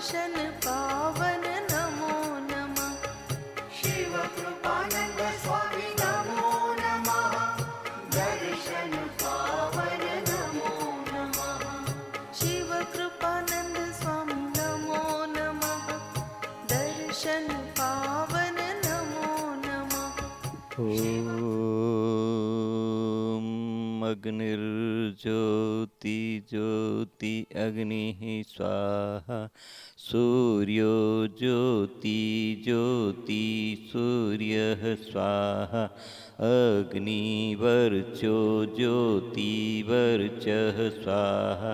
दर्शन पावन नमो नमः। शिव कृपानंद स्वामी नमो नमः। दर्शन पावन नमो नमः। शिव कृपानंद स्वामी नमो नमः। दर्शन पावन नमो नमः। ॐ अग्निर्ज्योति ज्योति अग्निः स्वाहा सूर्यो ज्योति ज्योति सूर्यः स्वाहा अग्निवर्चो ज्योति वर्चः स्वाहा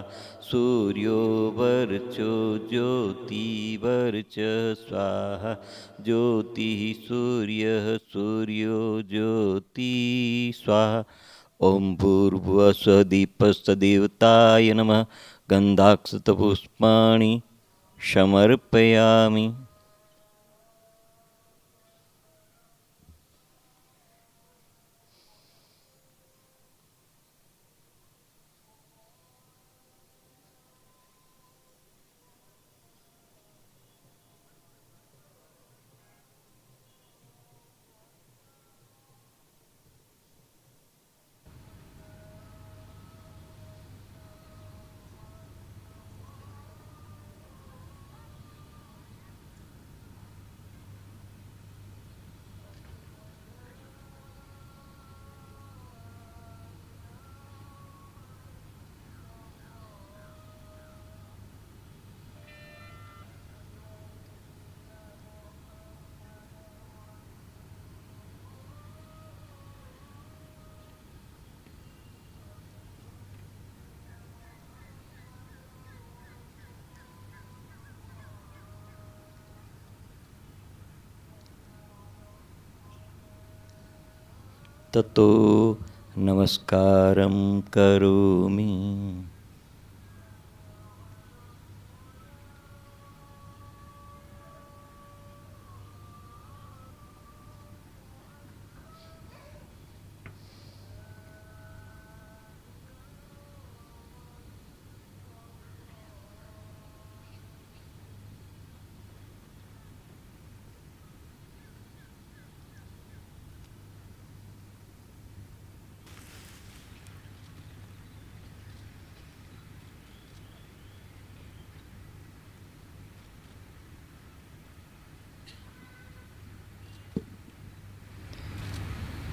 सूर्यो वर्चो ज्योति वर्चः स्वाहा ज्योतिः सूर्यः सूर्यो ज्योति स्वाहा। ॐ भूर्भुवस्सुदीपस्तदेवताय नमः। गन्धाक्षतपुष्पाणि समर्पयामि। ततो नमस्कारं करोमि।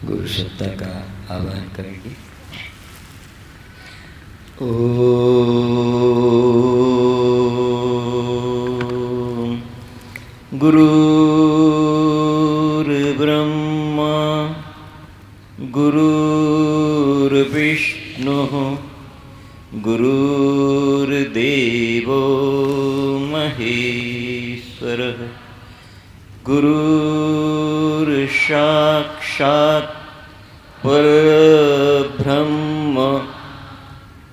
गुरु सत्ता का आह्वान करेंगे। ओम गुरुर्ब्रह्मा गुरुर्विष्णुः गुरुर्देवो महेश्वरः गुरुर्साक्षात् परब्रह्म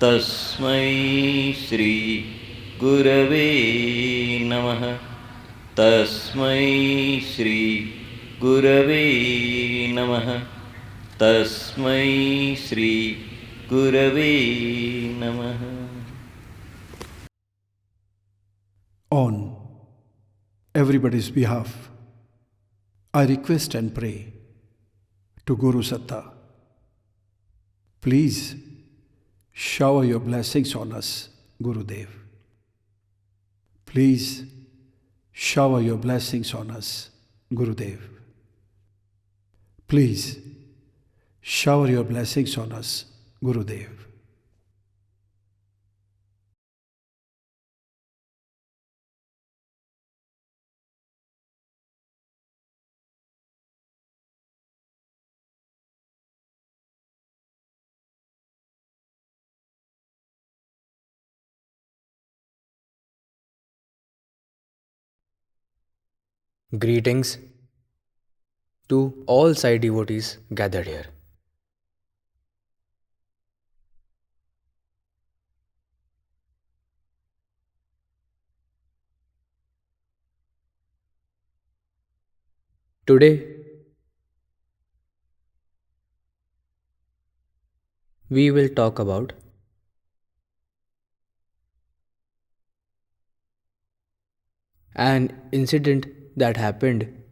तस्मै श्री गुरवे नमः। तस्मै श्री गुरवे नमः। तस्मै श्री गुरवे नमः। On everybody's behalf, I request and pray to Guru Satta, please shower your blessings on us, Gurudev. Please shower your blessings on us, Gurudev. Please shower your blessings on us, Gurudev. Greetings to all Sai devotees gathered here. Today, we will talk about an incident that happened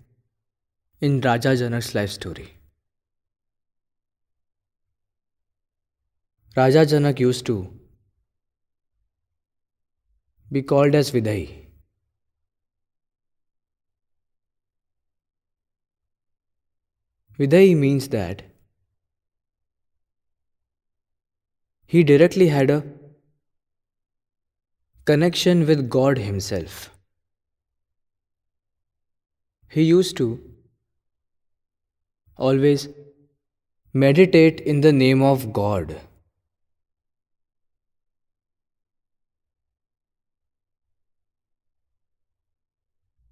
in Raja Janak's life story. Raja Janak used to be called as Vidai. Vidai means that he directly had a connection with God Himself. He used to always meditate in the name of God.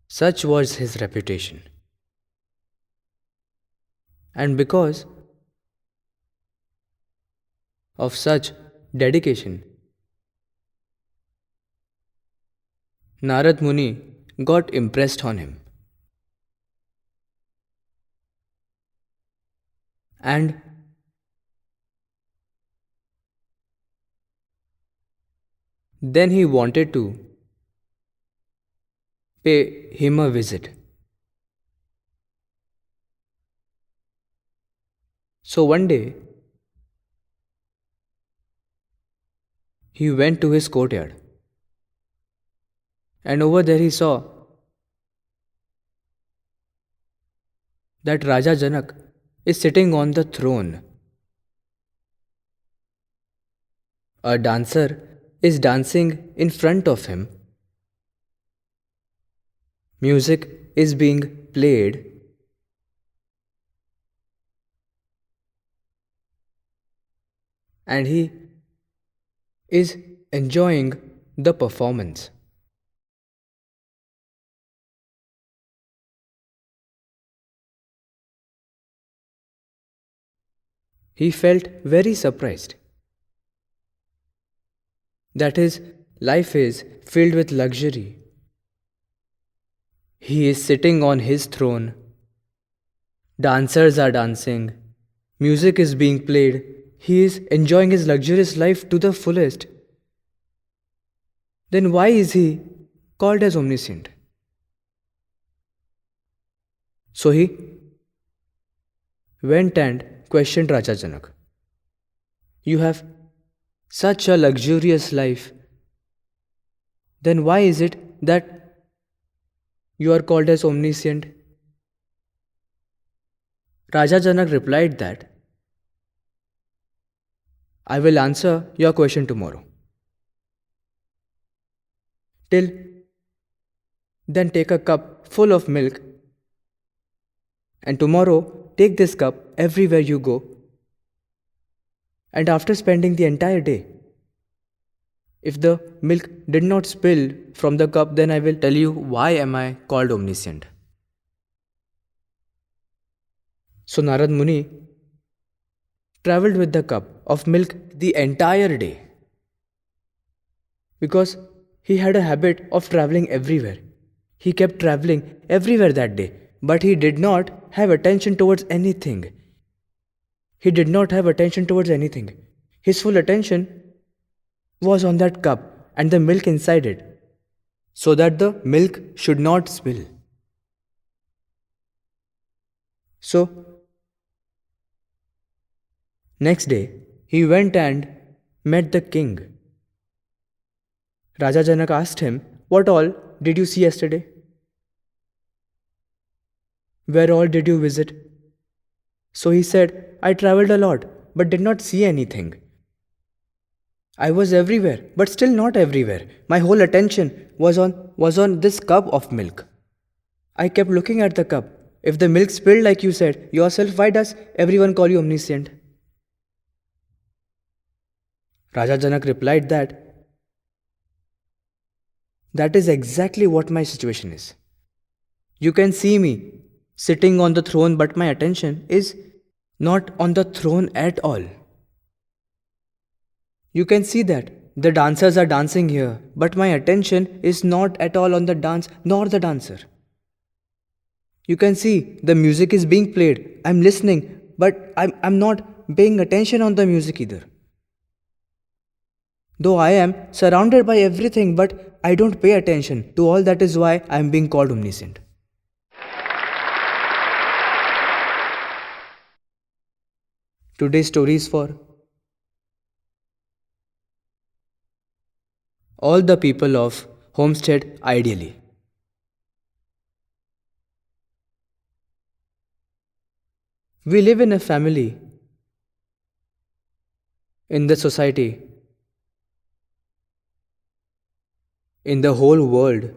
Such was his reputation. And because of such dedication, Narad Muni got impressed on him. And then he wanted to pay him a visit. So one day, he went to his courtyard, and over there he saw that Raja Janak is sitting on the throne. A dancer is dancing in front of him. Music is being played. And he is enjoying the performance. He felt very surprised that his life is filled with luxury. He is sitting on his throne. Dancers are dancing. Music is being played. He is enjoying his luxurious life to the fullest. Then why is he called as omniscient? So he went and questioned Raja Janak. You have such a luxurious life. Then why is it that you are called as omniscient? Raja Janak replied that I will answer your question tomorrow. Till then take a cup full of milk, and tomorrow take this cup everywhere you go. And after spending the entire day, if the milk did not spill from the cup, then I will tell you why am I called omniscient. So Narad Muni travelled with the cup of milk the entire day, because he had a habit of travelling everywhere. He kept travelling everywhere that day, but he did not have attention towards anything. He did not have attention towards anything. His full attention was on that cup and the milk inside it, so that the milk should not spill. So, next day, he went and met the king. Raja Janak asked him, what all did you see yesterday? Where all did you visit? So he said, I travelled a lot, but did not see anything. I was everywhere, but still not everywhere. My whole attention was on this cup of milk. I kept looking at the cup. If the milk spilled like you said yourself, why does everyone call you omniscient? Raja Janak replied that is exactly what my situation is. You can see me sitting on the throne, but my attention is not on the throne at all. You can see that the dancers are dancing here, but my attention is not at all on the dance nor the dancer. You can see the music is being played. I'm listening, but I'm not paying attention on the music either. Though I am surrounded by everything, but I don't pay attention to all. That is why I am being called omniscient. Today's story is for all the people of Homestead ideally. We live in a family, in the society, in the whole world,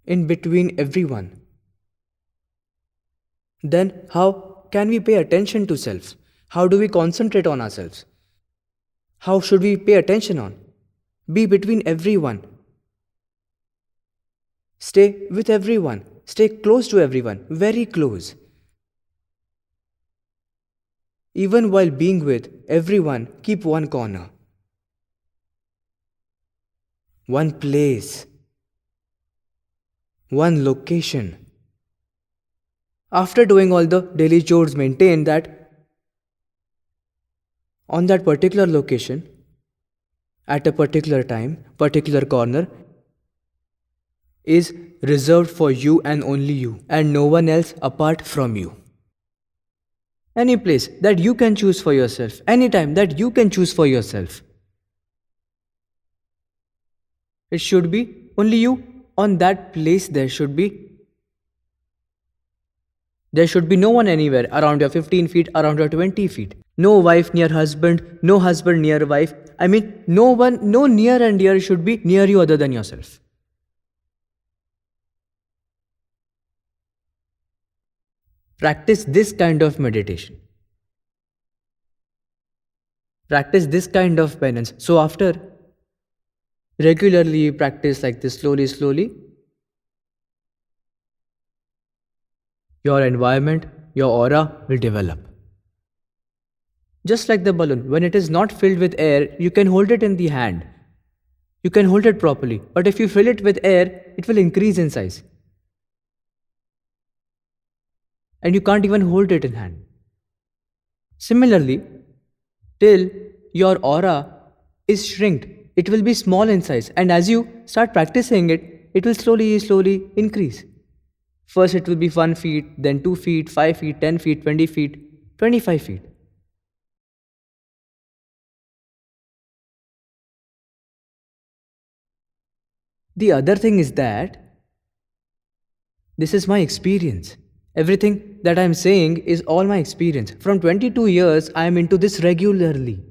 in between everyone. Then how can we pay attention to self? How do we concentrate on ourselves? How should we pay attention on? Be between everyone. Stay with everyone. Stay close to everyone. Very close. Even while being with everyone, keep one corner, one place, one location. After doing all the daily chores, maintain that on that particular location, at a particular time, particular corner, is reserved for you and only you, and no one else apart from you. Any place that you can choose for yourself, any time that you can choose for yourself. It should be only you. On that place there should be no one anywhere around your 15 feet, around your 20 feet. No wife near husband, no husband near wife. I mean, no one, no near and dear should be near you other than yourself. Practice this kind of meditation. Practice this kind of penance. So after regularly practice like this, slowly, your environment, your aura will develop. Just like the balloon, when it is not filled with air, you can hold it in the hand. You can hold it properly. But if you fill it with air, it will increase in size. And you can't even hold it in hand. Similarly, till your aura is shrinked, it will be small in size. And as you start practicing it, it will slowly increase. First it will be 1 feet, then 2 feet, 5 feet, 10 feet, 20 feet, 25 feet. The other thing is that this is my experience. Everything that I am saying is all my experience. From 22 years, I am into this regularly.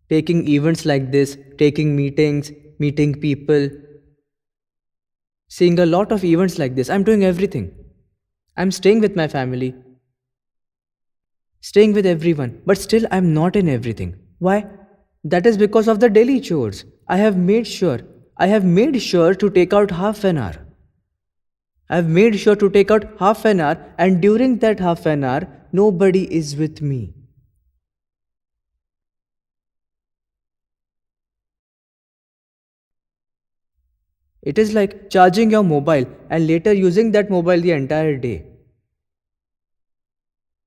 Taking events like this, taking meetings, meeting people, seeing a lot of events like this. I'm doing everything. I'm staying with my family, staying with everyone, but still I'm not in everything. Why? That is because of the daily chores. I have made sure to take out half an hour. I've made sure to take out half an hour, and during that half an hour, nobody is with me. It is like charging your mobile and later using that mobile the entire day.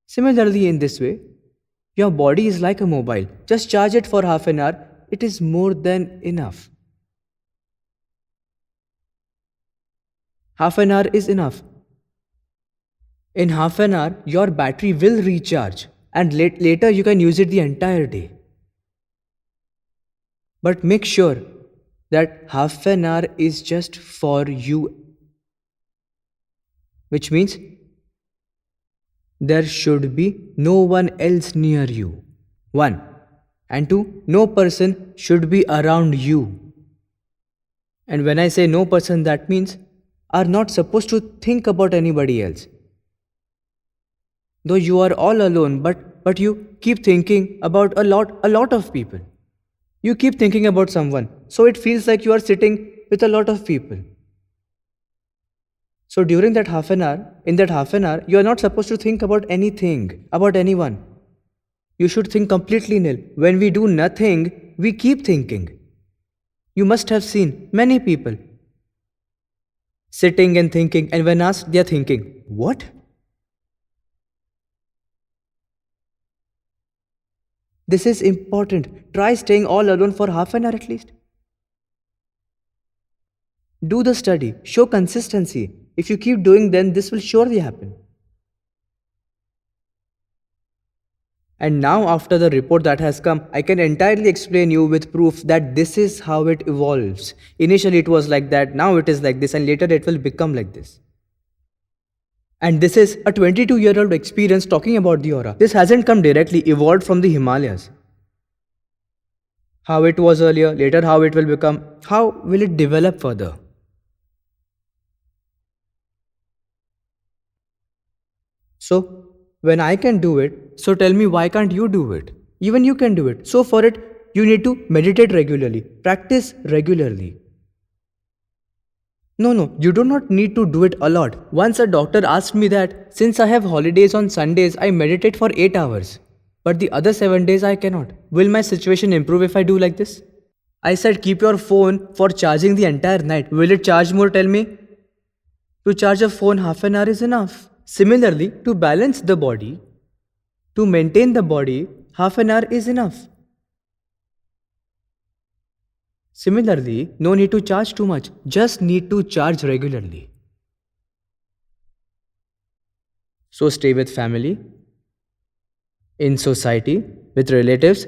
Similarly, in this way, your body is like a mobile. Just charge it for half an hour. It is more than enough. Half an hour is enough. In half an hour, your battery will recharge, and later you can use it the entire day. But make sure that half an hour is just for you, which means there should be no one else near you. 1. And 2, no person should be around you. And when I say no person, that means are not supposed to think about anybody else. Though you are all alone, but you keep thinking about a lot of people. You keep thinking about someone, so it feels like you are sitting with a lot of people. So during that half an hour, you are not supposed to think about anything, about anyone. You should think completely nil. When we do nothing, we keep thinking. You must have seen many people sitting and thinking, and when asked, they are thinking, what? This is important. Try staying all alone for half an hour at least. Do the study. Show consistency. If you keep doing, then this will surely happen. And now, after the report that has come, I can entirely explain you with proof that this is how it evolves. Initially it was like that, now it is like this, and later it will become like this. And this is a 22-year-old experience talking about the aura. This hasn't come directly, evolved from the Himalayas. How it was earlier, later how it will become, how will it develop further? So, when I can do it, so tell me why can't you do it? Even you can do it. So for it, you need to meditate regularly, practice regularly. No, you do not need to do it a lot. Once a doctor asked me that, since I have holidays on Sundays, I meditate for 8 hours. But the other 7 days I cannot. Will my situation improve if I do like this? I said, keep your phone for charging the entire night. Will it charge more? Tell me. To charge a phone half an hour is enough. Similarly, to balance the body, to maintain the body, half an hour is enough. Similarly, no need to charge too much, just need to charge regularly. So stay with family, in society, with relatives.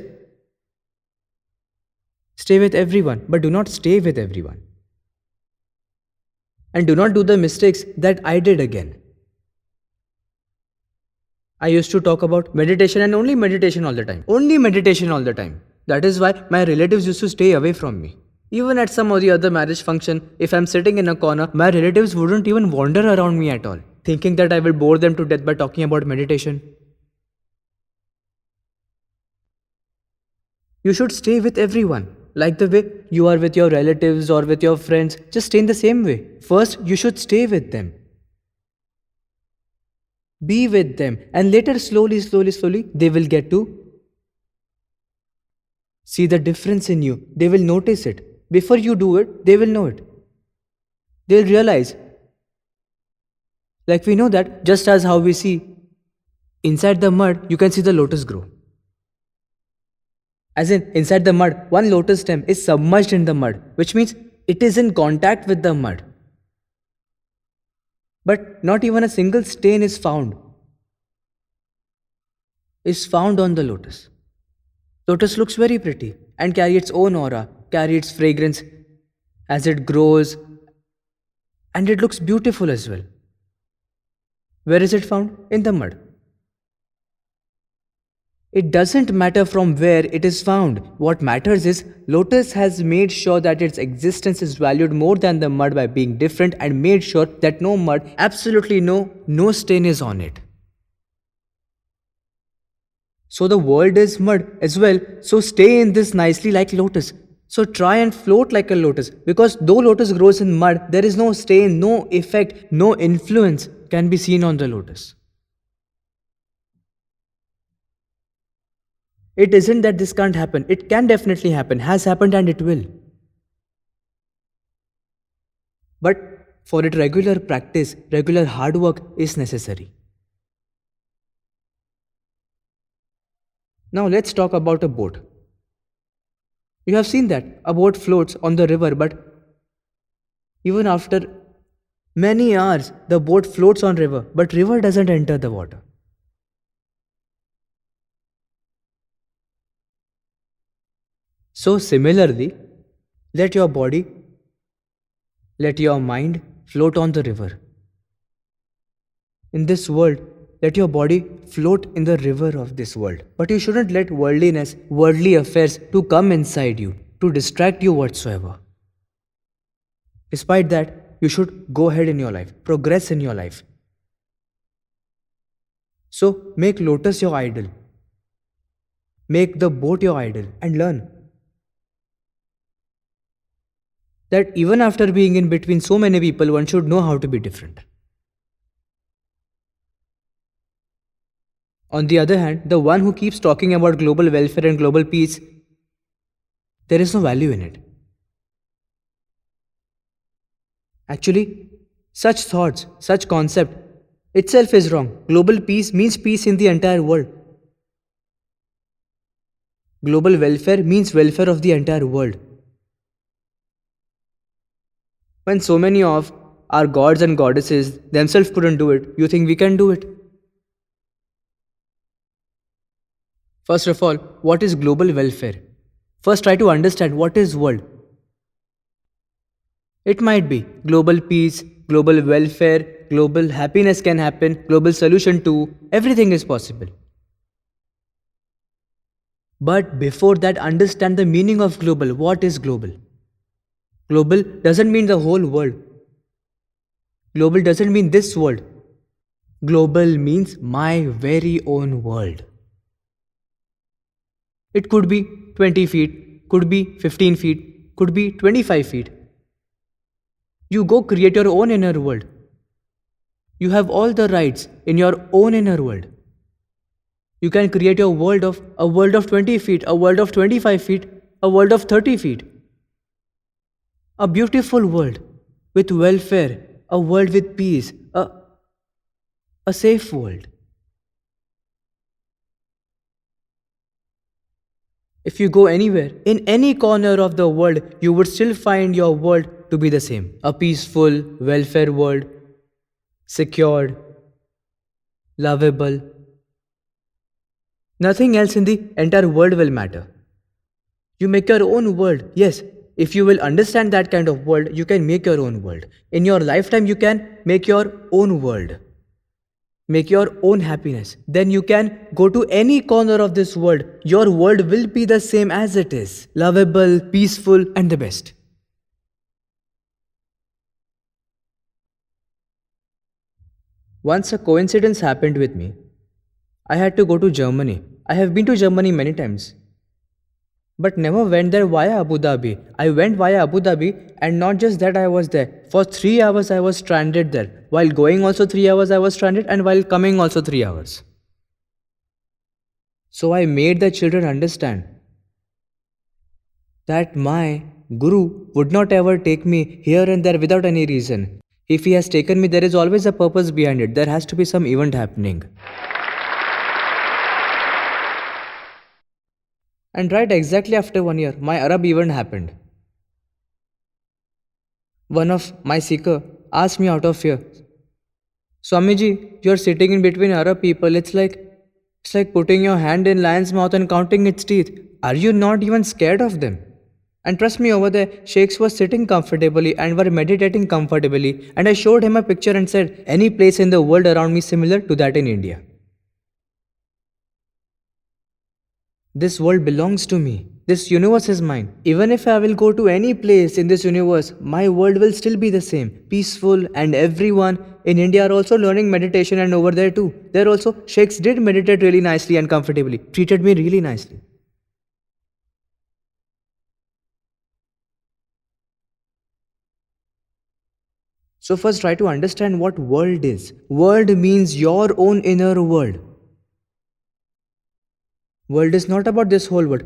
Stay with everyone, but do not stay with everyone. And do not do the mistakes that I did again. I used to talk about meditation and only meditation all the time. Only meditation all the time. That is why my relatives used to stay away from me. Even at some or the other marriage function, if I'm sitting in a corner, my relatives wouldn't even wander around me at all, thinking that I will bore them to death by talking about meditation. You should stay with everyone. Like the way you are with your relatives or with your friends, just stay in the same way. First, you should stay with them. Be with them, and later slowly, they will get to see the difference in you. They will notice it. Before you do it, they will know it. They'll realize. Like we know that just as how we see inside the mud, you can see the lotus grow. As in, inside the mud, one lotus stem is submerged in the mud, which means it is in contact with the mud. But not even a single stain is found on the lotus. Lotus looks very pretty and carry its own aura, carry its fragrance as it grows, and it looks beautiful as well. Where is it found? In the mud. It doesn't matter from where it is found. What matters is lotus has made sure that its existence is valued more than the mud by being different, and made sure that no mud, absolutely no stain is on it. So the world is mud as well. So stay in this nicely like lotus. So try and float like a lotus, because though lotus grows in mud, there is no stain, no effect, no influence can be seen on the lotus. It isn't that this can't happen. It can definitely happen, has happened, and it will. But for it, regular practice, regular hard work is necessary. Now let's talk about a boat. You have seen that a boat floats on the river, but even after many hours, the boat floats on river, but river doesn't enter the water. So similarly, let your body, let your mind float on the river. In this world, let your body float in the river of this world. But you shouldn't let worldliness, worldly affairs to come inside you, to distract you whatsoever. Despite that, you should go ahead in your life, progress in your life. So make lotus your idol. Make the boat your idol and learn that even after being in between so many people, one should know how to be different. On the other hand, the one who keeps talking about global welfare and global peace, there is no value in it. Actually, such thoughts, such concept itself is wrong. Global peace means peace in the entire world. Global welfare means welfare of the entire world. When so many of our gods and goddesses themselves couldn't do it, you think we can do it? First of all, what is global welfare? First, try to understand what is world. It might be global peace, global welfare, global happiness can happen, global solution to everything is possible. But before that, understand the meaning of global. What is global? Global doesn't mean the whole world. Global doesn't mean this world. Global means my very own world. It could be 20 feet, could be 15 feet, could be 25 feet. You go create your own inner world. You have all the rights in your own inner world. You can create a world of 20 feet, a world of 25 feet, a world of 30 feet. A beautiful world with welfare, a world with peace, a safe world. If you go anywhere, in any corner of the world, you would still find your world to be the same. A peaceful, welfare world, secured, lovable. Nothing else in the entire world will matter. You make your own world. Yes, if you will understand that kind of world, you can make your own world. In your lifetime, you can make your own world. Make your own happiness. Then you can go to any corner of this world. Your world will be the same as it is. Lovable, peaceful, and the best. Once a coincidence happened with me. I had to go to Germany. I have been to Germany many times, but never went there via Abu Dhabi. I went via Abu Dhabi, and not just that, I was there. For 3 hours I was stranded there. While going also 3 hours I was stranded, and while coming also 3 hours. So I made the children understand that my Guru would not ever take me here and there without any reason. If he has taken me, there is always a purpose behind it. There has to be some event happening. And right exactly after 1 year, my Arab event happened. One of my seeker asked me out of fear, Swamiji, you are sitting in between Arab people. It's like putting your hand in lion's mouth and counting its teeth. Are you not even scared of them? And trust me, over there, sheikhs were sitting comfortably and were meditating comfortably. And I showed him a picture and said, any place in the world around me similar to that in India. This world belongs to me. This universe is mine. Even if I will go to any place in this universe, my world will still be the same, peaceful, and everyone in India are also learning meditation, and over there too. There also, sheikhs did meditate really nicely and comfortably, treated me really nicely. So first try to understand what world is. World means your own inner world. World is not about this whole world.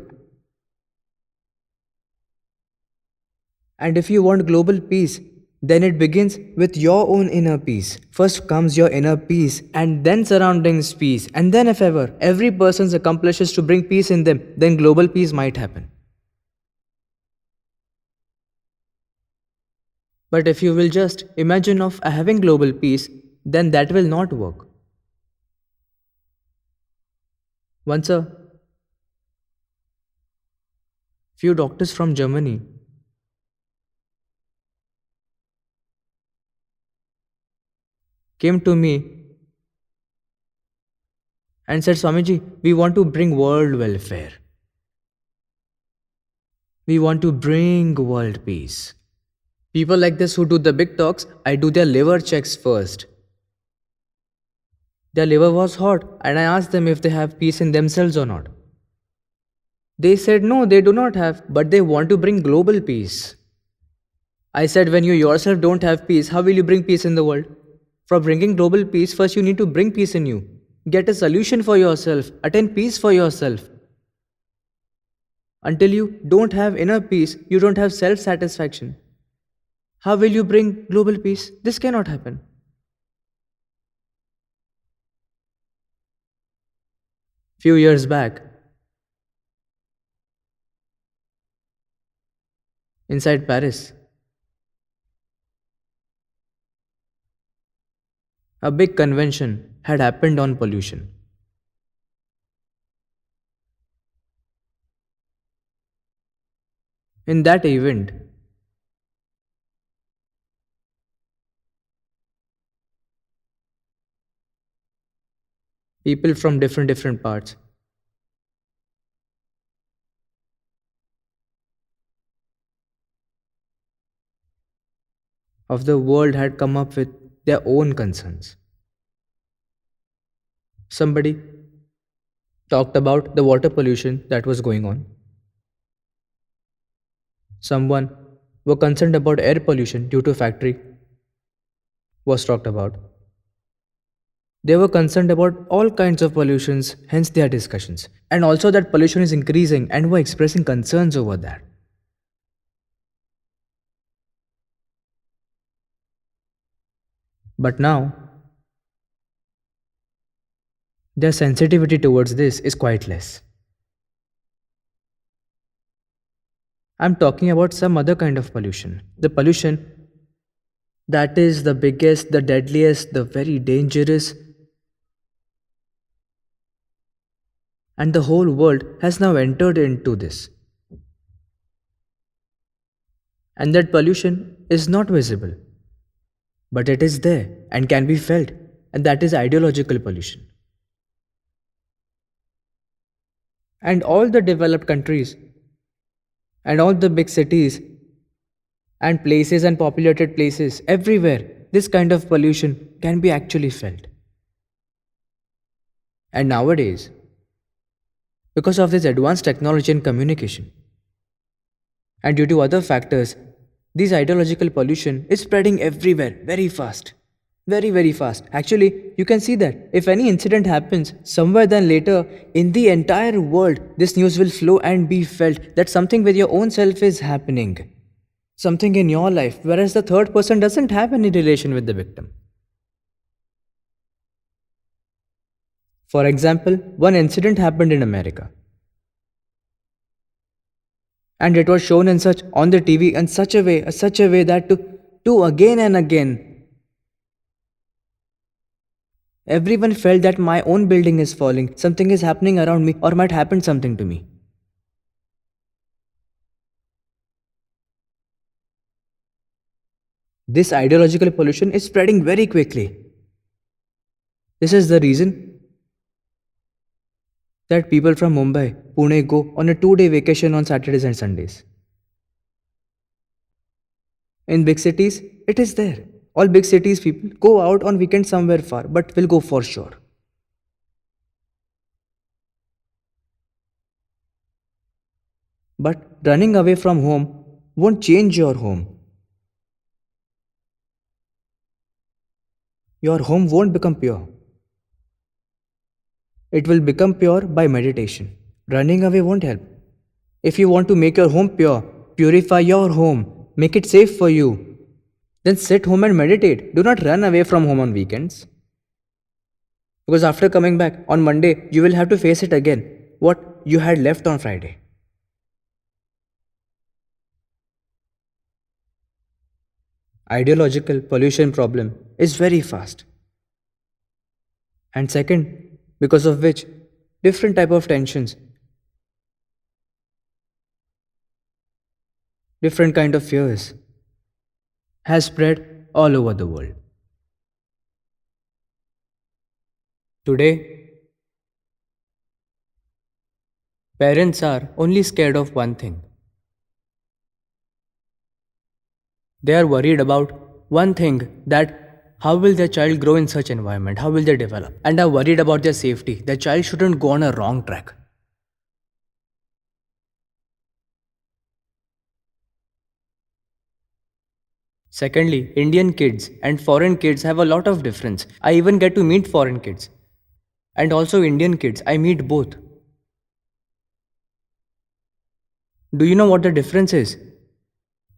And if you want global peace, then it begins with your own inner peace. First comes your inner peace, and then surroundings peace. And then if ever every person accomplishes to bring peace in them, then global peace might happen. But if you will just imagine of having global peace, then that will not work. Once a few doctors from Germany came to me and said, Swamiji, we want to bring world welfare. We want to bring world peace. People like this who do the big talks, I do their liver checks first. Their liver was hot, and I asked them if they have peace in themselves or not. They said no, they do not have, but they want to bring global peace. I said, when you yourself don't have peace, how will you bring peace in the world? For bringing global peace, first you need to bring peace in you. Get a solution for yourself. Attain peace for yourself. Until you don't have inner peace, you don't have self-satisfaction. How will you bring global peace? This cannot happen. Few years back, inside Paris. A big convention had happened on pollution. In that event, people from different parts of the world had come up with their own concerns. Somebody talked about the water pollution that was going on. Someone were concerned about air pollution due to factory was talked about. They were concerned about all kinds of pollutions, hence their discussions. And also that pollution is increasing and were expressing concerns over that. But now, their sensitivity towards this is quite less. I'm talking about some other kind of pollution. The pollution that is the biggest, the deadliest, the very dangerous, and the whole world has now entered into this. And that pollution is not visible, but it is there and can be felt, and that is ideological pollution. And all the developed countries and all the big cities and places and populated places, everywhere, this kind of pollution can be actually felt. And nowadays, because of this advanced technology and communication, and due to other factors, this ideological pollution is spreading everywhere very fast. Very fast. Actually, you can see that if any incident happens somewhere, then later in the entire world, this news will flow and be felt that something with your own self is happening. Something in your life, whereas the third person doesn't have any relation with the victim. For example, one incident happened in America. And it was shown in such on the TV in such a way that to again and again, everyone felt that my own building is falling, something is happening around me, or might happen something to me. This ideological pollution is spreading very quickly. This is the reason that people from Mumbai, Pune go on a 2-day vacation on Saturdays and Sundays. In big cities, it is there. All big cities people go out on weekends somewhere far, but will go for sure. But running away from home won't change your home. Your home won't become pure. It will become pure by meditation. Running away won't help. If you want to make your home pure, purify your home, make it safe for you, then sit home and meditate. Do not run away from home on weekends. Because after coming back on Monday, you will have to face it again, what you had left on Friday. Ideological pollution problem is very fast. And second, because of which different type of tensions, different kind of fears has spread all over the world. Today, parents are only scared of one thing. They are worried about one thing, that how will their child grow in such environment? How will they develop? And are worried about their safety. Their child shouldn't go on a wrong track. Secondly, Indian kids and foreign kids have a lot of difference. I even get to meet foreign kids. And also Indian kids, I meet both. Do you know what the difference is?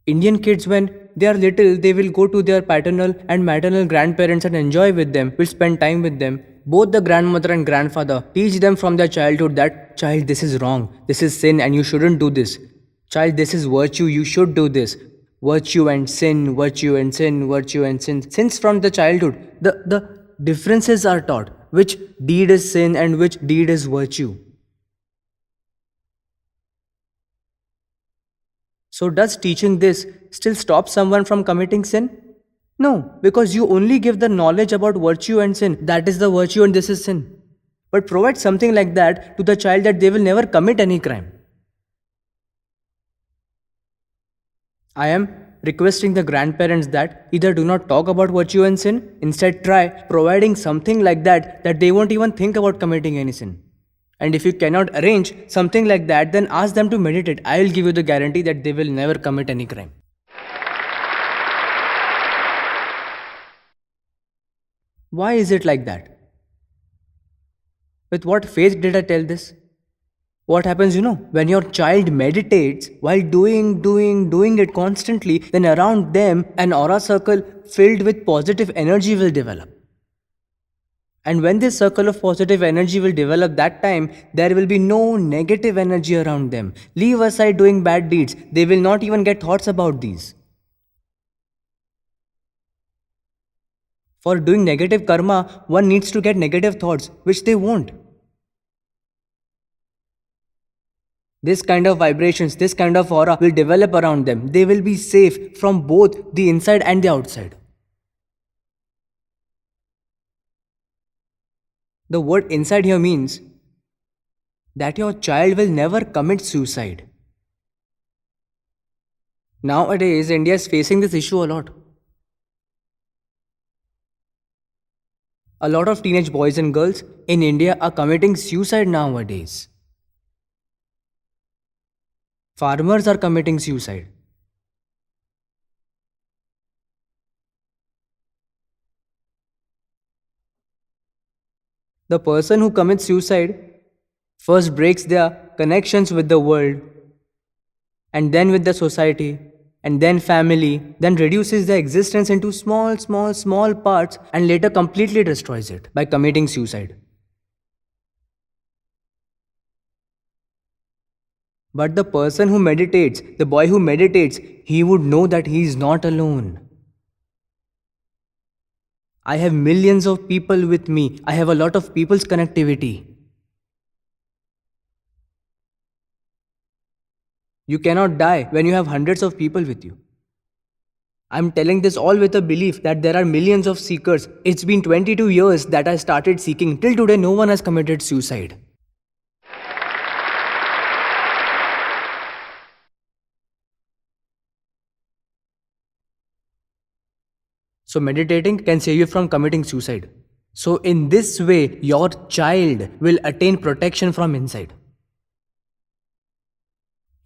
Indian kids, when they are little, they will go to their paternal and maternal grandparents and enjoy with them, will spend time with them. Both the grandmother and grandfather teach them from their childhood that, child, this is wrong, this is sin and you shouldn't do this. Child, this is virtue, you should do this. Virtue and sin, virtue and sin, virtue and sin. Since from the childhood, the differences are taught. Which deed is sin and which deed is virtue. So does teaching this still stop someone from committing sin? No, because you only give the knowledge about virtue and sin. That is the virtue and this is sin. But provide something like that to the child that they will never commit any crime. I am requesting the grandparents that either do not talk about virtue and sin, instead try providing something like that they won't even think about committing any sin. And if you cannot arrange something like that, then ask them to meditate. I will give you the guarantee that they will never commit any crime. Why is it like that? With what faith did I tell this? What happens, when your child meditates while doing it constantly, then around them an aura circle filled with positive energy will develop. And when this circle of positive energy will develop, that time there will be no negative energy around them. Leave aside doing bad deeds. They will not even get thoughts about these. For doing negative karma, one needs to get negative thoughts, which they won't. This kind of vibrations, this kind of aura will develop around them. They will be safe from both the inside and the outside. The word inside here means that your child will never commit suicide. Nowadays, India is facing this issue a lot. A lot of teenage boys and girls in India are committing suicide nowadays. Farmers are committing suicide. The person who commits suicide first breaks their connections with the world, and then with the society, and then family, then reduces their existence into small parts and later completely destroys it by committing suicide. But the person who meditates, the boy who meditates, he would know that he is not alone. I have millions of people with me. I have a lot of people's connectivity. You cannot die when you have hundreds of people with you. I'm telling this all with a belief that there are millions of seekers. It's been 22 years that I started seeking. Till today, no one has committed suicide. So meditating can save you from committing suicide. So in this way, your child will attain protection from inside.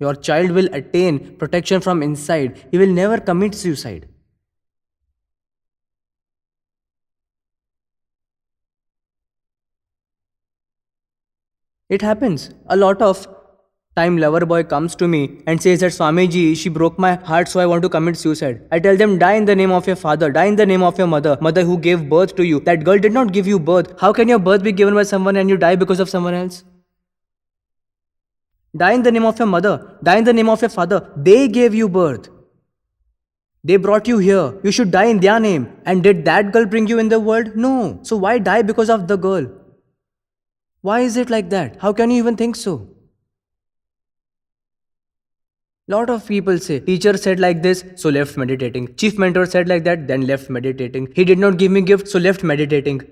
Your child will attain protection from inside. He will never commit suicide. It happens. A lot of time lover boy comes to me and says that Swamiji, she broke my heart, so I want to commit suicide. I tell them, die in the name of your father, die in the name of your mother who gave birth to you. That girl did not give you birth. How can your birth be given by someone and you die because of someone else? Die in the name of your mother, die in the name of your father. They gave you birth. They brought you here. You should die in their name. And did that girl bring you in the world? No. So why die because of the girl? Why is it like that? How can you even think so? Lot of people say, teacher said like this, so left meditating. Chief mentor said like that, then left meditating. He did not give me gift, so left meditating.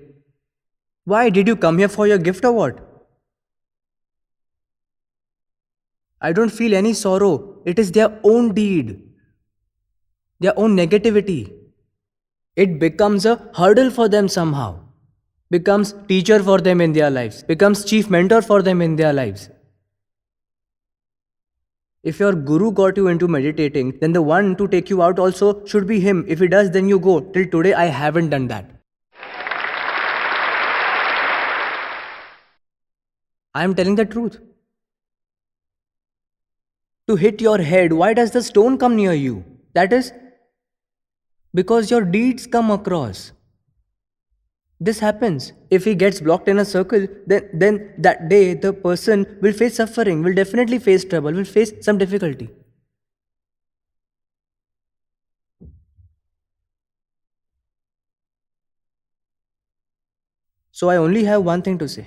Why? Did you come here for your gift or what? I don't feel any sorrow. It is their own deed, their own negativity. It becomes a hurdle for them somehow. Becomes teacher for them in their lives. Becomes chief mentor for them in their lives. If your guru got you into meditating, then the one to take you out also should be him. If he does, then you go. Till today, I haven't done that. I am telling the truth. To hit your head, why does the stone come near you? That is because your deeds come across. This happens. If he gets blocked in a circle, then that day the person will face suffering, will definitely face trouble, will face some difficulty. So I only have one thing to say.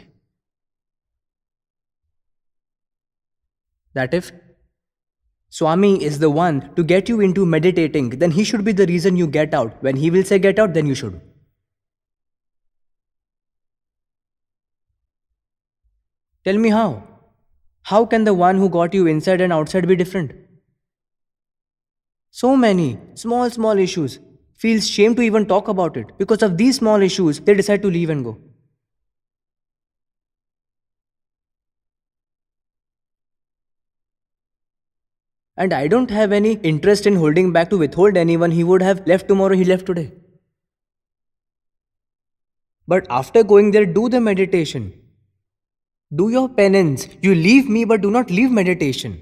That if Swami is the one to get you into meditating, then he should be the reason you get out. When he will say get out, then you should. Tell me how. How can the one who got you inside and outside be different? So many small issues. Feels shame to even talk about it. Because of these small issues, they decide to leave and go. And I don't have any interest in holding back to withhold anyone. He would have left tomorrow, he left today. But after going there, do the meditation. Do your penance. You leave me, but do not leave meditation.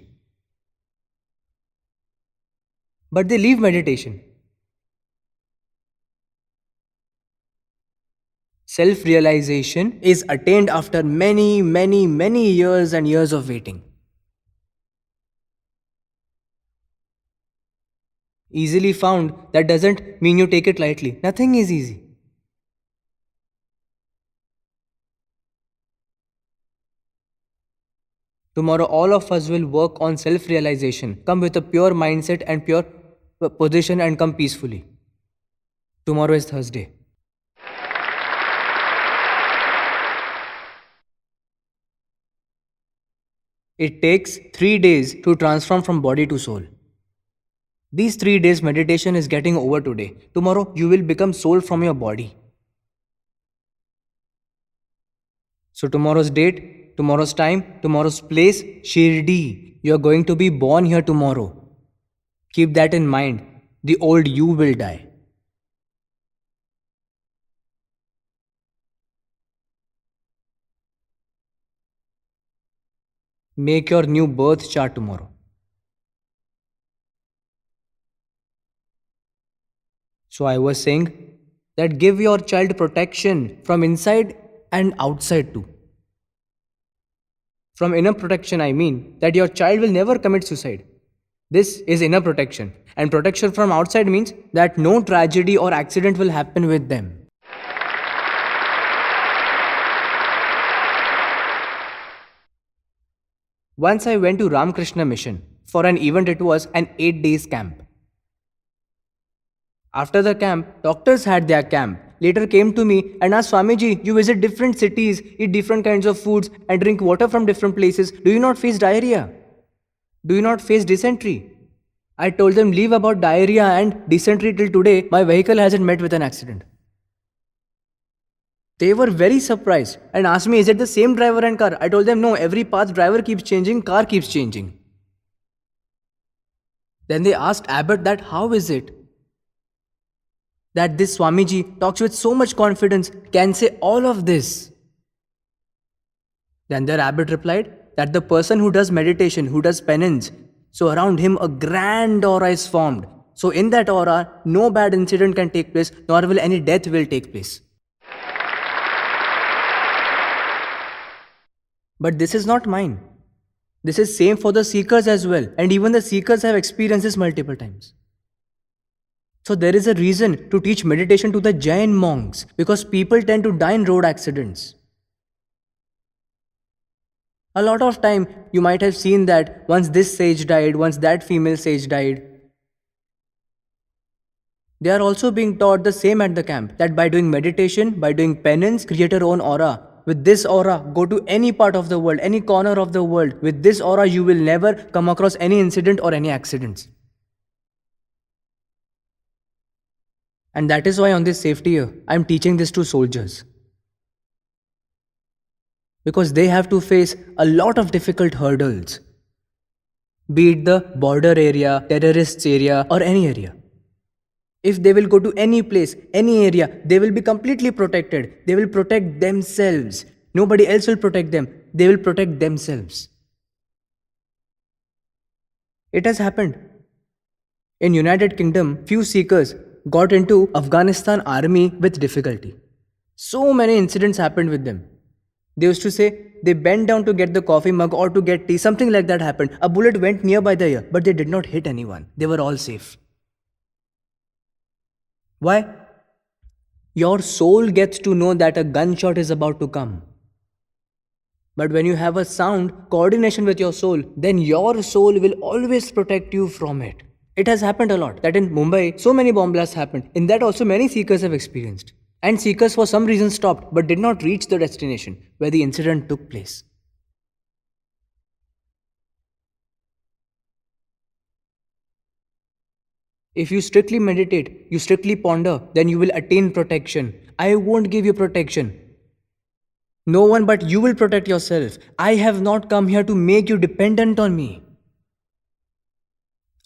But they leave meditation. Self-realization is attained after many years and years of waiting. Easily found, that doesn't mean you take it lightly. Nothing is easy. Tomorrow all of us will work on self-realization. Come with a pure mindset and pure position and come peacefully. Tomorrow is Thursday. It takes 3 days to transform from body to soul. These 3 days meditation is getting over today. Tomorrow you will become soul from your body. So tomorrow's date, tomorrow's time, tomorrow's place, Shirdi. You are going to be born here tomorrow. Keep that in mind. The old you will die. Make your new birth chart tomorrow. So I was saying that give your child protection from inside and outside too. From inner protection, I mean that your child will never commit suicide. This is inner protection. And protection from outside means that no tragedy or accident will happen with them. Once I went to Ramakrishna Mission for an event. It was an 8 days camp. After the camp, doctors had their camp. Later came to me and asked, Swamiji, you visit different cities, eat different kinds of foods and drink water from different places. Do you not face diarrhea? Do you not face dysentery? I told them, leave about diarrhea and dysentery till today. My vehicle hasn't met with an accident. They were very surprised and asked me, is it the same driver and car? I told them, no, every path driver keeps changing, car keeps changing. Then they asked Abbot that how is it that this Swamiji talks with so much confidence, can say all of this? Then their Abbot replied that the person who does meditation, who does penance, so around him a grand aura is formed. So in that aura, no bad incident can take place, nor will any death will take place. But this is not mine. This is same for the seekers as well. And even the seekers have experienced this multiple times. So there is a reason to teach meditation to the Jain monks, because people tend to die in road accidents. A lot of time you might have seen that once this sage died, once that female sage died. They are also being taught the same at the camp, that by doing meditation, by doing penance, create your own aura. With this aura, go to any part of the world, any corner of the world. With this aura, you will never come across any incident or any accidents. And that is why on this safety year, I am teaching this to soldiers. Because they have to face a lot of difficult hurdles. Be it the border area, terrorists area, or any area. If they will go to any place, any area, they will be completely protected. They will protect themselves. Nobody else will protect them. They will protect themselves. It has happened. In United Kingdom, few seekers got into Afghanistan army with difficulty. So many incidents happened with them. They used to say they bent down to get the coffee mug or to get tea. Something like that happened. A bullet went nearby the ear, but they did not hit anyone. They were all safe. Why? Your soul gets to know that a gunshot is about to come. But when you have a sound coordination with your soul, then your soul will always protect you from it. It has happened a lot that in Mumbai, so many bomb blasts happened. In that also many seekers have experienced. And seekers for some reason stopped but did not reach the destination where the incident took place. If you strictly meditate, you strictly ponder, then you will attain protection. I won't give you protection. No one but you will protect yourself. I have not come here to make you dependent on me.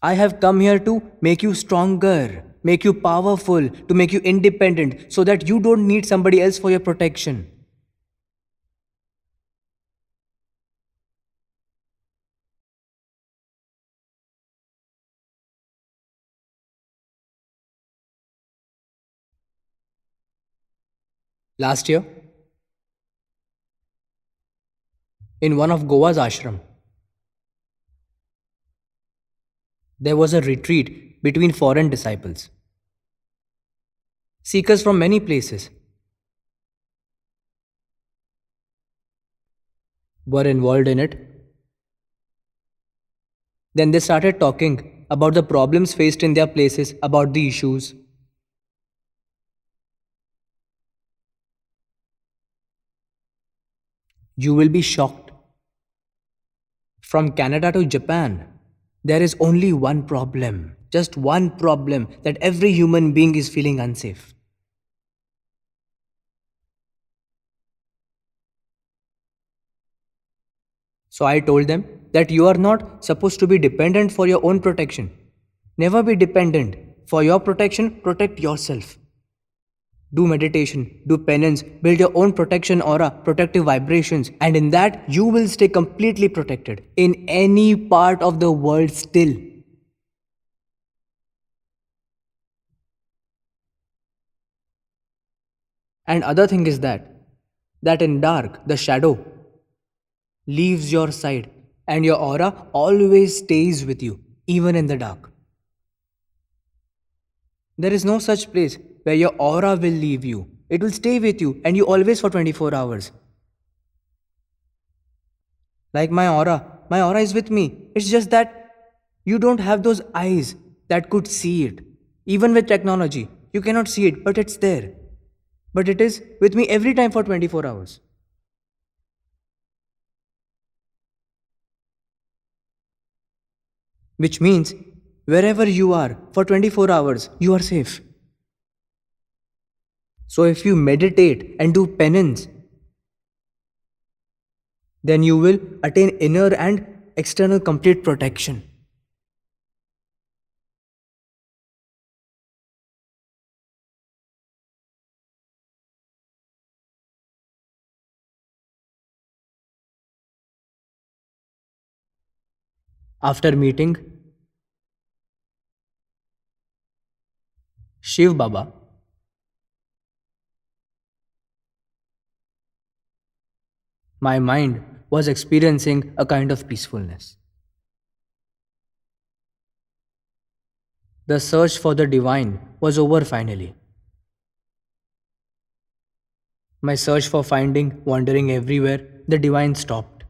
I have come here to make you stronger, make you powerful, to make you independent, so that you don't need somebody else for your protection. Last year, in one of Goa's ashram, there was a retreat between foreign disciples. Seekers from many places were involved in it. Then they started talking about the problems faced in their places, about the issues. You will be shocked. From Canada to Japan, there is only one problem, just one problem, that every human being is feeling unsafe. So I told them that you are not supposed to be dependent for your own protection. Never be dependent. For your protection, protect yourself. Do meditation, do penance, build your own protection aura, protective vibrations, and in that you will stay completely protected in any part of the world still. And other thing is that in dark, the shadow leaves your side and your aura always stays with you, even in the dark. There is no such place where your aura will leave you. It will stay with you and you always for 24 hours. Like my aura is with me. It's just that you don't have those eyes that could see it. Even with technology, you cannot see it, but it's there. But it is with me every time for 24 hours. Which means wherever you are for 24 hours, you are safe. So if you meditate and do penance, then you will attain inner and external complete protection. After meeting Shiv Baba, my mind was experiencing a kind of peacefulness. The search for the divine was over finally. My search for finding, wandering everywhere, the divine stopped.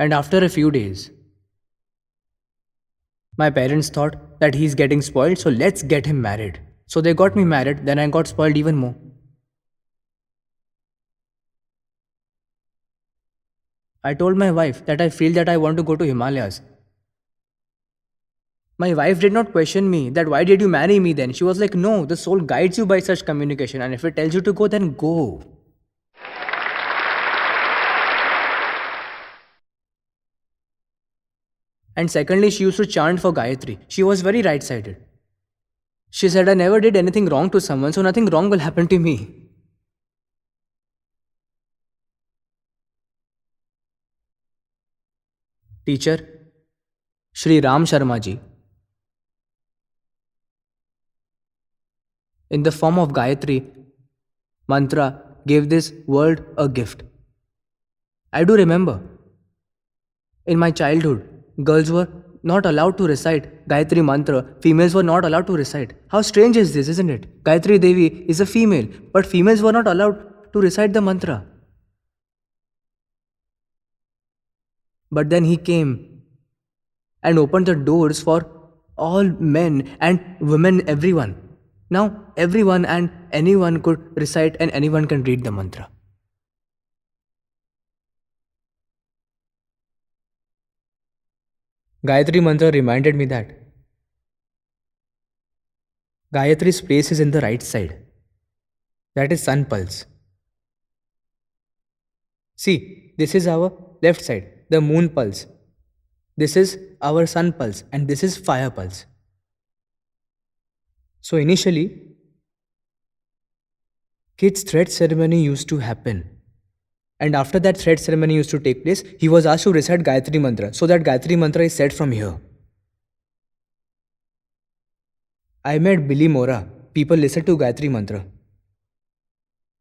And after a few days, my parents thought that he's getting spoiled, so let's get him married. So they got me married, then I got spoiled even more. I told my wife that I feel that I want to go to Himalayas. My wife did not question me that why did you marry me then? She was like, no, the soul guides you by such communication, and if it tells you to go, then go. And secondly, she used to chant for Gayatri. She was very right-sided. She said, I never did anything wrong to someone, so nothing wrong will happen to me. Teacher, Shri Ram Sharma ji, in the form of Gayatri mantra, gave this world a gift. I do remember. In my childhood, girls were not allowed to recite Gayatri Mantra, females were not allowed to recite. How strange is this, isn't it? Gayatri Devi is a female, but females were not allowed to recite the mantra. But then he came and opened the doors for all men and women, everyone. Now, everyone and anyone could recite and anyone can read the mantra. Gayatri Mantra reminded me that Gayatri's place is in the right side. That is sun pulse. See, this is our left side, the moon pulse. This is our sun pulse, and this is fire pulse. So initially, kids' thread ceremony used to happen. And after that thread ceremony used to take place, he was asked to recite Gayatri Mantra, so that Gayatri Mantra is said from here. I met Billy Mora. People listened to Gayatri Mantra.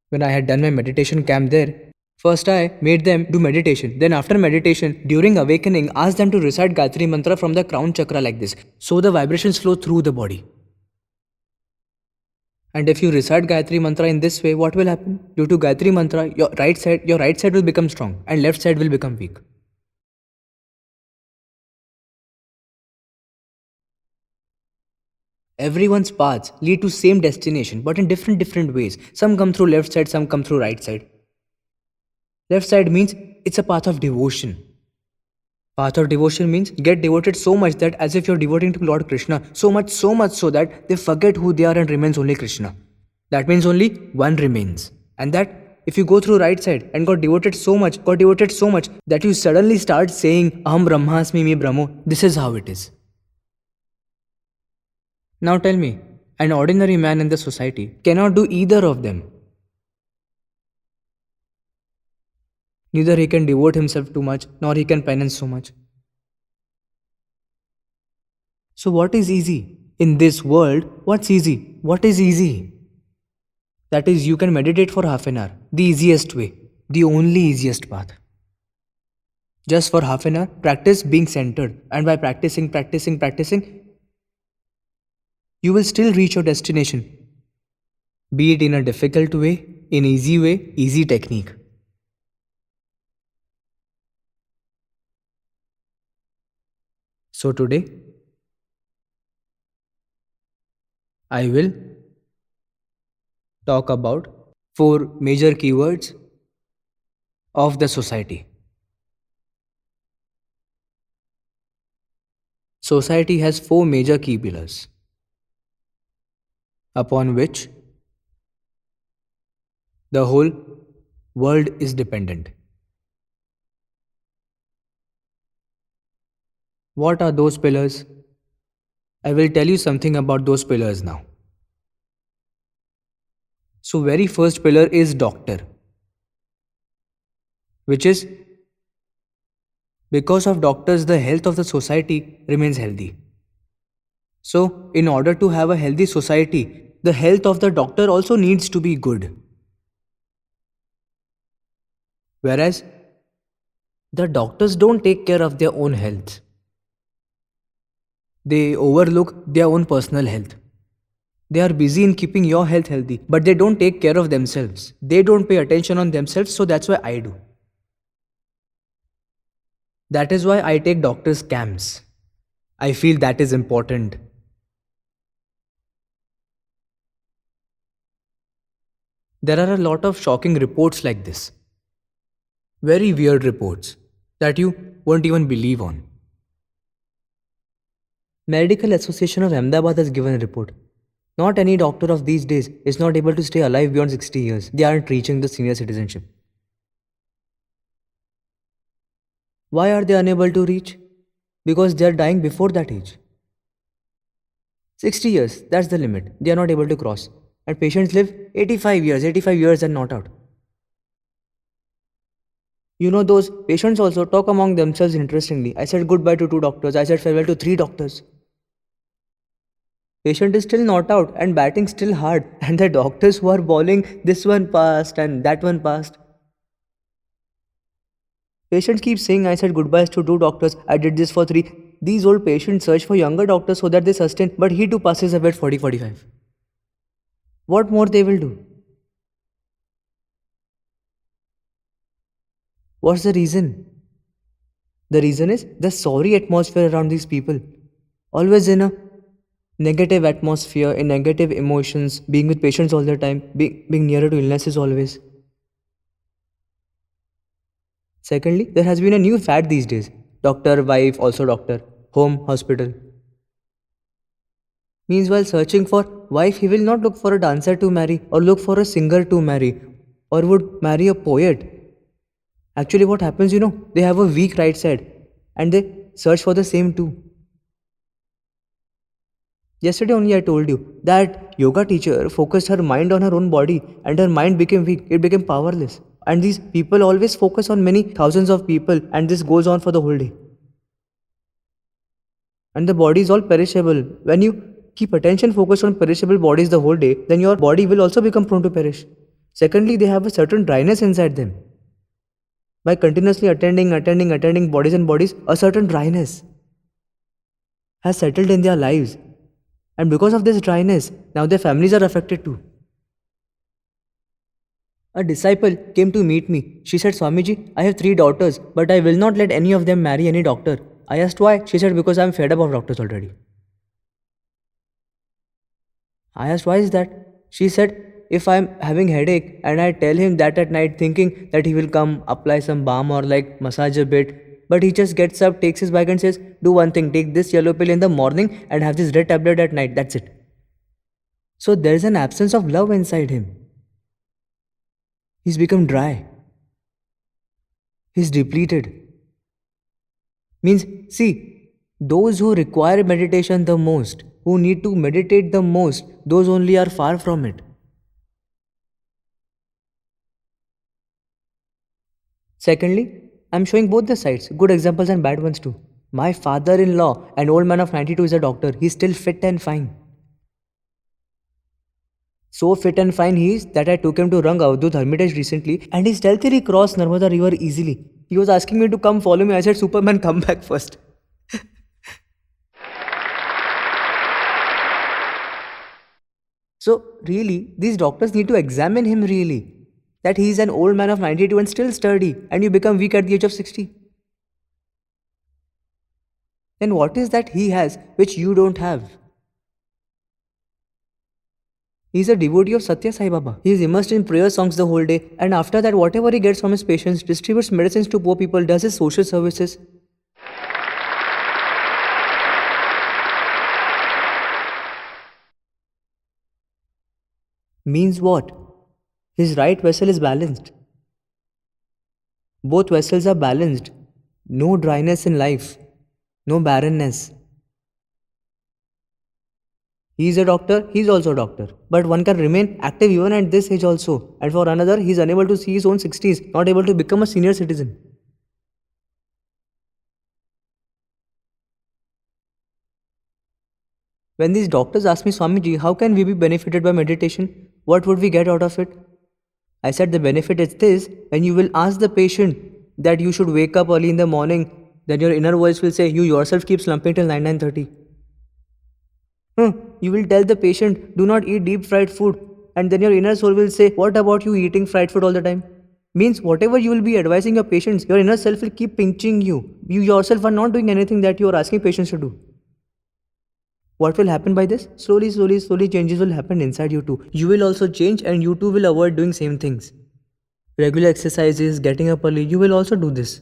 When I had done my meditation camp there, first I made them do meditation. Then after meditation, during awakening, asked them to recite Gayatri Mantra from the crown chakra like this, so the vibrations flow through the body. And if you recite Gayatri Mantra in this way, what will happen? Due to Gayatri Mantra, your right side will become strong and left side will become weak. Everyone's paths lead to same destination, but in different ways. Some come through left side, some come through right side. Left side means it's a path of devotion. Path of devotion means get devoted so much that as if you're devoting to Lord Krishna, so much so that they forget who they are and remains only Krishna. That means only one remains. And that if you go through right side and got devoted so much that you suddenly start saying Aham Brahmasmi Me Brahmo, this is how it is. Now tell me, an ordinary man in the society cannot do either of them. Neither he can devote himself too much, nor he can penance so much. So what is easy? In this world, what's easy? What is easy? That is, you can meditate for half an hour. The easiest way. The only easiest path. Just for half an hour, practice being centered. And by practicing, you will still reach your destination. Be it in a difficult way, in easy way, easy technique. So today, I will talk about 4 major keywords of the society. Society has 4 major key pillars upon which the whole world is dependent. What are those pillars? I will tell you something about those pillars now. So very first pillar is doctor, which is because of doctors the health of the society remains healthy. So in order to have a healthy society, the health of the doctor also needs to be good. Whereas the doctors don't take care of their own health. They overlook their own personal health. They are busy in keeping your health healthy, but they don't take care of themselves. They don't pay attention on themselves, so that's why I do. That is why I take doctors' camps. I feel that is important. There are a lot of shocking reports like this. Very weird reports that you won't even believe on. Medical Association of Ahmedabad has given a report. Not any doctor of these days is not able to stay alive beyond 60 years. They aren't reaching the senior citizenship. Why are they unable to reach? Because they are dying before that age. 60 years, that's the limit. They are not able to cross. And patients live 85 years and not out. You know, those patients also talk among themselves interestingly. I said goodbye to 2 doctors. I said farewell to 3 doctors. Patient is still not out and batting still hard. And the doctors who are bowling, this one passed and that one passed. Patients keep saying I said goodbyes to 2 doctors, I did this for 3. These old patients search for younger doctors so that they sustain, but he too passes away at 40-45. What more they will do? What's the reason? The reason is the sorry atmosphere around these people. Always in a negative atmosphere, in negative emotions, being with patients all the time, being nearer to illnesses always. Secondly, there has been a new fad these days. Doctor, wife, also doctor, home, hospital. Means while searching for wife, he will not look for a dancer to marry or look for a singer to marry or would marry a poet. Actually, what happens, they have a weak right side and they search for the same too. Yesterday only I told you that yoga teacher focused her mind on her own body and her mind became weak, it became powerless. And these people always focus on many thousands of people and this goes on for the whole day. And the body is all perishable. When you keep attention focused on perishable bodies the whole day, then your body will also become prone to perish. Secondly, they have a certain dryness inside them. By continuously attending bodies and bodies, a certain dryness has settled in their lives. And because of this dryness, now their families are affected too. A disciple came to meet me. She said, Swamiji, I have 3 daughters, but I will not let any of them marry any doctor. I asked why. She said, because I am fed up of doctors already. I asked, why is that? She said, if I am having headache and I tell him that at night thinking that he will come, apply some balm or like massage a bit, but he just gets up, takes his bag and says, do one thing, take this yellow pill in the morning and have this red tablet at night, that's it. So there is an absence of love inside him. He's become dry. He's depleted. Means, see, those who require meditation the most, who need to meditate the most, those only are far from it. Secondly, I'm showing both the sides, good examples and bad ones too. My father-in-law, an old man of 92, is a doctor. He's still fit and fine. So fit and fine he is that I took him to Rang Avadut Hermitage recently and he stealthily crossed Narmada river easily. He was asking me to come follow me. I said, Superman, come back first. So really, these doctors need to examine him really. That he is an old man of 92 and still sturdy and you become weak at the age of 60. Then what is that he has which you don't have? He is a devotee of Satya Sai Baba. He is immersed in prayer songs the whole day and after that whatever he gets from his patients, distributes medicines to poor people, does his social services. Means what? His right vessel is balanced. Both vessels are balanced. No dryness in life. No barrenness. He is a doctor, he is also a doctor. But one can remain active even at this age also. And for another, he is unable to see his own 60s, not able to become a senior citizen. When these doctors ask me, Swamiji, how can we be benefited by meditation? What would we get out of it? I said the benefit is this, when you will ask the patient that you should wake up early in the morning, then your inner voice will say, you yourself keep slumping till 9:30. You will tell the patient, do not eat deep fried food. And then your inner soul will say, what about you eating fried food all the time? Means whatever you will be advising your patients, your inner self will keep pinching you. You yourself are not doing anything that you are asking patients to do. What will happen by this? Slowly changes will happen inside you too. You will also change and you too will avoid doing same things. Regular exercises, getting up early, you will also do this.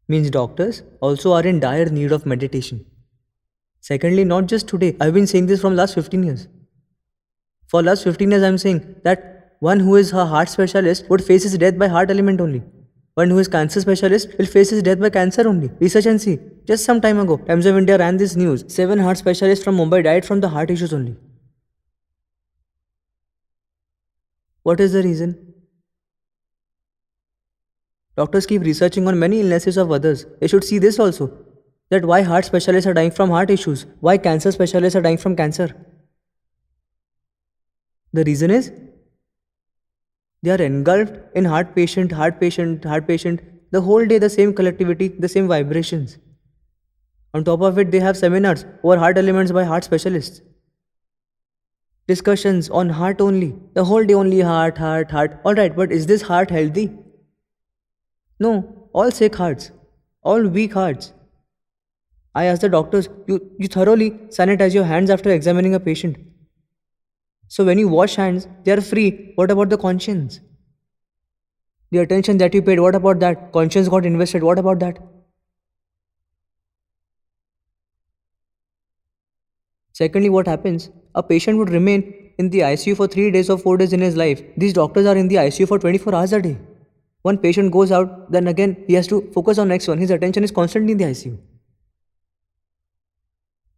Means doctors also are in dire need of meditation. Secondly, not just today, I've been saying this from last 15 years. For last 15 years I'm saying that one who is a heart specialist would face his death by heart element only. One who is cancer specialist will face his death by cancer only. Research and see. Just some time ago, Times of India ran this news. 7 heart specialists from Mumbai died from the heart issues only. What is the reason? Doctors keep researching on many illnesses of others. They should see this also. That why heart specialists are dying from heart issues. Why cancer specialists are dying from cancer. The reason is they are engulfed in heart patient, heart patient, heart patient, the whole day the same collectivity, the same vibrations. On top of it, they have seminars over heart elements by heart specialists. Discussions on heart only. The whole day only heart, heart, heart. Alright, but is this heart healthy? No, all sick hearts, all weak hearts. I asked the doctors, you thoroughly sanitize your hands after examining a patient. So when you wash hands, they are free. What about the conscience? The attention that you paid, what about that? Conscience got invested, what about that? Secondly, what happens? A patient would remain in the ICU for 3 days or 4 days in his life. These doctors are in the ICU for 24 hours a day. One patient goes out, then again he has to focus on next one. His attention is constantly in the ICU.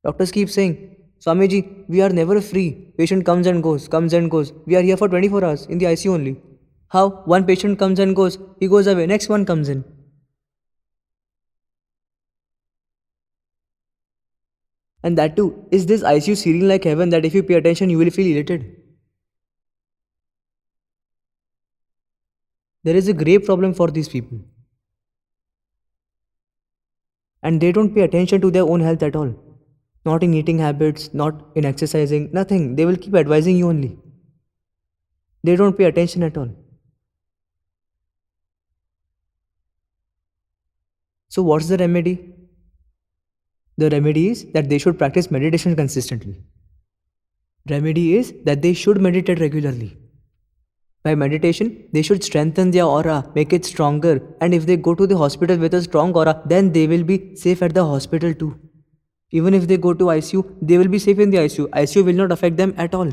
Doctors keep saying, Swamiji, we are never free. Patient comes and goes, comes and goes. We are here for 24 hours in the ICU only. How? One patient comes and goes, he goes away, next one comes in. And that too, is this ICU serene like heaven that if you pay attention you will feel elated? There is a grave problem for these people. And they don't pay attention to their own health at all. Not in eating habits, not in exercising, nothing. They will keep advising you only. They don't pay attention at all. So what's the remedy? The remedy is that they should practice meditation consistently. Remedy is that they should meditate regularly. By meditation, they should strengthen their aura, make it stronger, and if they go to the hospital with a strong aura, then they will be safe at the hospital too. Even if they go to ICU, they will be safe in the ICU. ICU will not affect them at all.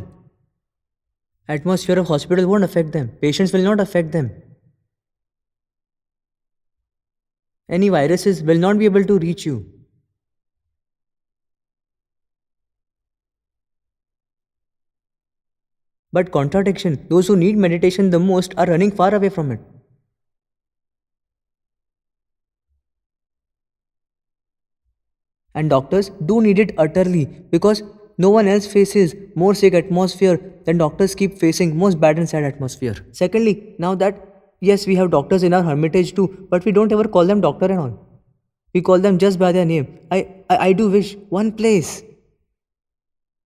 Atmosphere of hospital won't affect them. Patients will not affect them. Any viruses will not be able to reach you. But contradiction, those who need meditation the most are running far away from it. And doctors do need it utterly because no one else faces more sick atmosphere than doctors keep facing most bad and sad atmosphere. Secondly, now that yes, we have doctors in our hermitage too, but we don't ever call them doctor and all. We call them just by their name. I do wish one place.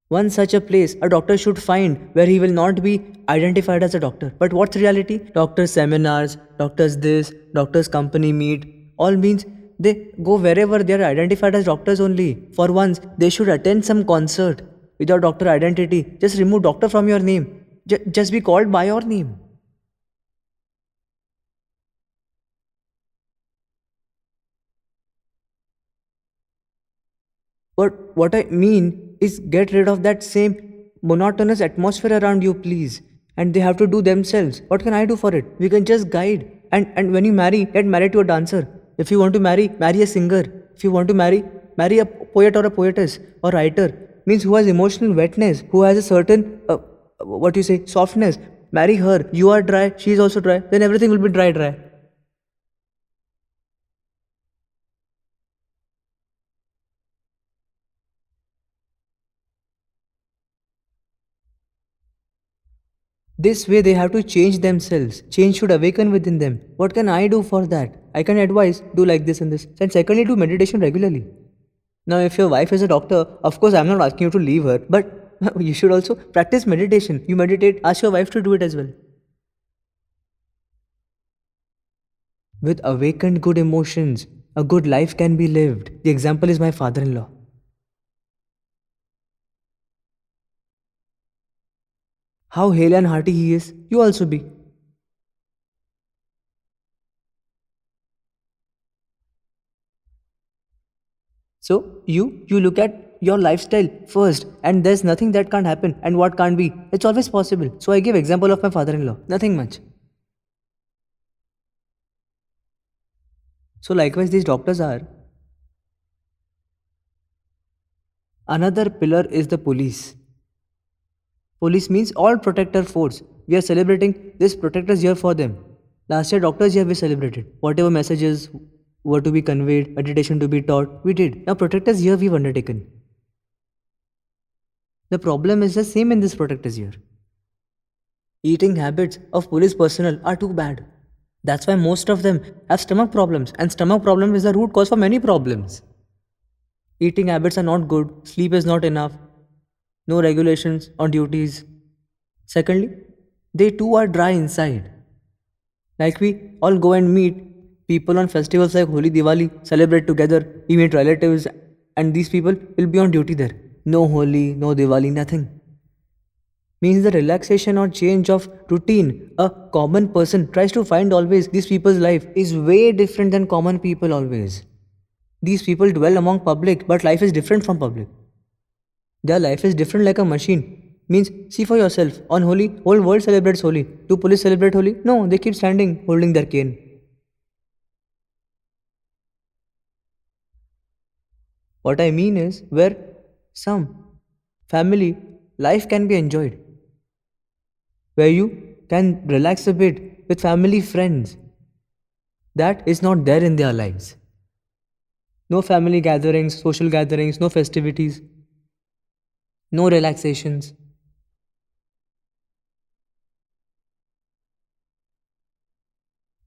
One such a place a doctor should find where he will not be identified as a doctor. But what's reality? Doctors' seminars, doctors this, doctors' company meet, all means they go wherever they are identified as doctors only. For once, they should attend some concert without doctor identity. Just remove doctor from your name. Just be called by your name. But what I mean is get rid of that same monotonous atmosphere around you, please. And they have to do themselves. What can I do for it? We can just guide. And when you marry, get married to a dancer. If you want to marry a singer. If you want to marry a poet or a poetess or writer. Means who has emotional wetness, who has a certain, softness. Marry her. You are dry, she is also dry. Then everything will be dry. This way they have to change themselves. Change should awaken within them. What can I do for that? I can advise, do like this and this. And secondly, do meditation regularly. Now if your wife is a doctor, of course I'm not asking you to leave her, but you should also practice meditation. You meditate, ask your wife to do it as well. With awakened good emotions, a good life can be lived. The example is my father-in-law. How hale and hearty he is, you also be. So, you look at your lifestyle first and there's nothing that can't happen and what can't be. It's always possible. So I give example of my father-in-law. Nothing much. So likewise these doctors are. Another pillar is the police. Police means all protector force. We are celebrating this protectors year for them. Last year doctors year we celebrated. Whatever messages were to be conveyed, meditation to be taught, we did. Now protectors year we've undertaken. The problem is the same in this protectors year. Eating habits of police personnel are too bad. That's why most of them have stomach problems, and stomach problem is the root cause for many problems. Eating habits are not good, sleep is not enough, no regulations on duties. Secondly, they too are dry inside. Like we all go and meet people on festivals like Holi, Diwali, celebrate together, we meet relatives, and these people will be on duty there. No Holi, no Diwali, nothing. Means the relaxation or change of routine a common person tries to find always these people's life is way different than common people always. These people dwell among public, but life is different from public. Their life is different like a machine. Means, see for yourself, on Holi, whole world celebrates Holi. Do police celebrate Holi? No, they keep standing, holding their cane. What I mean is, where some family life can be enjoyed, where you can relax a bit with family friends. That is not there in their lives. No family gatherings, social gatherings, no festivities, no relaxations.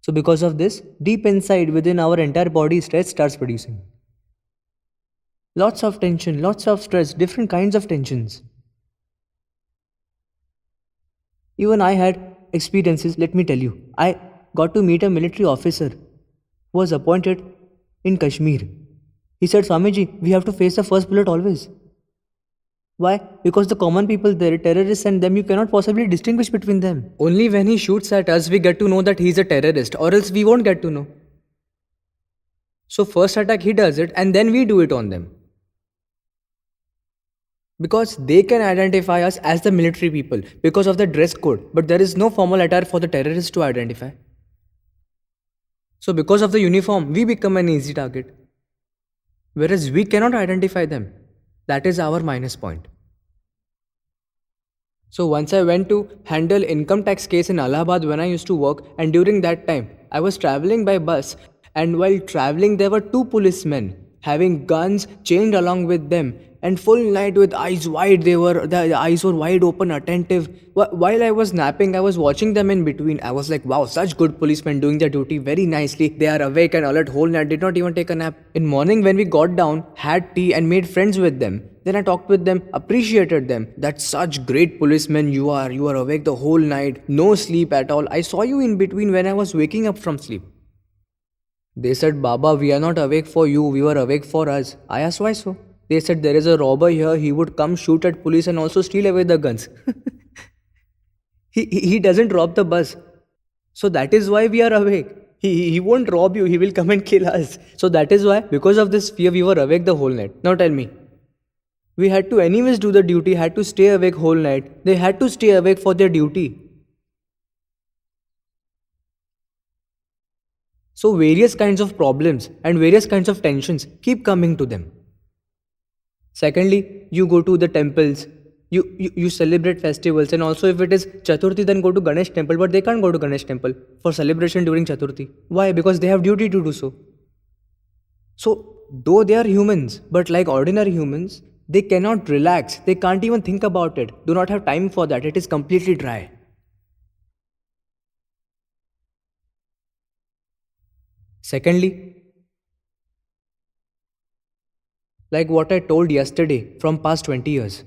So because of this, deep inside within our entire body, stress starts producing. Lots of tension, lots of stress, different kinds of tensions. Even I had experiences, let me tell you. I got to meet a military officer who was appointed in Kashmir. He said, Swamiji, we have to face the first bullet always. Why? Because the common people there, terrorists and them, you cannot possibly distinguish between them. Only when he shoots at us, we get to know that he's a terrorist, or else we won't get to know. So first attack he does it, and then we do it on them. Because they can identify us as the military people because of the dress code, but there is no formal attire for the terrorists to identify. So because of the uniform, we become an easy target. Whereas we cannot identify them. That is our minus point. So once I went to handle income tax case in Allahabad when I used to work, and during that time I was traveling by bus, and while traveling there were two policemen having guns chained along with them, and full night with eyes wide, the eyes were wide open, attentive. While I was napping, I was watching them in between. I was like, wow, such good policemen doing their duty very nicely. They are awake and alert whole night, did not even take a nap. In morning when we got down, had tea and made friends with them. Then I talked with them, appreciated them. That such great policemen you are awake the whole night, no sleep at all. I saw you in between when I was waking up from sleep. They said, Baba, we are not awake for you, we were awake for us. I asked why so? They said there is a robber here, he would come shoot at police and also steal away the guns. he doesn't rob the bus. So that is why we are awake. He won't rob you, he will come and kill us. So that is why, because of this fear, we were awake the whole night. Now tell me. We had to anyways do the duty, had to stay awake whole night. They had to stay awake for their duty. So various kinds of problems and various kinds of tensions keep coming to them. Secondly, you go to the temples, you celebrate festivals, and also if it is Chaturthi, then go to Ganesh temple, but they can't go to Ganesh temple for celebration during Chaturthi. Why? Because they have duty to do so. So, though they are humans, but like ordinary humans, they cannot relax, they can't even think about it, do not have time for that, it is completely dry. Secondly, like what I told yesterday from past 20 years.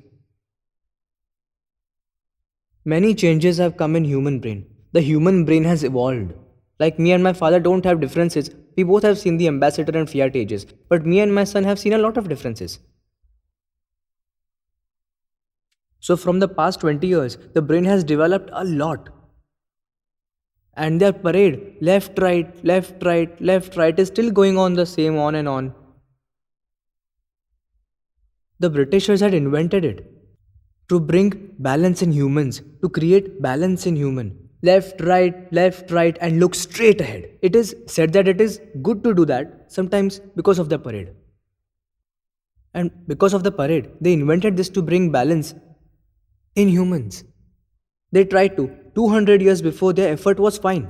Many changes have come in human brain. The human brain has evolved. Like me and my father don't have differences. We both have seen the Ambassador and Fiat ages. But me and my son have seen a lot of differences. So from the past 20 years, the brain has developed a lot. And their parade, left, right, left, right, left, right is still going on the same on and on. The Britishers had invented it to bring balance in humans, to create balance in human. Left, right, and look straight ahead. It is said that it is good to do that sometimes because of the parade. And because of the parade, they invented this to bring balance in humans. They tried to. 200 years before, their effort was fine.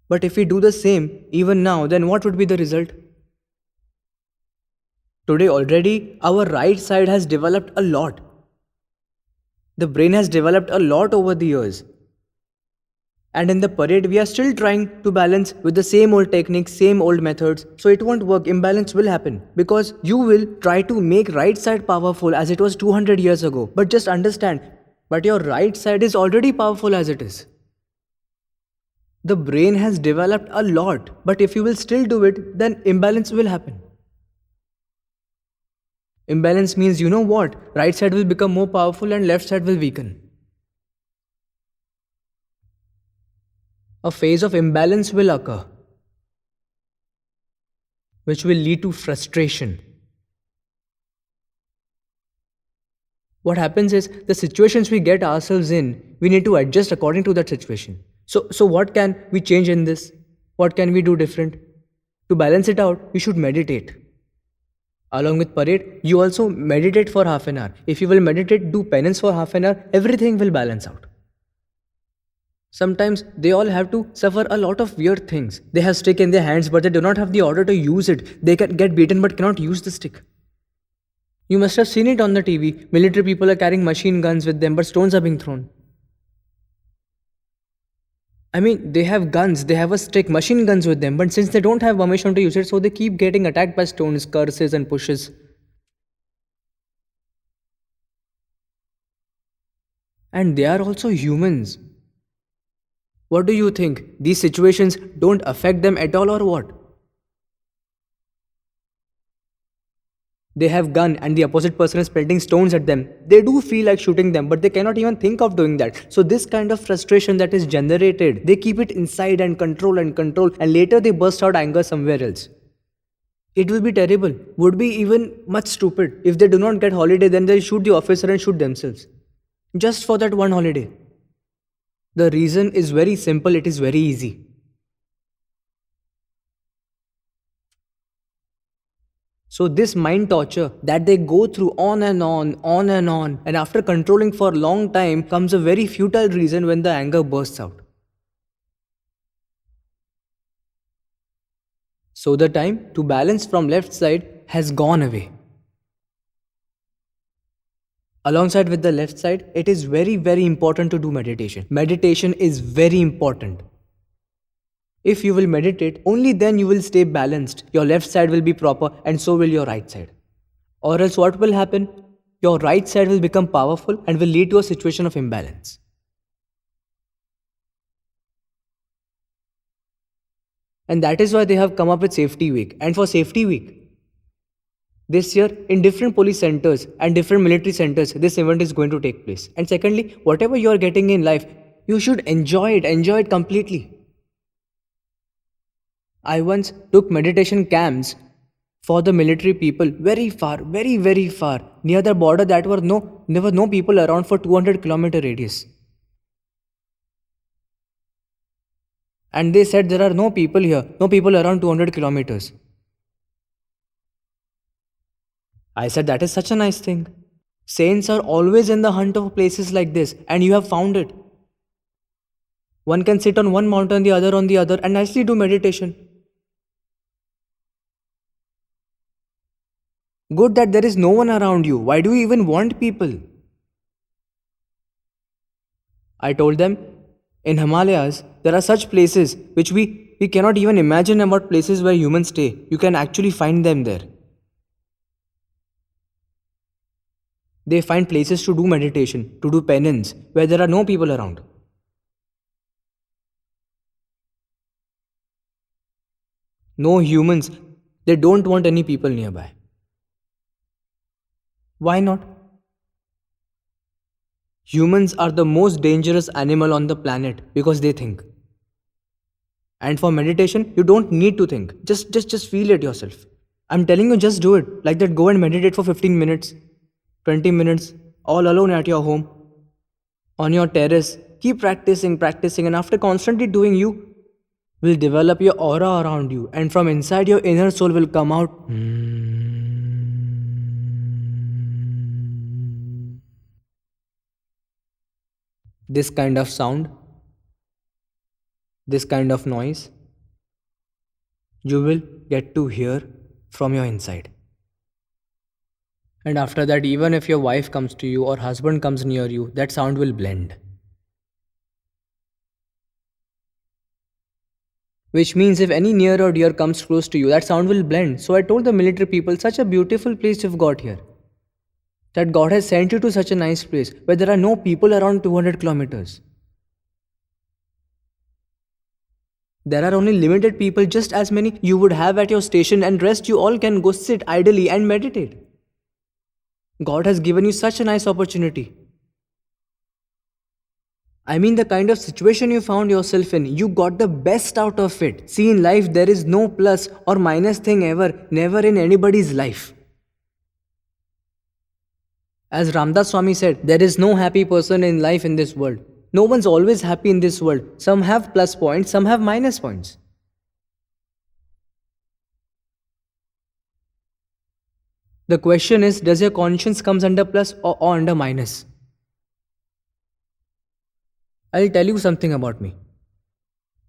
But if we do the same, even now, then what would be the result? Today already, our right side has developed a lot. The brain has developed a lot over the years. And in the parade, we are still trying to balance with the same old techniques, same old methods. So it won't work. Imbalance will happen because you will try to make right side powerful as it was 200 years ago. But just understand, but your right side is already powerful as it is. The brain has developed a lot, but if you will still do it, then imbalance will happen. Imbalance means, you know what? Right side will become more powerful and left side will weaken. A phase of imbalance will occur, which will lead to frustration. What happens is, the situations we get ourselves in, we need to adjust according to that situation. So what can we change in this? What can we do different? To balance it out, you should meditate. Along with parade, you also meditate for half an hour. If you will meditate, do penance for half an hour, everything will balance out. Sometimes they all have to suffer a lot of weird things. They have stick in their hands but they do not have the order to use it. They can get beaten but cannot use the stick. You must have seen it on the TV. Military people are carrying machine guns with them but stones are being thrown. I mean, they have guns, they have a stick, machine guns with them, but since they don't have permission to use it, so they keep getting attacked by stones, curses and pushes. And they are also humans. What do you think? These situations don't affect them at all or what? They have gun and the opposite person is pelting stones at them. They do feel like shooting them, but they cannot even think of doing that. So this kind of frustration that is generated, they keep it inside and control and later they burst out anger somewhere else. It will be terrible. Would be even much stupid. If they do not get holiday, then they'll shoot the officer and shoot themselves. Just for that one holiday. The reason is very simple, it is very easy. So this mind torture that they go through on and on, and after controlling for a long time comes a very futile reason when the anger bursts out. So the time to balance from left side has gone away. Alongside with the left side, it is very, very important to do meditation. Meditation is very important. If you will meditate, only then you will stay balanced. Your left side will be proper and so will your right side. Or else what will happen? Your right side will become powerful and will lead to a situation of imbalance. And that is why they have come up with Safety Week. And for Safety Week, this year, in different police centers and different military centers, this event is going to take place. And secondly, whatever you are getting in life, you should enjoy it completely. I once took meditation camps for the military people very far, very, very far, near the border there were no people around for 200-kilometer radius. And they said there are no people here, no people around 200 kilometers. I said, that is such a nice thing. Saints are always in the hunt of places like this, and you have found it. One can sit on one mountain, the other on the other, and nicely do meditation. Good that there is no one around you. Why do you even want people? I told them, in Himalayas, there are such places which we cannot even imagine about places where humans stay. You can actually find them there. They find places to do meditation, to do penance, where there are no people around. No humans, they don't want any people nearby. Why not? Humans are the most dangerous animal on the planet because they think. And for meditation, you don't need to think. Just feel it yourself. I'm telling you, just do it. Like that, go and meditate for 15 minutes. 20 minutes, all alone at your home, on your terrace. Keep practicing, and after constantly doing, you will develop your aura around you, and from inside your inner soul will come out. This kind of sound, this kind of noise, you will get to hear from your inside. And after that, even if your wife comes to you or husband comes near you, that sound will blend. Which means if any near or dear comes close to you, that sound will blend. So I told the military people, such a beautiful place you've got here. That God has sent you to such a nice place where there are no people around 200 kilometers. There are only limited people, just as many you would have at your station, and rest you all can go sit idly and meditate. God has given you such a nice opportunity. I mean, the kind of situation you found yourself in, you got the best out of it. See, in life, there is no plus or minus thing ever, never in anybody's life. As Ramdas Swami said, there is no happy person in life in this world. No one's always happy in this world. Some have plus points, some have minus points. The question is, does your conscience comes under plus or under minus? I'll tell you something about me.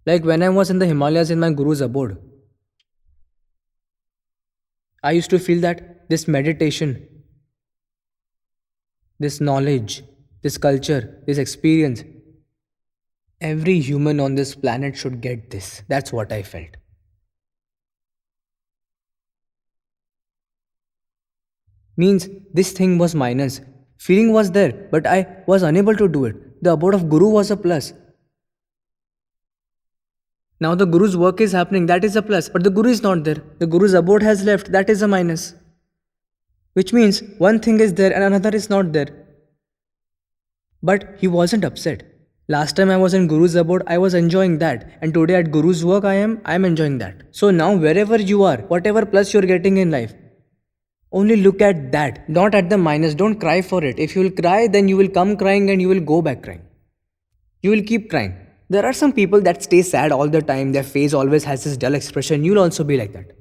Like when I was in the Himalayas in my Guru's abode, I used to feel that this meditation, this knowledge, this culture, this experience, every human on this planet should get this. That's what I felt. Means this thing was minus. Feeling was there, but I was unable to do it. The abode of Guru was a plus. Now the Guru's work is happening, that is a plus, but the Guru is not there. The Guru's abode has left, that is a minus. Which means one thing is there and another is not there. But he wasn't upset. Last time I was in Guru's abode, I was enjoying that. And today at Guru's work, I am enjoying that. So now wherever you are, whatever plus you're getting in life, only look at that, not at the minus. Don't cry for it. If you will cry, then you will come crying and you will go back crying. You will keep crying. There are some people that stay sad all the time. Their face always has this dull expression. You'll also be like that.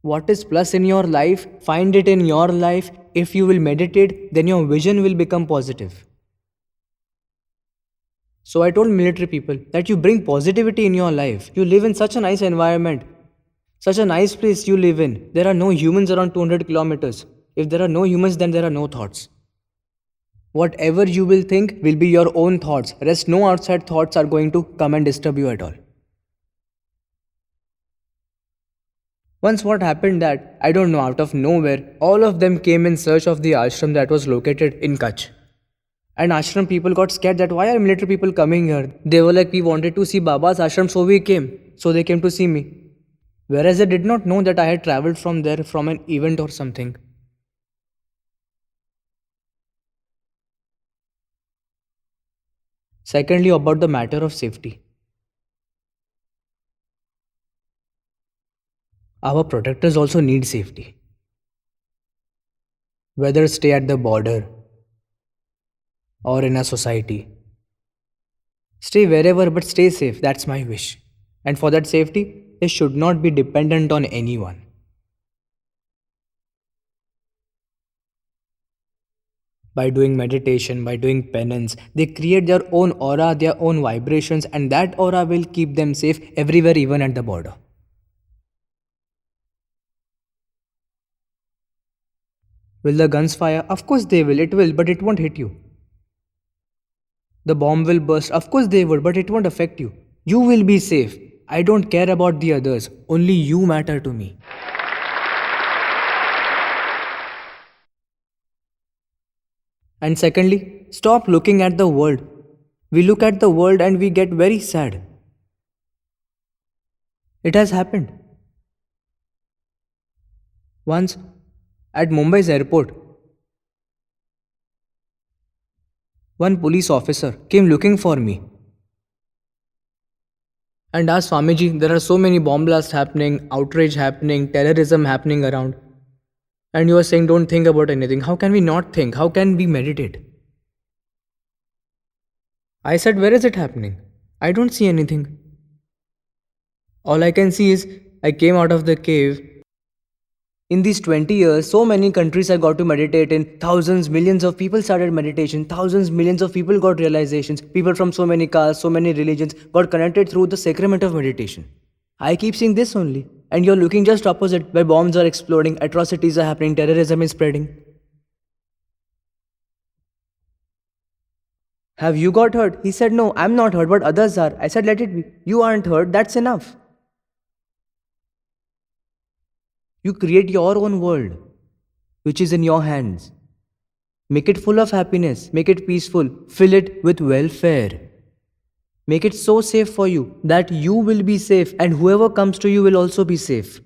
What is plus in your life? Find it in your life. If you will meditate, then your vision will become positive. So I told military people that you bring positivity in your life. You live in such a nice environment, such a nice place you live in. There are no humans around 200 kilometers. If there are no humans, then there are no thoughts. Whatever you will think will be your own thoughts. Rest, no outside thoughts are going to come and disturb you at all. Once what happened that, I don't know, out of nowhere, all of them came in search of the ashram that was located in Kutch. And ashram people got scared that why are military people coming here? They were like, we wanted to see Baba's ashram, so we came. So they came to see me. Whereas they did not know that I had travelled from there from an event or something. Secondly, about the matter of safety. Our protectors also need safety. Whether stay at the border or in a society. Stay wherever but stay safe, that's my wish. And for that safety, they should not be dependent on anyone. By doing meditation, by doing penance, they create their own aura, their own vibrations, and that aura will keep them safe everywhere, even at the border. Will the guns fire? Of course they will, it will, but it won't hit you. The bomb will burst? Of course they would, but it won't affect you. You will be safe. I don't care about the others, only you matter to me. And secondly, stop looking at the world. We look at the world and we get very sad. It has happened. Once, at Mumbai's airport, one police officer came looking for me and asked, Swamiji, there are so many bomb blasts happening, outrage happening, terrorism happening around. And you are saying don't think about anything. How can we not think? How can we meditate? I said, where is it happening? I don't see anything. All I can see is I came out of the cave. In these 20 years, so many countries I got to meditate in. Thousands, millions of people started meditation. Thousands, millions of people got realizations. People from so many castes, so many religions got connected through the sacrament of meditation. I keep seeing this only. And you're looking just opposite, where bombs are exploding, atrocities are happening, terrorism is spreading. Have you got hurt? He said, no, I'm not hurt, but others are. I said, let it be. You aren't hurt, that's enough. You create your own world, which is in your hands. Make it full of happiness, make it peaceful, fill it with welfare. Make it so safe for you that you will be safe and whoever comes to you will also be safe.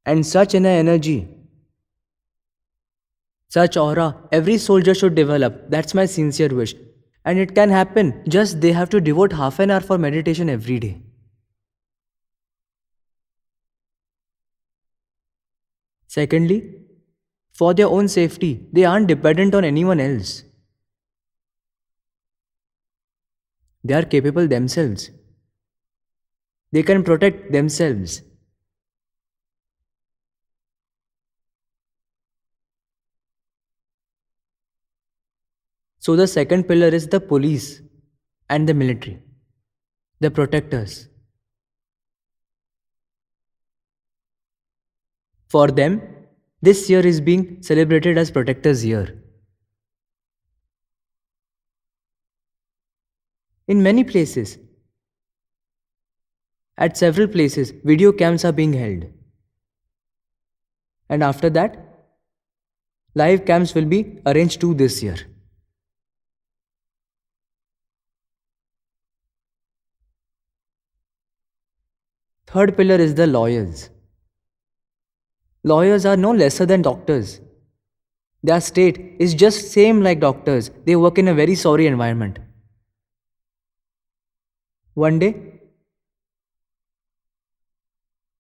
And such inner energy, such aura, every soldier should develop. That's my sincere wish. And it can happen, just they have to devote half an hour for meditation every day. Secondly, for their own safety, they aren't dependent on anyone else. They are capable themselves. They can protect themselves. So the second pillar is the police and the military, the protectors. For them, this year is being celebrated as Protectors' Year. In many places, at several places, video camps are being held. And after that, live camps will be arranged too this year. Third pillar is the lawyers. Lawyers are no lesser than doctors. Their state is just same like doctors. They work in a very sorry environment. One day,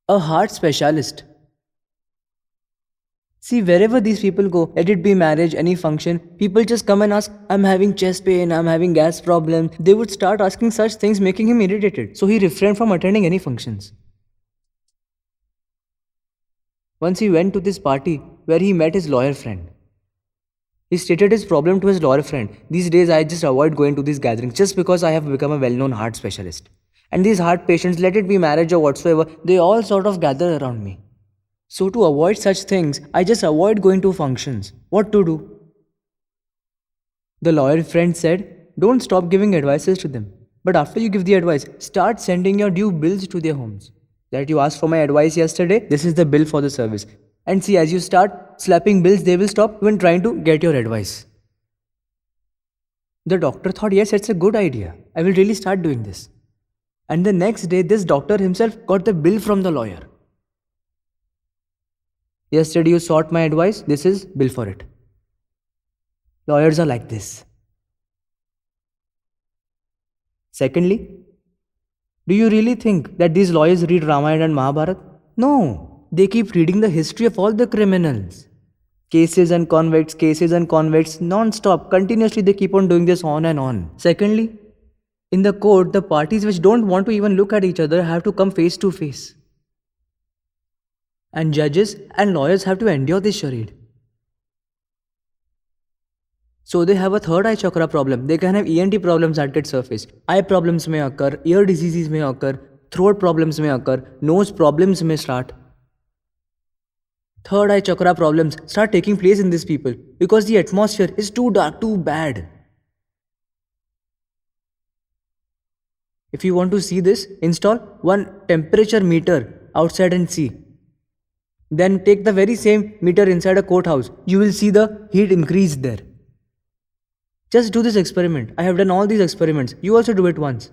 a heart specialist. See, wherever these people go, let it be marriage, any function, people just come and ask, I'm having chest pain, I'm having gas problem. They would start asking such things, making him irritated. So he refrained from attending any functions. Once he went to this party where he met his lawyer friend. He stated his problem to his lawyer friend. These days I just avoid going to these gatherings just because I have become a well-known heart specialist. And these heart patients, let it be marriage or whatsoever, they all sort of gather around me. So to avoid such things, I just avoid going to functions. What to do? The lawyer friend said, don't stop giving advices to them. But after you give the advice, start sending your due bills to their homes. That you asked for my advice yesterday, this is the bill for the service. And see, as you start slapping bills, they will stop even trying to get your advice. The doctor thought, yes, it's a good idea. I will really start doing this. And the next day, this doctor himself got the bill from the lawyer. Yesterday you sought my advice, this is bill for it. Lawyers are like this. Secondly, do you really think that these lawyers read Ramayana and Mahabharata? No, they keep reading the history of all the criminals. Cases and convicts, non-stop, continuously they keep on doing this on and on. Secondly, in the court, the parties which don't want to even look at each other have to come face to face. And judges and lawyers have to endure this charade. So they have a third eye chakra problem. They can have ENT problems that get surfaced. Eye problems may occur, ear diseases may occur, throat problems may occur, nose problems may start. Third eye chakra problems start taking place in these people because the atmosphere is too dark, too bad. If you want to see this, install one temperature meter outside and see. Then take the very same meter inside a courthouse. You will see the heat increase there. Just do this experiment. I have done all these experiments. You also do it once.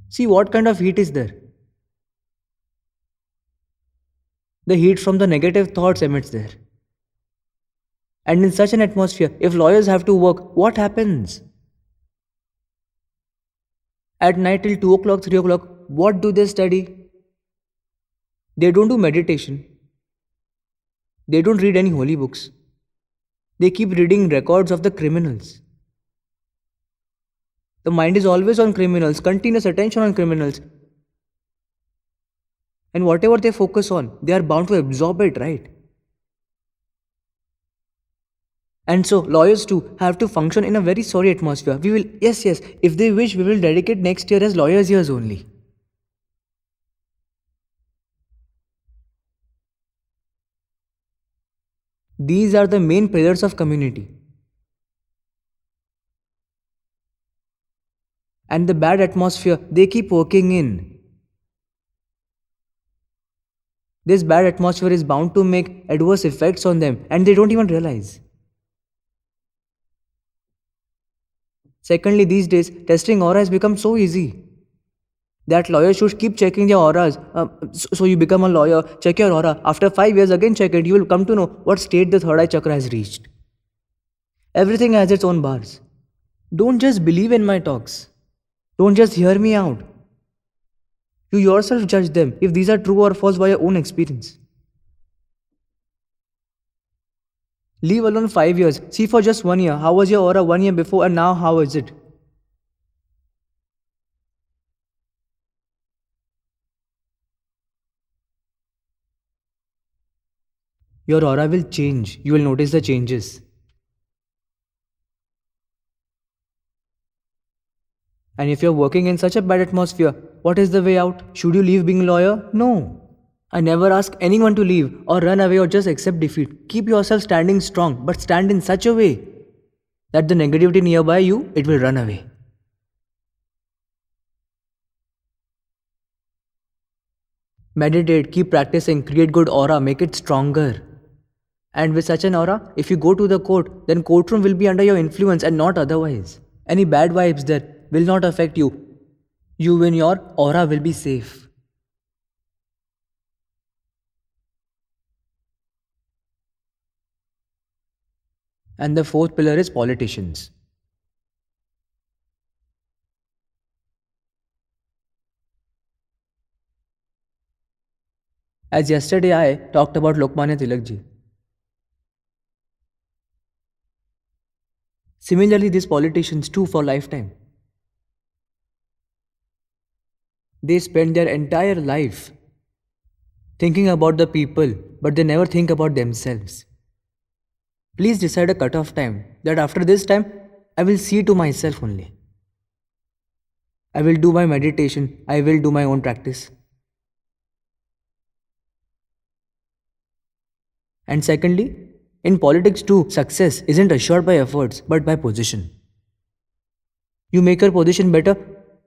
See what kind of heat is there. The heat from the negative thoughts emits there. And in such an atmosphere, if lawyers have to work, what happens? At night till 2 o'clock, 3 o'clock, what do they study? They don't do meditation. They don't read any holy books. They keep reading records of the criminals. The mind is always on criminals, continuous attention on criminals. And whatever they focus on, they are bound to absorb it, right? And so, lawyers too have to function in a very sorry atmosphere. We will, yes, if they wish, we will dedicate next year as lawyers' years only. These are the main pillars of community. And the bad atmosphere they keep working in. This bad atmosphere is bound to make adverse effects on them and they don't even realize. Secondly, these days, testing aura has become so easy that lawyers should keep checking their auras. So you become a lawyer, check your aura. After 5 years, again check it. You will come to know what state the third eye chakra has reached. Everything has its own bars. Don't just believe in my talks. Don't just hear me out. You yourself judge them if these are true or false by your own experience. Leave alone 5 years. See for just 1 year. How was your aura 1 year before and now how is it? Your aura will change. You will notice the changes. And if you're working in such a bad atmosphere, what is the way out? Should you leave being a lawyer? No. I never ask anyone to leave or run away or just accept defeat. Keep yourself standing strong, but stand in such a way that the negativity nearby you, it will run away. Meditate, keep practicing, create good aura, make it stronger. And with such an aura, if you go to the court, then courtroom will be under your influence and not otherwise. Any bad vibes there will not affect you. You and your aura will be safe. And the fourth pillar is politicians. As yesterday I talked about Lokmanya Tilak ji. Similarly, these politicians too for lifetime. They spend their entire life thinking about the people, but they never think about themselves. Please decide a cut-off time that after this time, I will see to myself only. I will do my meditation, I will do my own practice. And secondly, in politics too, success isn't assured by efforts, but by position. You make your position better,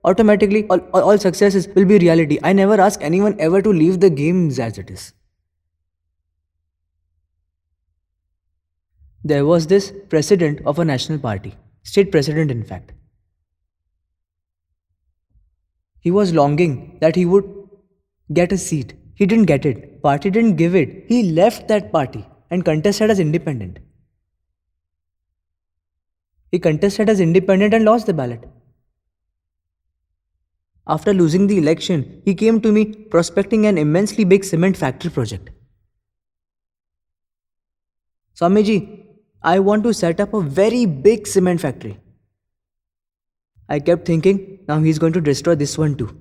automatically all successes will be reality. I never ask anyone ever to leave the games as it is. There was this president of a national party, state president in fact. He was longing that he would get a seat. He didn't get it. Party didn't give it. He left that party and contested as independent. He contested as independent and lost the ballot. After losing the election, he came to me prospecting an immensely big cement factory project. Swamiji, I want to set up a very big cement factory. I kept thinking, now he's going to destroy this one too.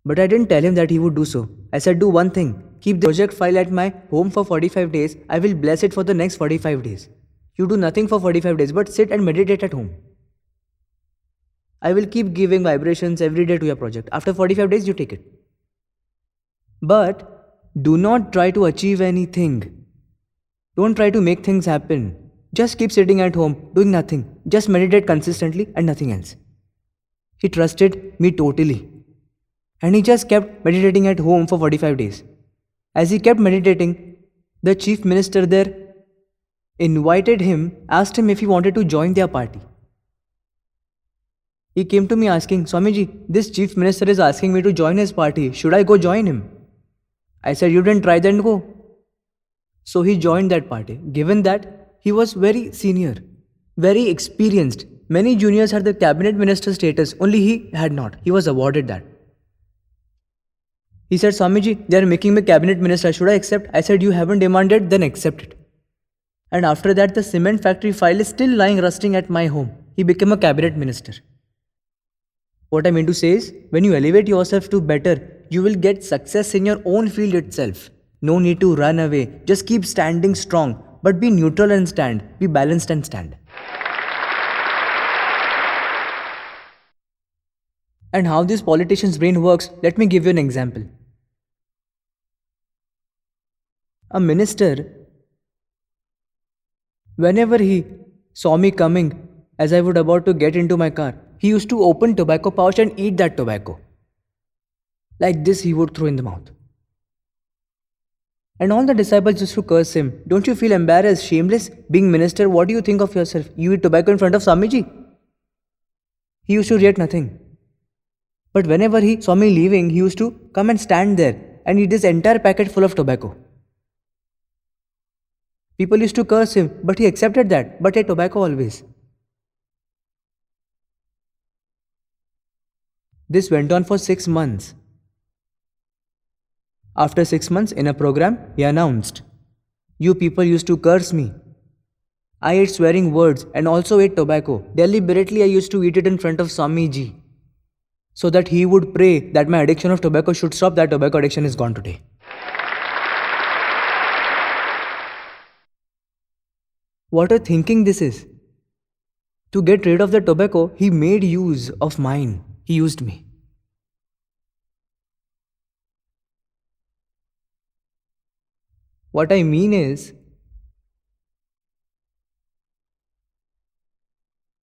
But I didn't tell him that he would do so. I said, do one thing. Keep the project file at my home for 45 days. I will bless it for the next 45 days. You do nothing for 45 days, but sit and meditate at home. I will keep giving vibrations every day to your project. After 45 days, you take it. But do not try to achieve anything. Don't try to make things happen. Just keep sitting at home, doing nothing. Just meditate consistently and nothing else. He trusted me totally. And he just kept meditating at home for 45 days. As he kept meditating, the chief minister there invited him, asked him if he wanted to join their party. He came to me asking, Swamiji, this chief minister is asking me to join his party. Should I go join him? I said, you didn't try, then go. So he joined that party. Given that, he was very senior, very experienced. Many juniors had the cabinet minister status, only he had not. He was awarded that. He said, Swamiji, they are making me cabinet minister. Should I accept? I said, you haven't demanded, then accept it. And after that, the cement factory file is still lying rusting at my home. He became a cabinet minister. What I mean to say is, when you elevate yourself to better, you will get success in your own field itself. No need to run away. Just keep standing strong. but be neutral and stand. Be balanced and stand. And how this politician's brain works, let me give you an example. A minister, whenever he saw me coming as I would about to get into my car, he used to open tobacco pouch and eat that tobacco. Like this he would throw in the mouth. And all the disciples used to curse him. Don't you feel embarrassed, shameless? Being minister, what do you think of yourself? You eat tobacco in front of Swamiji? He used to react nothing. But whenever he saw me leaving, he used to come and stand there and eat this entire packet full of tobacco. People used to curse him, but he accepted that, but ate tobacco always. This went on for 6 months. After 6 months, in a program, he announced, "You people used to curse me. I ate swearing words and also ate tobacco. Deliberately, I used to eat it in front of Swamiji, so that he would pray that my addiction of tobacco should stop. That tobacco addiction is gone today." What a thinking this is. To get rid of the tobacco, he made use of mine. He used me. What I mean is,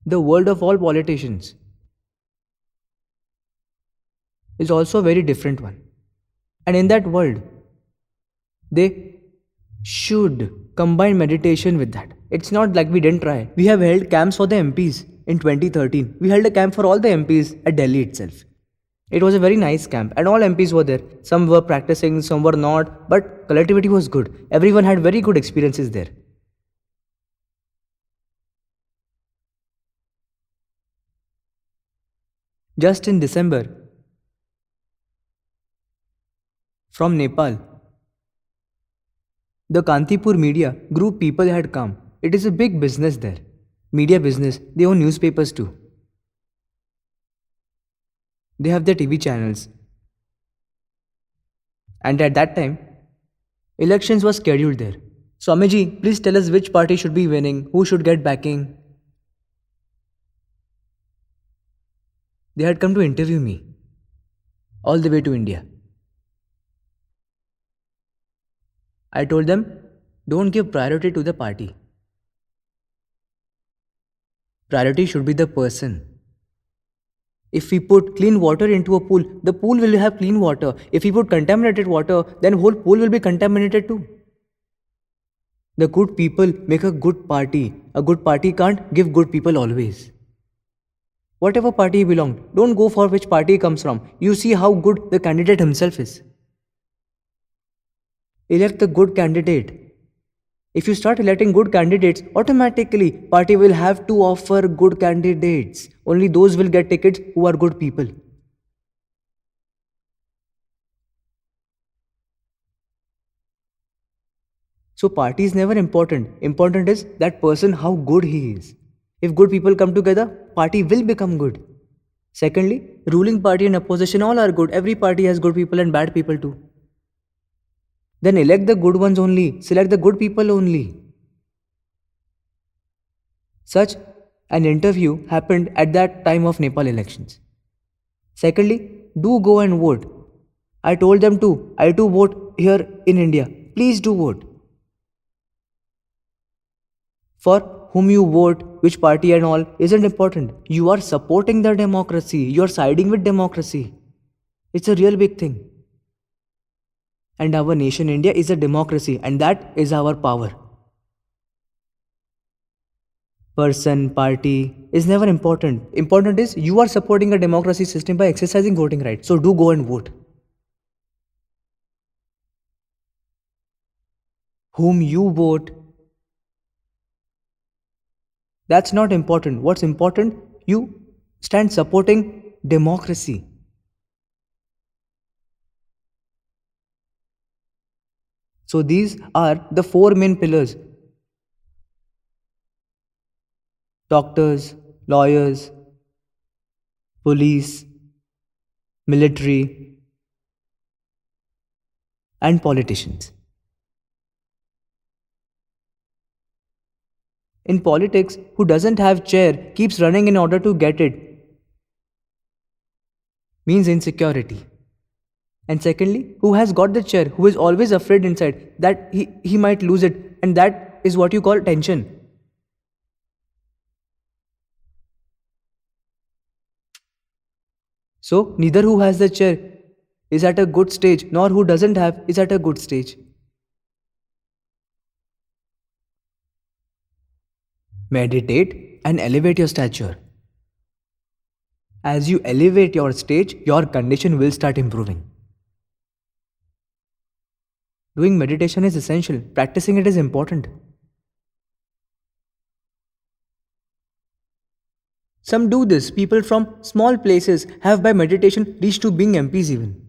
the world of all politicians is also a very different one. And in that world, they should combine meditation with that. It's not like we didn't try. We have held camps for the MPs in 2013. We held a camp for all the MPs at Delhi itself. It was a very nice camp and all MPs were there. Some were practicing, some were not, but collectivity was good. Everyone had very good experiences there. Just in December, from Nepal, the Kantipur media group people had come. It is a big business there. Media business. They own newspapers too. They have their TV channels. And at that time, elections were scheduled there. Swamiji, please tell us which party should be winning, who should get backing. They had come to interview me, all the way to India. I told them, don't give priority to the party. Priority should be the person. If we put clean water into a pool, the pool will have clean water. If we put contaminated water, then whole pool will be contaminated too. The good people make a good party. A good party can't give good people always. Whatever party he belongs, don't go for which party he comes from. You see how good the candidate himself is. Elect the good candidate. If you start electing good candidates, automatically party will have to offer good candidates. Only those will get tickets who are good people. So party is never important. Important is that person, how good he is. If good people come together, party will become good. Secondly, ruling party and opposition all are good. Every party has good people and bad people too. Then elect the good ones only. Select the good people only. Such an interview happened at that time of Nepal elections. Secondly, do go and vote. I told them too. I too vote here in India. Please do vote. For whom you vote, which party and all, isn't important. You are supporting the democracy. You are siding with democracy. It's a real big thing. And our nation India is a democracy, and that is our power. Person, party is never important. Important is you are supporting a democracy system by exercising voting rights. So do go and vote. Whom you vote, that's not important. What's important? You stand supporting democracy. So these are the 4 main pillars. Doctors, lawyers, police, military, and politicians. In politics, who doesn't have chair keeps running in order to get it means insecurity. And secondly, who has got the chair, who is always afraid inside that he might lose it, and that is what you call tension. So, neither who has the chair is at a good stage, nor who doesn't have is at a good stage. Meditate and elevate your stature. As you elevate your stage, your condition will start improving. Doing meditation is essential. Practicing it is important. Some do this. People from small places have by meditation reached to being MPs even.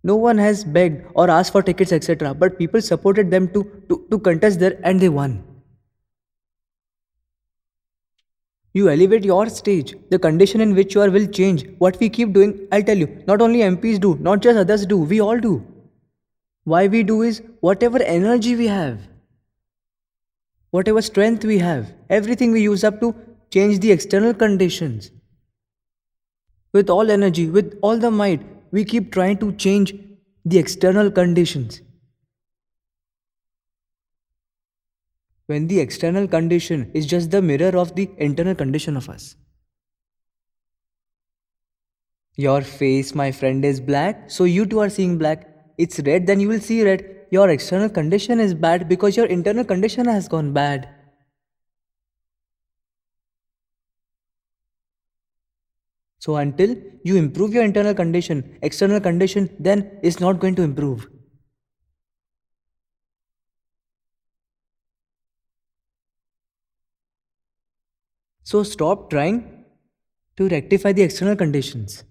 No one has begged or asked for tickets, etc. But people supported them to contest there and they won. You elevate your stage. The condition in which you are will change. What we keep doing, I'll tell you, not only MPs do, not just others do, we all do. Why we do is whatever energy we have, whatever strength we have, everything we use up to change the external conditions. With all energy, with all the might, we keep trying to change the external conditions. When the external condition is just the mirror of the internal condition of us. Your face, my friend, is black, so you too are seeing black. It's red, then you will see red. Your external condition is bad because your internal condition has gone bad. So until you improve your internal condition, external condition then is not going to improve. So stop trying to rectify the external conditions.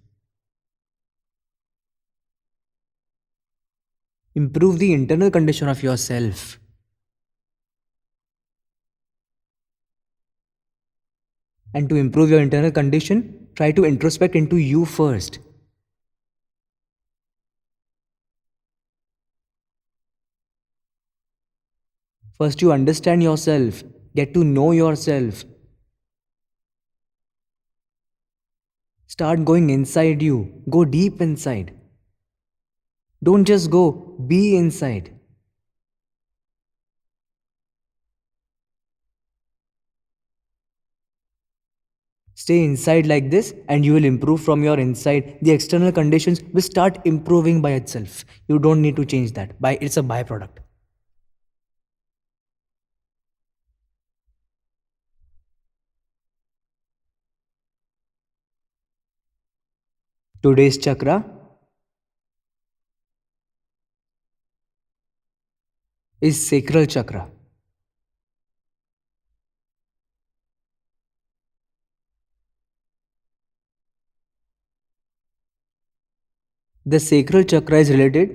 Improve the internal condition of yourself. And to improve your internal condition, try to introspect into you first. First you understand yourself, get to know yourself. Start going inside you, go deep inside. Don't just go, be inside. Stay inside like this and you will improve from your inside. The external conditions will start improving by itself. You don't need to change that. It's a byproduct. Today's chakra is sacral chakra. The sacral chakra is related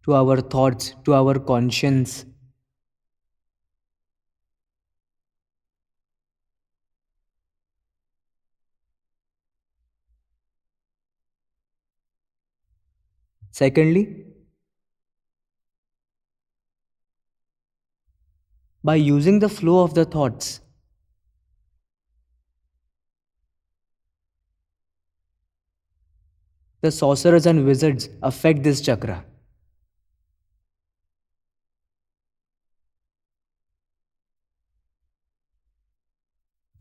to our thoughts, to our conscience. Secondly, by using the flow of the thoughts, the sorcerers and wizards affect this chakra.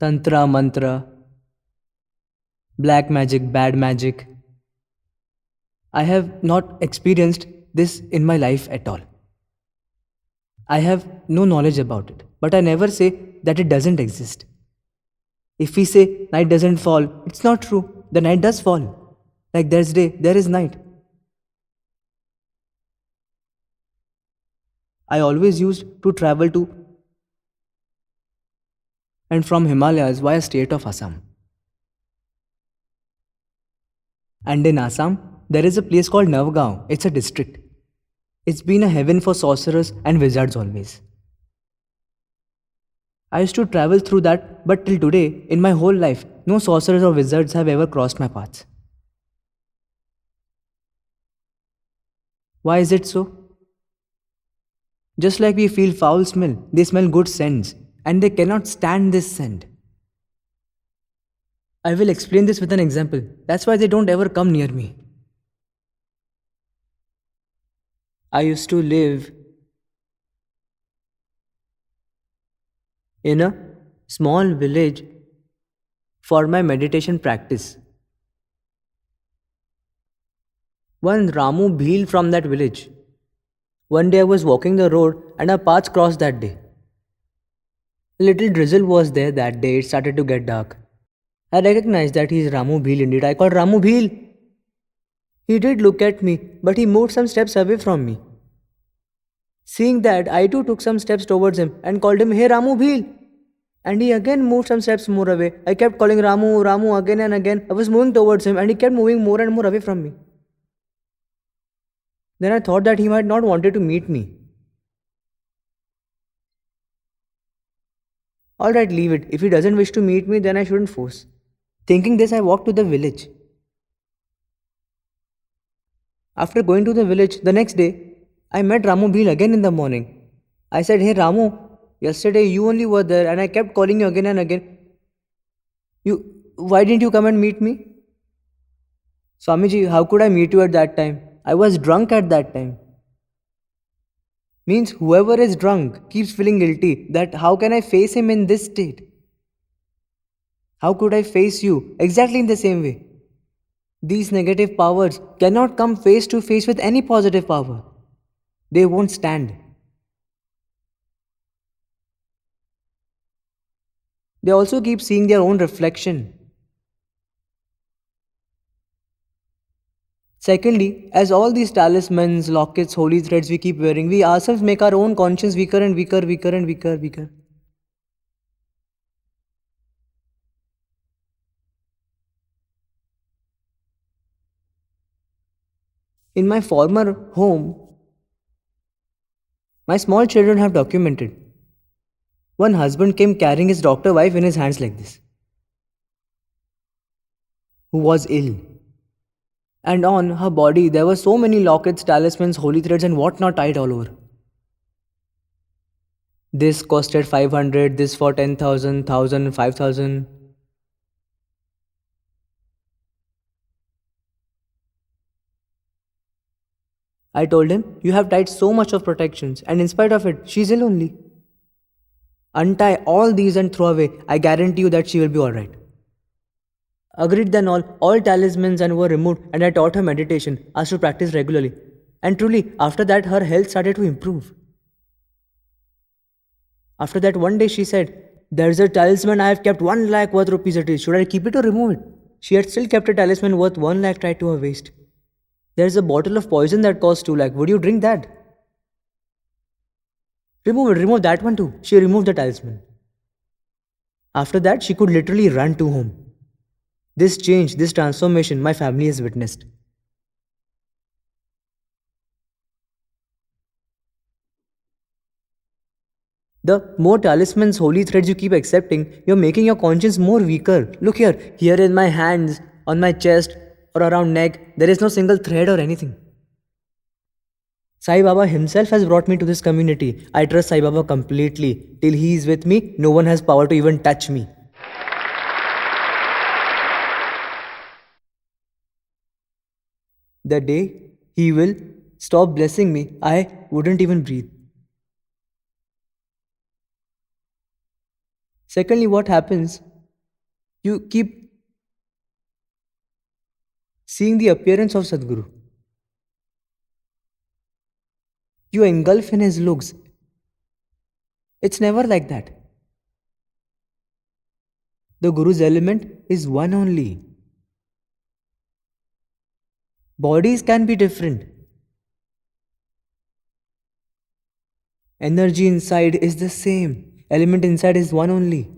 Tantra, mantra, black magic, bad magic. I have not experienced this in my life at all. I have no knowledge about it, but I never say that it doesn't exist. If we say night doesn't fall, it's not true. The night does fall. Like there's day, there is night. I always used to travel to and from Himalayas via state of Assam. And in Assam, there is a place called Navgaon. It's a district. It's been a heaven for sorcerers and wizards always. I used to travel through that, but till today, in my whole life, no sorcerers or wizards have ever crossed my path. Why is it so? Just like we feel foul smell, they smell good scents, and they cannot stand this scent. I will explain this with an example. That's why they don't ever come near me. I used to live in a small village for my meditation practice. One Ramu Bhil from that village. One day I was walking the road and our paths crossed that day. A little drizzle was there that day, it started to get dark. I recognized that he is Ramu Bhil indeed. I called Ramu Bhil. He did look at me, but he moved some steps away from me. Seeing that, I too took some steps towards him and called him, Hey Ramu Bhil. And he again moved some steps more away. I kept calling Ramu, Ramu again and again. I was moving towards him and he kept moving more and more away from me. Then I thought that he might not wanted to meet me. Alright, leave it. If he doesn't wish to meet me, then I shouldn't force. Thinking this, I walked to the village. After going to the village, the next day, I met Ramu Bhil again in the morning. I said, Hey Ramu, yesterday you only were there and I kept calling you again and again. Why didn't you come and meet me? Swamiji, how could I meet you at that time? I was drunk at that time. Means whoever is drunk keeps feeling guilty that how can I face him in this state? How could I face you exactly in the same way? These negative powers cannot come face to face with any positive power. They won't stand. They also keep seeing their own reflection. Secondly, as all these talismans, lockets, holy threads we keep wearing, we ourselves make our own conscience weaker and weaker, weaker and weaker, weaker. In my former home, my small children have documented. One husband came carrying his doctor wife in his hands like this, who was ill. And on her body there were so many lockets, talismans, holy threads and whatnot tied all over. This costed 500, this for 10,000, 1,000, 5,000. I told him, you have tied so much of protections and in spite of it, she's ill only. Untie all these and throw away. I guarantee you that she will be alright. Agreed then all talismans and were removed and I taught her meditation, asked to practice regularly. And truly, after that her health started to improve. After that one day she said, there's a talisman I have kept 1 lakh worth rupees it is. Should I keep it or remove it? She had still kept a talisman worth 1 lakh tied to her waist. There's a bottle of poison that costs 2 lakh. Would you drink that? Remove that one too. She removed the talisman. After that, she could literally run to home. This change, this transformation, my family has witnessed. The more talismans, holy threads you keep accepting, you're making your conscience more weaker. Look here in my hands, on my chest, or around neck, there is no single thread or anything. Sai Baba himself has brought me to this community. I trust Sai Baba completely. Till he is with me, no one has power to even touch me. The day he will stop blessing me, I wouldn't even breathe. Secondly, what happens? You keep seeing the appearance of Sadguru. You engulf in his looks. It's never like that. The Guru's element is one only. Bodies can be different. Energy inside is the same. Element inside is one only.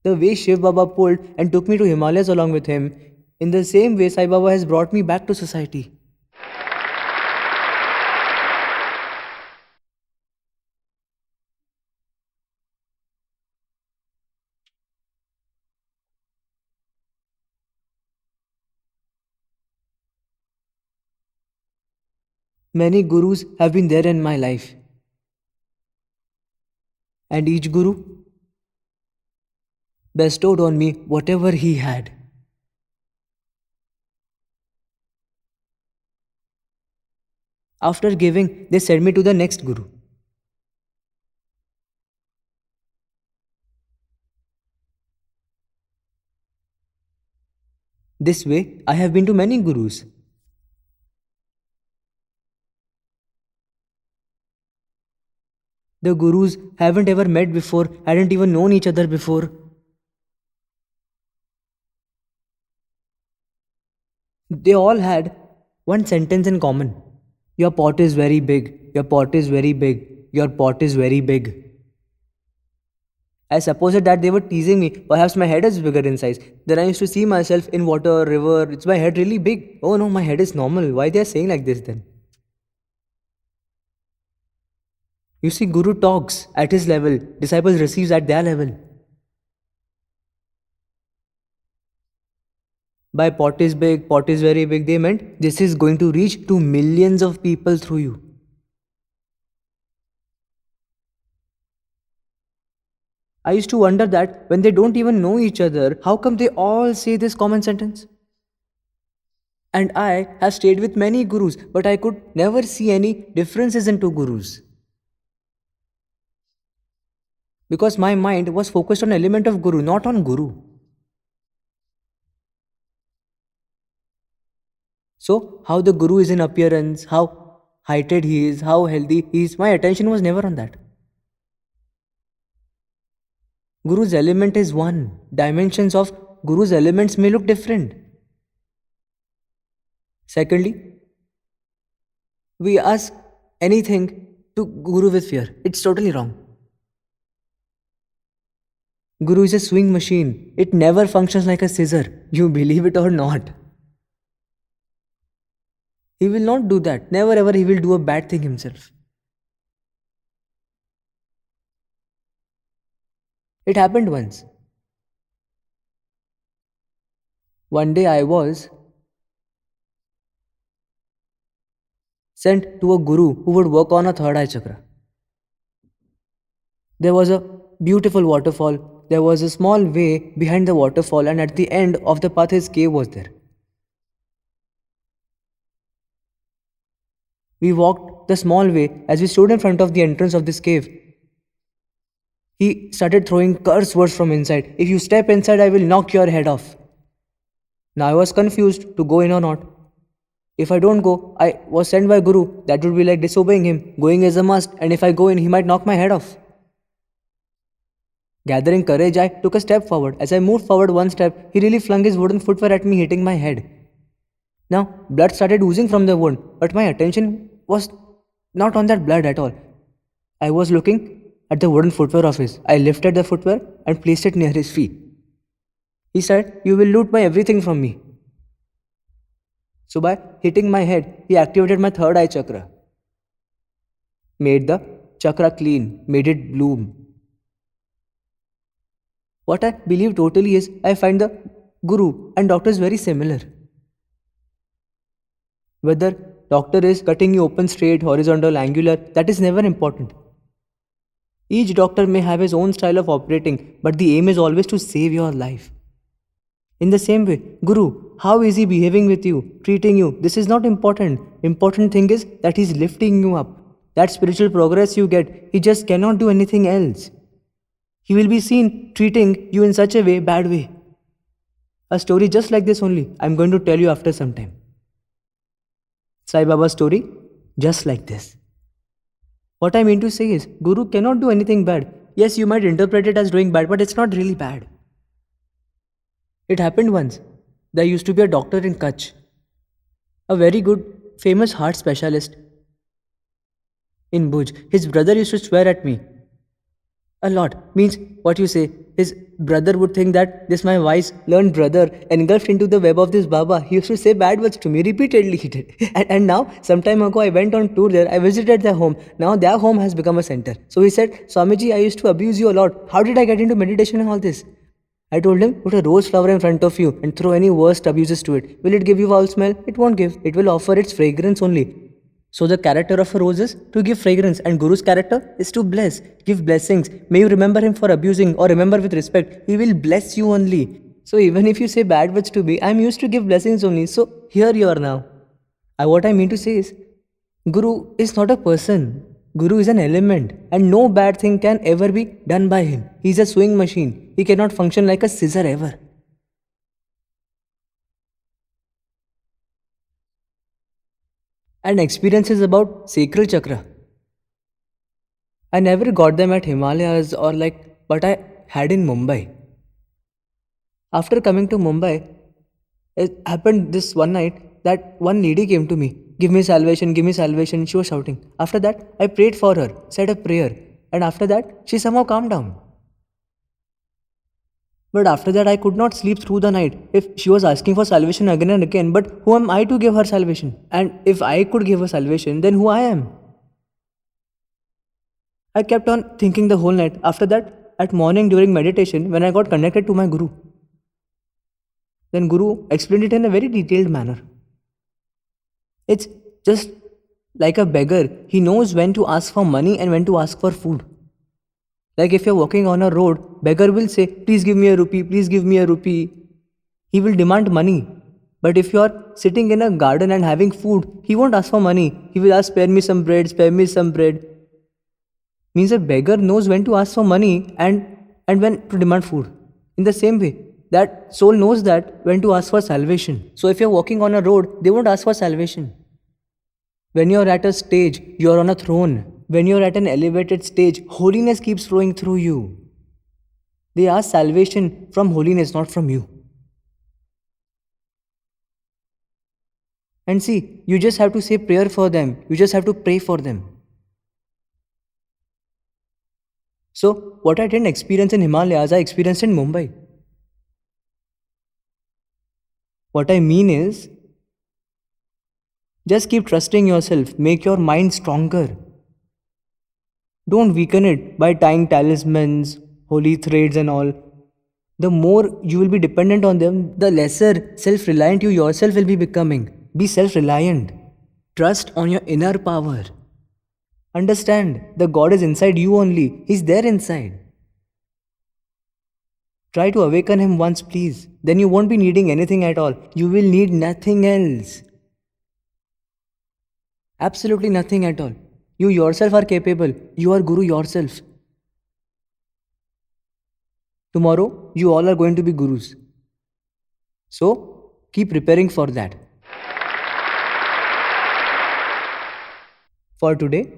The way Shiv Baba pulled and took me to Himalayas along with him, in the same way Sai Baba has brought me back to society. Many gurus have been there in my life. And each guru bestowed on me whatever he had. After giving, they sent me to the next guru. This way, I have been to many gurus. The gurus haven't ever met before, hadn't even known each other before. They all had one sentence in common. Your pot is very big, your pot is very big, your pot is very big. I supposed that they were teasing me. Perhaps my head is bigger in size. Then I used to see myself in water, river. Is my head really big? Oh no, my head is normal. Why they are saying like this then? You see, Guru talks at his level, disciples receives at their level. By pot is big, pot is very big, they meant this is going to reach to millions of people through you. I used to wonder that when they don't even know each other, how come they all say this common sentence? And I have stayed with many gurus, but I could never see any differences in two gurus. Because my mind was focused on element of guru, not on guru. So, how the guru is in appearance, how heighted he is, how healthy he is, my attention was never on that. Guru's element is one. Dimensions of Guru's elements may look different. Secondly, we ask anything to Guru with fear. It's totally wrong. Guru is a sewing machine. It never functions like a scissor. You believe it or not. He will not do that. Never ever he will do a bad thing himself. It happened once. One day I was sent to a guru who would work on a third eye chakra. There was a beautiful waterfall. There was a small way behind the waterfall, and at the end of the path his cave was there. We walked the small way. As we stood in front of the entrance of this cave, he started throwing curse words from inside. If you step inside, I will knock your head off. Now I was confused to go in or not. If I don't go, I was sent by Guru. That would be like disobeying him. Going is a must, and if I go in, he might knock my head off. Gathering courage, I took a step forward. As I moved forward one step, he really flung his wooden footwear at me, hitting my head. Now, blood started oozing from the wound, but my attention was not on that blood at all. I was looking at the wooden footwear of his. I lifted the footwear and placed it near his feet. He said, "You will loot my everything from me." So by hitting my head, he activated my third eye chakra. Made the chakra clean, made it bloom. What I believe totally is, I find the Guru and doctor is very similar. Whether doctor is cutting you open straight, horizontal, angular, that is never important. Each doctor may have his own style of operating, but the aim is always to save your life. In the same way, Guru, how is he behaving with you, treating you? This is not important. Important thing is that he's lifting you up. That spiritual progress you get, he just cannot do anything else. He will be seen treating you in such a way, bad way. A story just like this only, I'm going to tell you after some time. Sai Baba's story, just like this. What I mean to say is, Guru cannot do anything bad. Yes, you might interpret it as doing bad, but it's not really bad. It happened once. There used to be a doctor in Kutch, a very good, famous heart specialist in Bhuj. His brother used to swear at me a lot. Means what you say, his brother would think that this my wise learned brother engulfed into the web of this Baba. He used to say bad words to me repeatedly. He did. And now, some time ago, I went on tour there. I visited their home. Now their home has become a center. So he said, "Swamiji, I used to abuse you a lot. How did I get into meditation and all this?" I told him, "Put a rose flower in front of you and throw any worst abuses to it. Will it give you foul smell? It won't give. It will offer its fragrance only. So the character of a rose is to give fragrance, and Guru's character is to bless, give blessings. May you remember him for abusing or remember with respect. He will bless you only. So even if you say bad words to me, I am used to give blessings only. So here you are now. What I mean to say is, Guru is not a person. Guru is an element, and no bad thing can ever be done by him. He is a sewing machine. He cannot function like a scissor ever. And experience is about sacral chakra. I never got them at Himalayas but I had in Mumbai. After coming to Mumbai, it happened this one night that one lady came to me. Give me salvation, give me salvation. She was shouting. After that, I prayed for her, said a prayer. And after that, she somehow calmed down. But after that, I could not sleep through the night. If she was asking for salvation again and again, but who am I to give her salvation? And if I could give her salvation, then who I am? I kept on thinking the whole night. After that, at morning during meditation, when I got connected to my Guru, then Guru explained it in a very detailed manner. It's just like a beggar. He knows when to ask for money and when to ask for food. Like if you're walking on a road, beggar will say, please give me a rupee, please give me a rupee. He will demand money. But if you're sitting in a garden and having food, he won't ask for money. He will ask, spare me some bread, spare me some bread. Means a beggar knows when to ask for money and when to demand food. In the same way, that soul knows that when to ask for salvation. So if you're walking on a road, they won't ask for salvation. When you're at a stage, you're on a throne. When you're at an elevated stage, holiness keeps flowing through you. They ask salvation from holiness, not from you. And see, you just have to say prayer for them. You just have to pray for them. So, what I didn't experience in Himalayas, I experienced in Mumbai. What I mean is, just keep trusting yourself. Make your mind stronger. Don't weaken it by tying talismans, holy threads and all. The more you will be dependent on them, the lesser self-reliant you yourself will be becoming. Be self-reliant. Trust on your inner power. Understand, the God is inside you only. He's there inside. Try to awaken him once, please. Then you won't be needing anything at all. You will need nothing else. Absolutely nothing at all. You yourself are capable. You are Guru yourself. Tomorrow, you all are going to be Gurus. So, keep preparing for that. For today,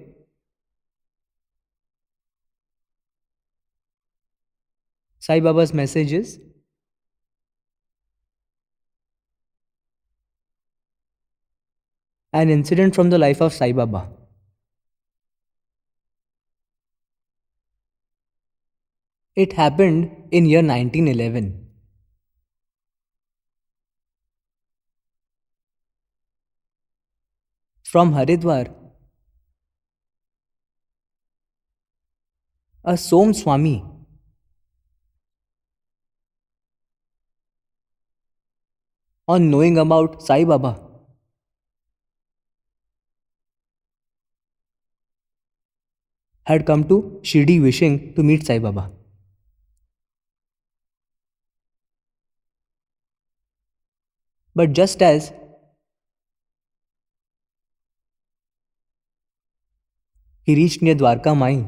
Sai Baba's message is, an incident from the life of Sai Baba. It happened in year 1911. From Haridwar, a Swami, on knowing about Sai Baba, had come to Shirdi wishing to meet Sai Baba. But just as he reached near Dwarka Mai,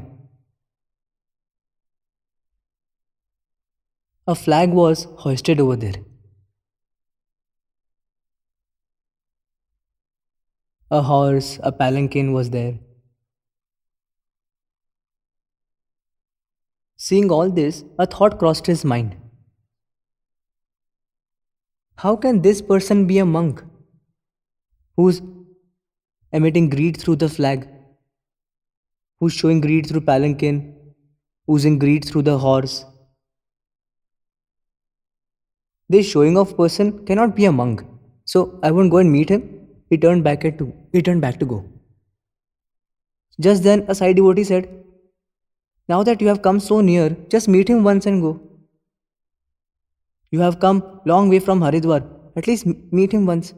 a flag was hoisted over there. A horse, a palanquin was there. Seeing all this, a thought crossed his mind. How can this person be a monk who's emitting greed through the flag, who's showing greed through palanquin, oozing greed through the horse? This showing off person cannot be a monk. So I won't go and meet him. He turned back to go. Just then a Sai devotee said, now that you have come so near, just meet him once and go. You have come long way from Haridwar. At least meet him once.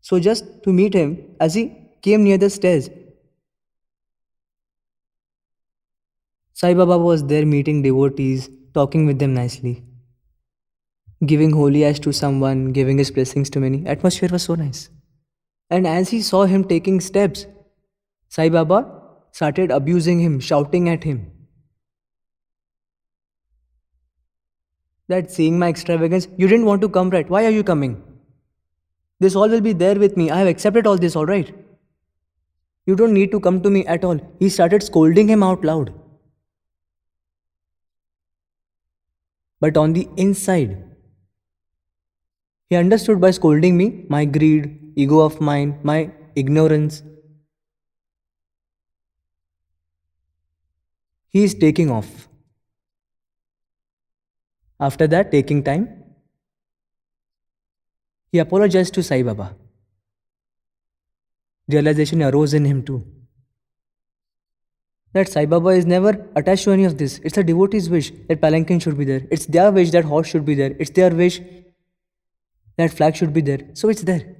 So just to meet him, as he came near the stairs, Sai Baba was there meeting devotees, talking with them nicely, giving holy ash to someone, giving his blessings to many. Atmosphere was so nice. And as he saw him taking steps, Sai Baba started abusing him, shouting at him. That seeing my extravagance, you didn't want to come, right? Why are you coming? This all will be there with me. I have accepted all this, alright? You don't need to come to me at all. He started scolding him out loud. But on the inside, he understood by scolding me my greed, ego of mine, my ignorance. He is taking off. After that, taking time, he apologized to Sai Baba. Realization arose in him too. That Sai Baba is never attached to any of this. It's a devotee's wish that palanquin should be there. It's their wish that horse should be there. It's their wish that flag should be there. So it's there.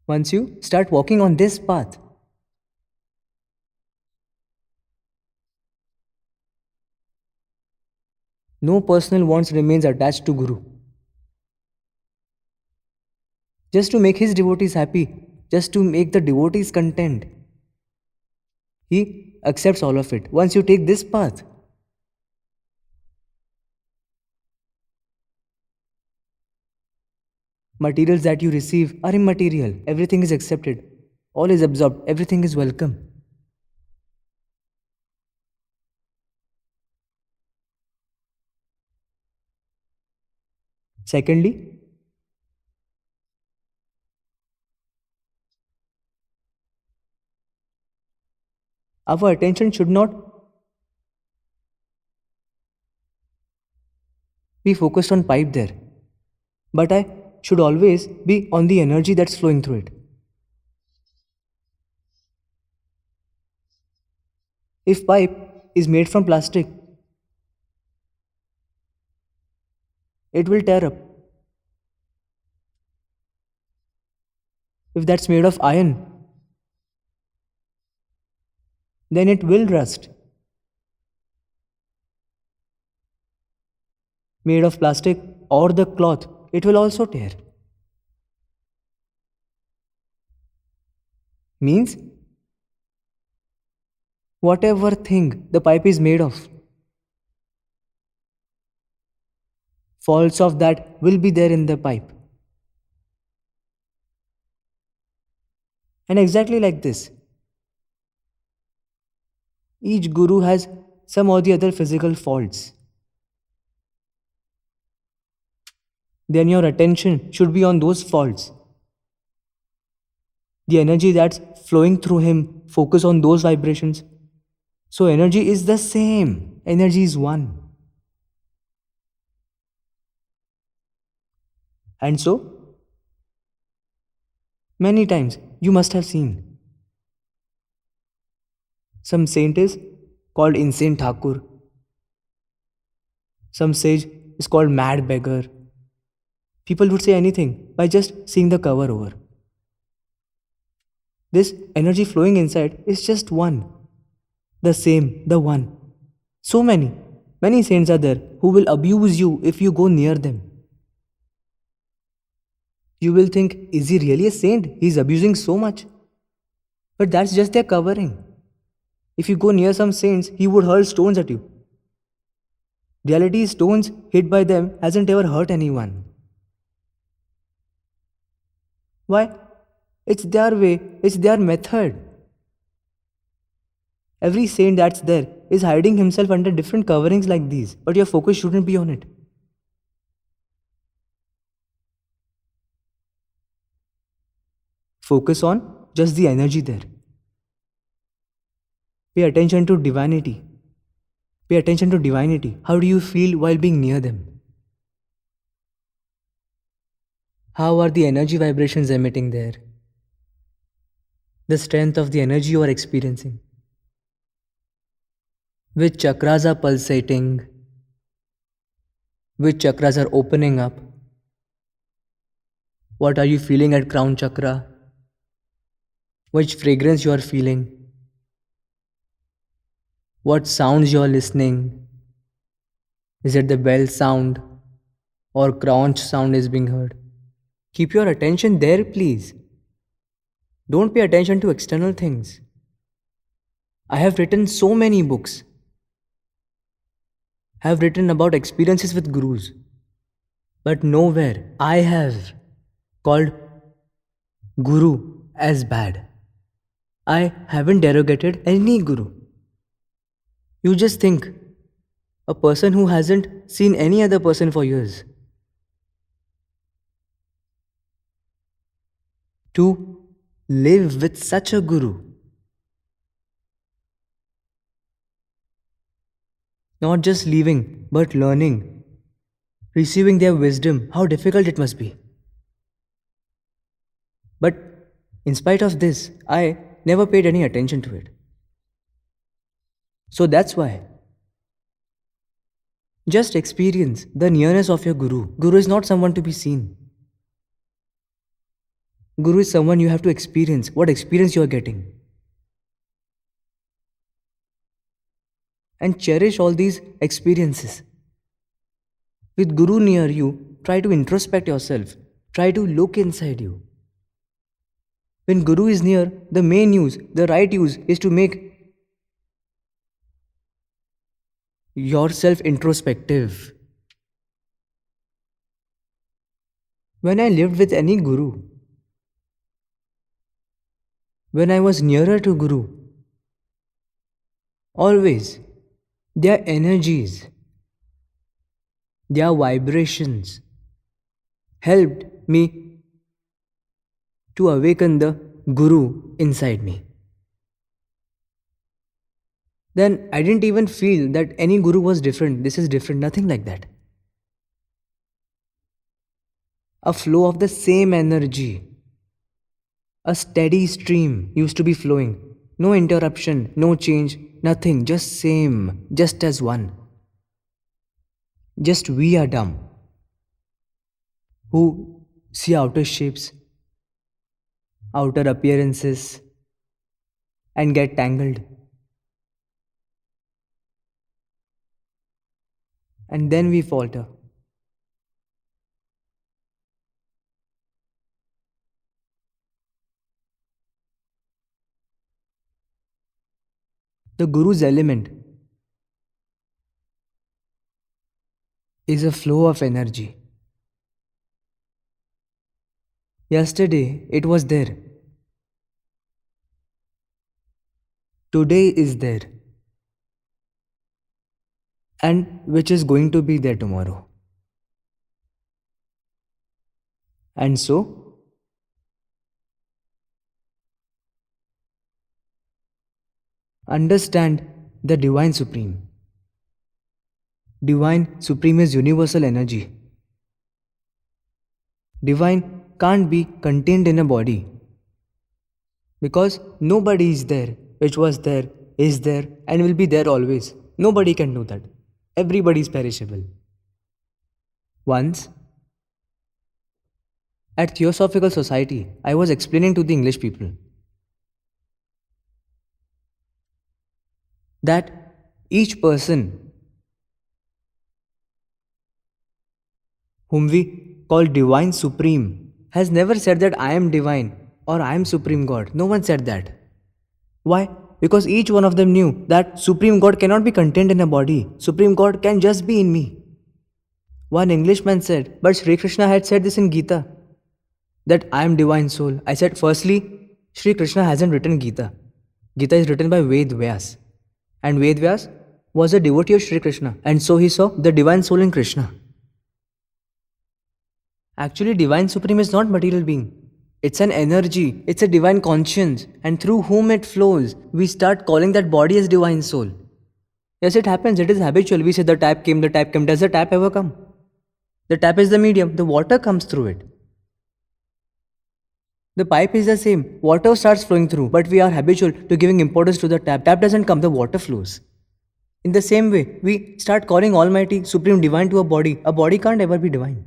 Once you start walking on this path, no personal wants remains attached to Guru. Just to make his devotees happy, just to make the devotees content. He accepts all of it. Once you take this path, materials that you receive are immaterial. Everything is accepted. All is absorbed. Everything is welcome. Secondly, our attention should not be focused on pipe there, but I should always be on the energy that's flowing through it. If pipe is made from plastic, it will tear up. If that's made of iron, then it will rust. Made of plastic or the cloth, it will also tear. Means, whatever thing the pipe is made of, faults of that will be there in the pipe. And exactly like this, each guru has some or the other physical faults. Then your attention should be on those faults. The energy that's flowing through him, focus on those vibrations. So energy is the same. Energy is one. And so, many times you must have seen some saint is called insane Thakur. Some sage is called mad beggar. People would say anything by just seeing the cover over. This energy flowing inside is just one. The same, the one. So many saints are there who will abuse you if you go near them. You will think, is he really a saint? He is abusing so much. But that's just their covering. If you go near some saints, he would hurl stones at you. Reality, stones hit by them hasn't ever hurt anyone. Why? It's their way, it's their method. Every saint that's there is hiding himself under different coverings like these, but your focus shouldn't be on it. Focus on just the energy there. Pay attention to divinity. Pay attention to divinity. How do you feel while being near them? How are the energy vibrations emitting there? The strength of the energy you are experiencing. Which chakras are pulsating? Which chakras are opening up? What are you feeling at crown chakra? Which fragrance you are feeling? What sounds you are listening? Is it the bell sound or crunch sound is being heard? Keep your attention there, please. Don't pay attention to external things. I have written so many books. I have written about experiences with gurus. But nowhere I have called guru as bad. I haven't derogated any guru. You just think a person who hasn't seen any other person for years. To live with such a guru. Not just leaving, but learning, receiving their wisdom, how difficult it must be. But in spite of this, I never paid any attention to it. So that's why. Just experience the nearness of your guru. Guru is not someone to be seen. Guru is someone you have to experience, what experience you are getting. And cherish all these experiences. With Guru near you, try to introspect yourself. Try to look inside you. When Guru is near, the main use, the right use is to make yourself introspective. When I lived with any Guru, when I was nearer to Guru, always their energies, their vibrations helped me to awaken the Guru inside me. Then I didn't even feel that any Guru was different, this is different, nothing like that. A flow of the same energy, a steady stream used to be flowing. No interruption, no change, nothing, just same, just as one. Just we are dumb, who see outer shapes, outer appearances, and get tangled. And then we falter. The Guru's element is a flow of energy. Yesterday it was there. Today is there. And which is going to be there tomorrow. And so, understand the Divine Supreme. Divine Supreme is universal energy. Divine can't be contained in a body. Because nobody is there, which was there, is there, and will be there always. Nobody can do that. Everybody is perishable. Once, at Theosophical Society, I was explaining to the English people that each person whom we call Divine Supreme has never said that I am divine or I am Supreme God. No one said that. Why? Because each one of them knew that Supreme God cannot be contained in a body. Supreme God can just be in me. One Englishman said, but Sri Krishna had said this in Gita, that I am divine soul. I said, firstly, Sri Krishna hasn't written Gita. Gita is written by Ved Vyas. And Ved Vyas was a devotee of Sri Krishna. And so he saw the divine soul in Krishna. Actually, Divine Supreme is not material being. It's an energy, it's a divine conscience, and through whom it flows, we start calling that body as divine soul. Yes, it happens, it is habitual. We say the tap came. Does the tap ever come? The tap is the medium, the water comes through it. The pipe is the same, water starts flowing through, but we are habitual to giving importance to the tap. Tap doesn't come, the water flows. In the same way, we start calling Almighty, Supreme Divine to a body. A body can't ever be divine.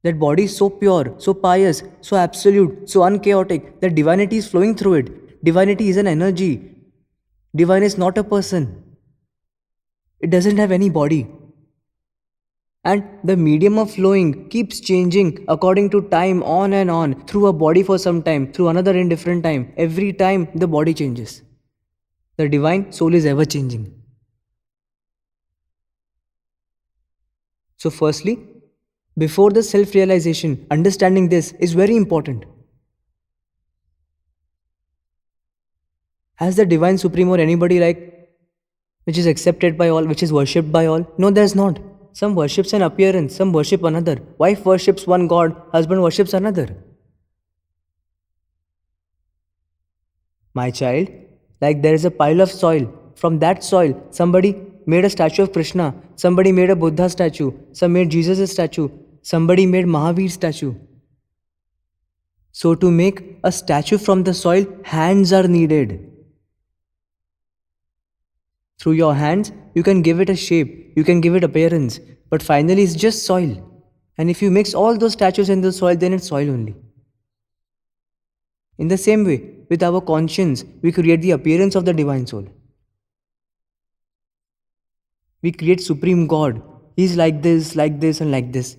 That body is so pure, so pious, so absolute, so unchaotic that divinity is flowing through it. Divinity is an energy. Divine is not a person. It doesn't have any body. And the medium of flowing keeps changing according to time, on and on, through a body for some time, through another indifferent time. Every time the body changes. The divine soul is ever changing. So firstly, before the self-realization, understanding this is very important. Has the divine supreme or anybody which is accepted by all, which is worshipped by all? No, there's not. Some worships an appearance, some worship another. Wife worships one god, husband worships another. My child, there is a pile of soil. From that soil, somebody made a statue of Krishna, somebody made a Buddha statue, some made Jesus' statue, somebody made Mahavir's statue. So to make a statue from the soil, hands are needed. Through your hands, you can give it a shape, you can give it appearance, but finally it's just soil. And if you mix all those statues in the soil, then it's soil only. In the same way, with our conscience, we create the appearance of the divine soul. We create Supreme God. He's like this, and like this.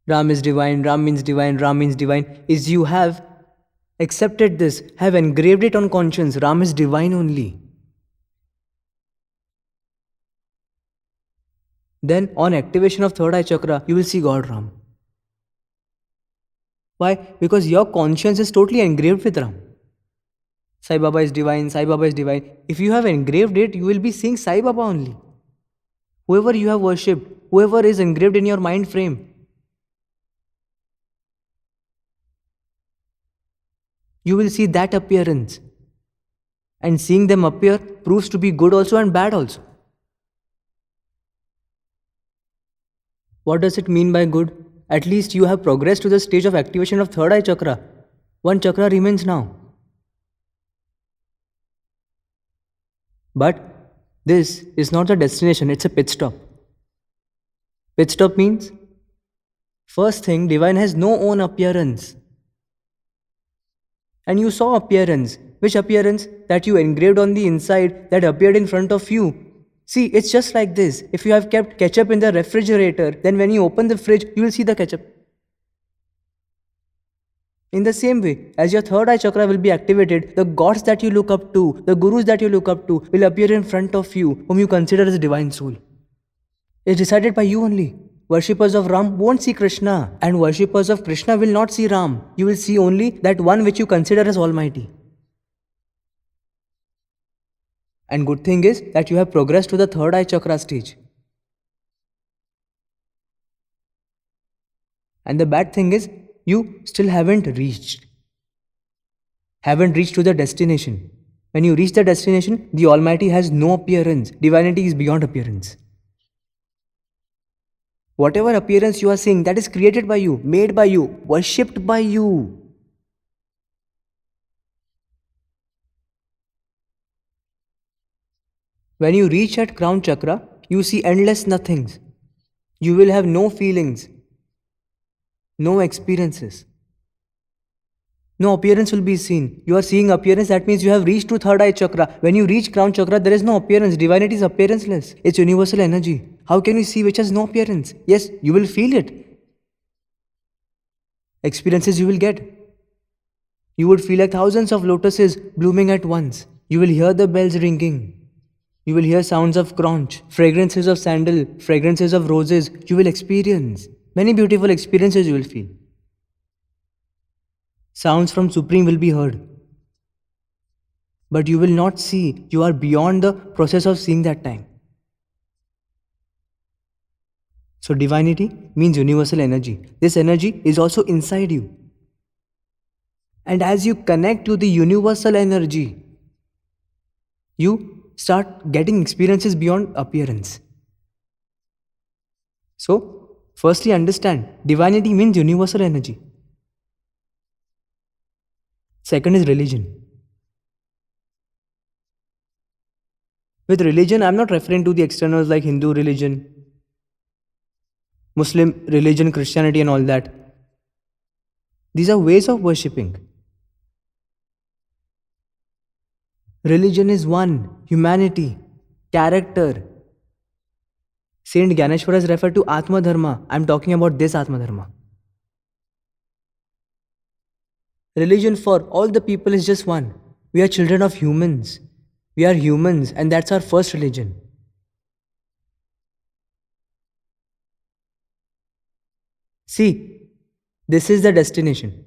Ram is divine, Ram means divine, Ram means divine. Is you have accepted this, have engraved it on conscience. Ram is divine only. Then on activation of third eye chakra, you will see God Ram. Why? Because your conscience is totally engraved with Ram. Sai Baba is divine, Sai Baba is divine. If you have engraved it, you will be seeing Sai Baba only. Whoever you have worshipped, whoever is engraved in your mind frame, you will see that appearance. And seeing them appear proves to be good also and bad also. What does it mean by good? At least you have progressed to the stage of activation of third eye chakra. One chakra remains now. But this is not the destination, it's a pit stop. Pit stop means, first thing, divine has no own appearance. And you saw appearance. Which appearance? That you engraved on the inside, that appeared in front of you. See, it's just like this. If you have kept ketchup in the refrigerator, then when you open the fridge, you will see the ketchup. In the same way, as your third eye chakra will be activated, the gods that you look up to, the gurus that you look up to, will appear in front of you, whom you consider as a divine soul. It's decided by you only. Worshippers of Ram won't see Krishna, and worshippers of Krishna will not see Ram. You will see only that one which you consider as Almighty. And good thing is that you have progressed to the third eye chakra stage. And the bad thing is, you still haven't reached to the destination. When you reach the destination, the Almighty has no appearance. Divinity is beyond appearance. Whatever appearance you are seeing, that is created by you, made by you, worshipped by you. When you reach at crown chakra, you see endless nothings. You will have no feelings, no experiences. No appearance will be seen. You are seeing appearance, that means you have reached to third eye chakra. When you reach crown chakra, there is no appearance. Divinity is appearanceless. It's universal energy. How can you see which has no appearance? Yes, you will feel it. Experiences you will get. You would feel like thousands of lotuses blooming at once. You will hear the bells ringing. You will hear sounds of conch, fragrances of sandal, fragrances of roses. You will experience. Many beautiful experiences you will feel. Sounds from Supreme will be heard. But you will not see. You are beyond the process of seeing that time. So divinity means universal energy. This energy is also inside you. And as you connect to the universal energy, you start getting experiences beyond appearance. So, Firstly, understand divinity means universal energy. Second is religion. With religion, I'm not referring to the externals like Hindu religion, Muslim religion, Christianity, and all that. These are ways of worshipping. Religion is one, humanity, character. Saint Gyaneshwara is referred to Atma Dharma. I'm talking about this Atma Dharma. Religion for all the people is just one. We are children of humans. We are humans, and that's our first religion. See, this is the destination.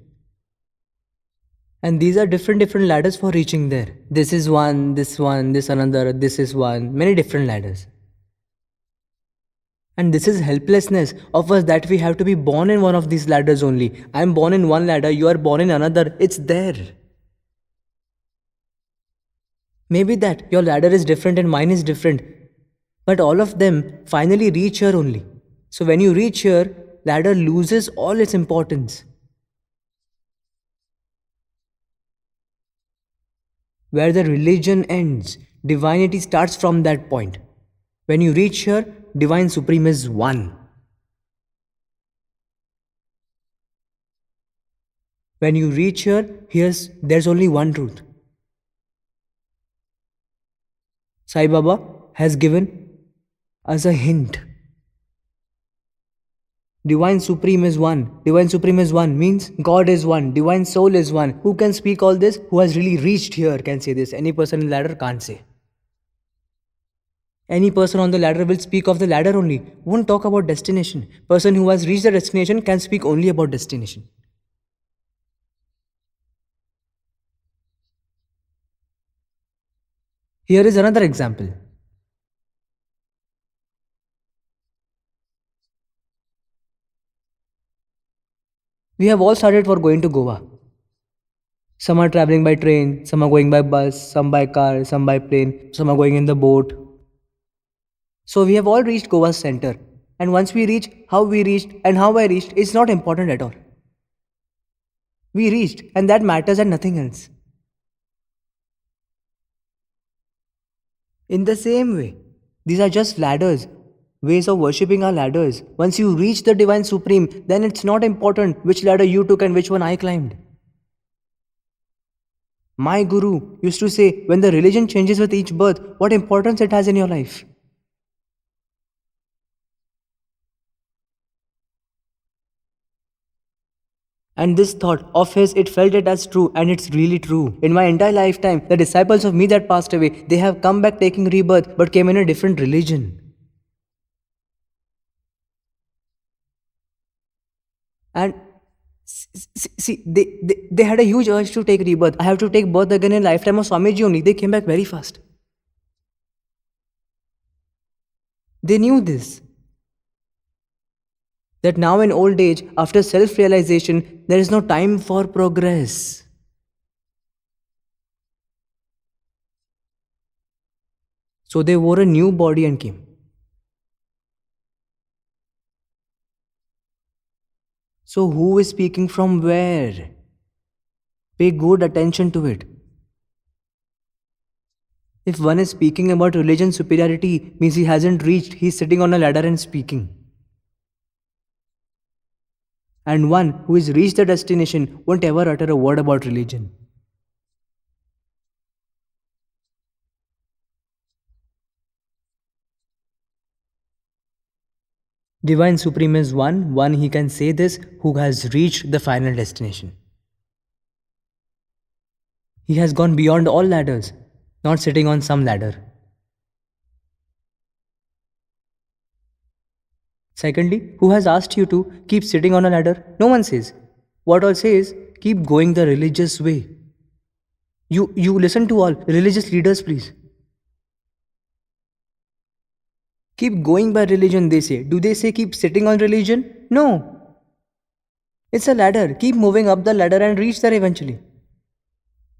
And these are different ladders for reaching there. This is one, this another, this is one, many different ladders. And this is helplessness of us that we have to be born in one of these ladders only. I am born in one ladder, you are born in another. It's there. Maybe that your ladder is different and mine is different. But all of them finally reach here only. So when you reach here, ladder loses all its importance. Where the religion ends, divinity starts from that point. When you reach here, Divine Supreme is one. When you reach here, there's only one truth. Sai Baba has given us a hint. Divine Supreme is one. Divine Supreme is one means God is one. Divine Soul is one. Who can speak all this? Who has really reached here can say this. Any person in the ladder can't say. Any person on the ladder will speak of the ladder only. Won't talk about destination. Person who has reached the destination can speak only about destination. Here is another example. We have all started for going to Goa. Some are traveling by train, some are going by bus, some by car, some by plane, some are going in the boat. So we have all reached Goa's center. And once we reach, how we reached and how I reached is not important at all. We reached and that matters and nothing else. In the same way, these are just ladders. Ways of worshipping are ladders. Once you reach the Divine Supreme, then it's not important which ladder you took and which one I climbed. My Guru used to say, when the religion changes with each birth, what importance it has in your life. And this thought of his, it felt it as true, and it's really true. In my entire lifetime, the disciples of me that passed away, they have come back taking rebirth, but came in a different religion. And see, they had a huge urge to take rebirth. I have to take birth again in lifetime of Swamiji only. They came back very fast. They knew this. That now in old age, after self-realization, there is no time for progress. So they wore a new body and came. So who is speaking from where? Pay good attention to it. If one is speaking about religion superiority, means he hasn't reached, he's sitting on a ladder and speaking. And one who has reached the destination won't ever utter a word about religion. Divine Supreme is one he can say this who has reached the final destination. He has gone beyond all ladders, not sitting on some ladder. Secondly, who has asked you to keep sitting on a ladder? No one says. What all say is, keep going the religious way. You listen to all religious leaders, please. Keep going by religion, they say. Do they say keep sitting on religion? No. It's a ladder. Keep moving up the ladder and reach there eventually.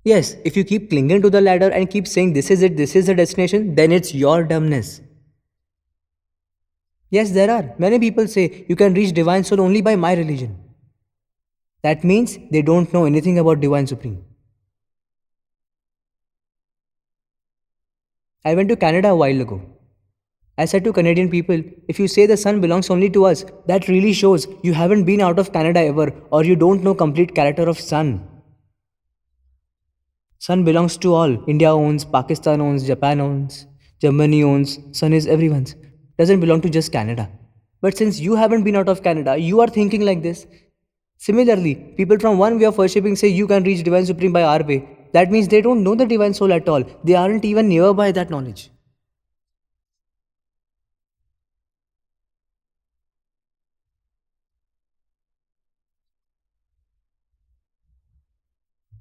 Yes, if you keep clinging to the ladder and keep saying this is it, this is the destination, then it's your dumbness. Yes, there are. Many people say you can reach Divine Soul only by my religion. That means they don't know anything about Divine Supreme. I went to Canada a while ago. I said to Canadian people, if you say the sun belongs only to us, that really shows you haven't been out of Canada ever or you don't know complete character of sun. Sun belongs to all. India owns, Pakistan owns, Japan owns, Germany owns, sun is everyone's. Doesn't belong to just Canada. But since you haven't been out of Canada, you are thinking like this. Similarly, people from one way of worshipping say you can reach Divine Supreme by our way. That means they don't know the Divine Soul at all. They aren't even nearby that knowledge.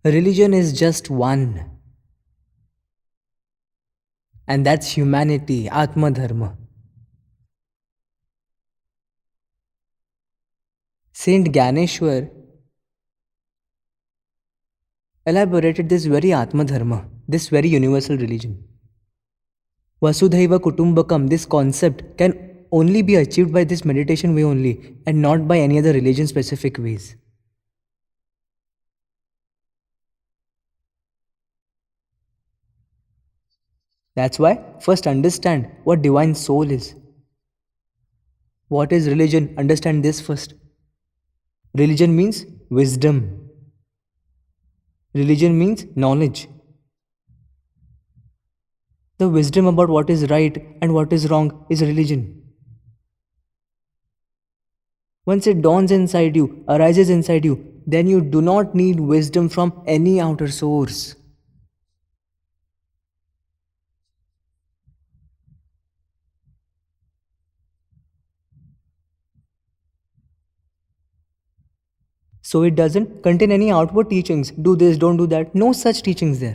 Religion is just one, and that's humanity, Atma Dharma. Saint Gyaneshwar elaborated this very Atma Dharma, this very universal religion. Vasudhaiva Kutumbakam, this concept can only be achieved by this meditation way only and not by any other religion specific ways. That's why first understand what divine soul is. What is religion? Understand this first. Religion means wisdom. Religion means knowledge. The wisdom about what is right and what is wrong is religion. Once it dawns inside you, arises inside you, then you do not need wisdom from any outer source. So it doesn't contain any outward teachings. Do this, don't do that. No such teachings there.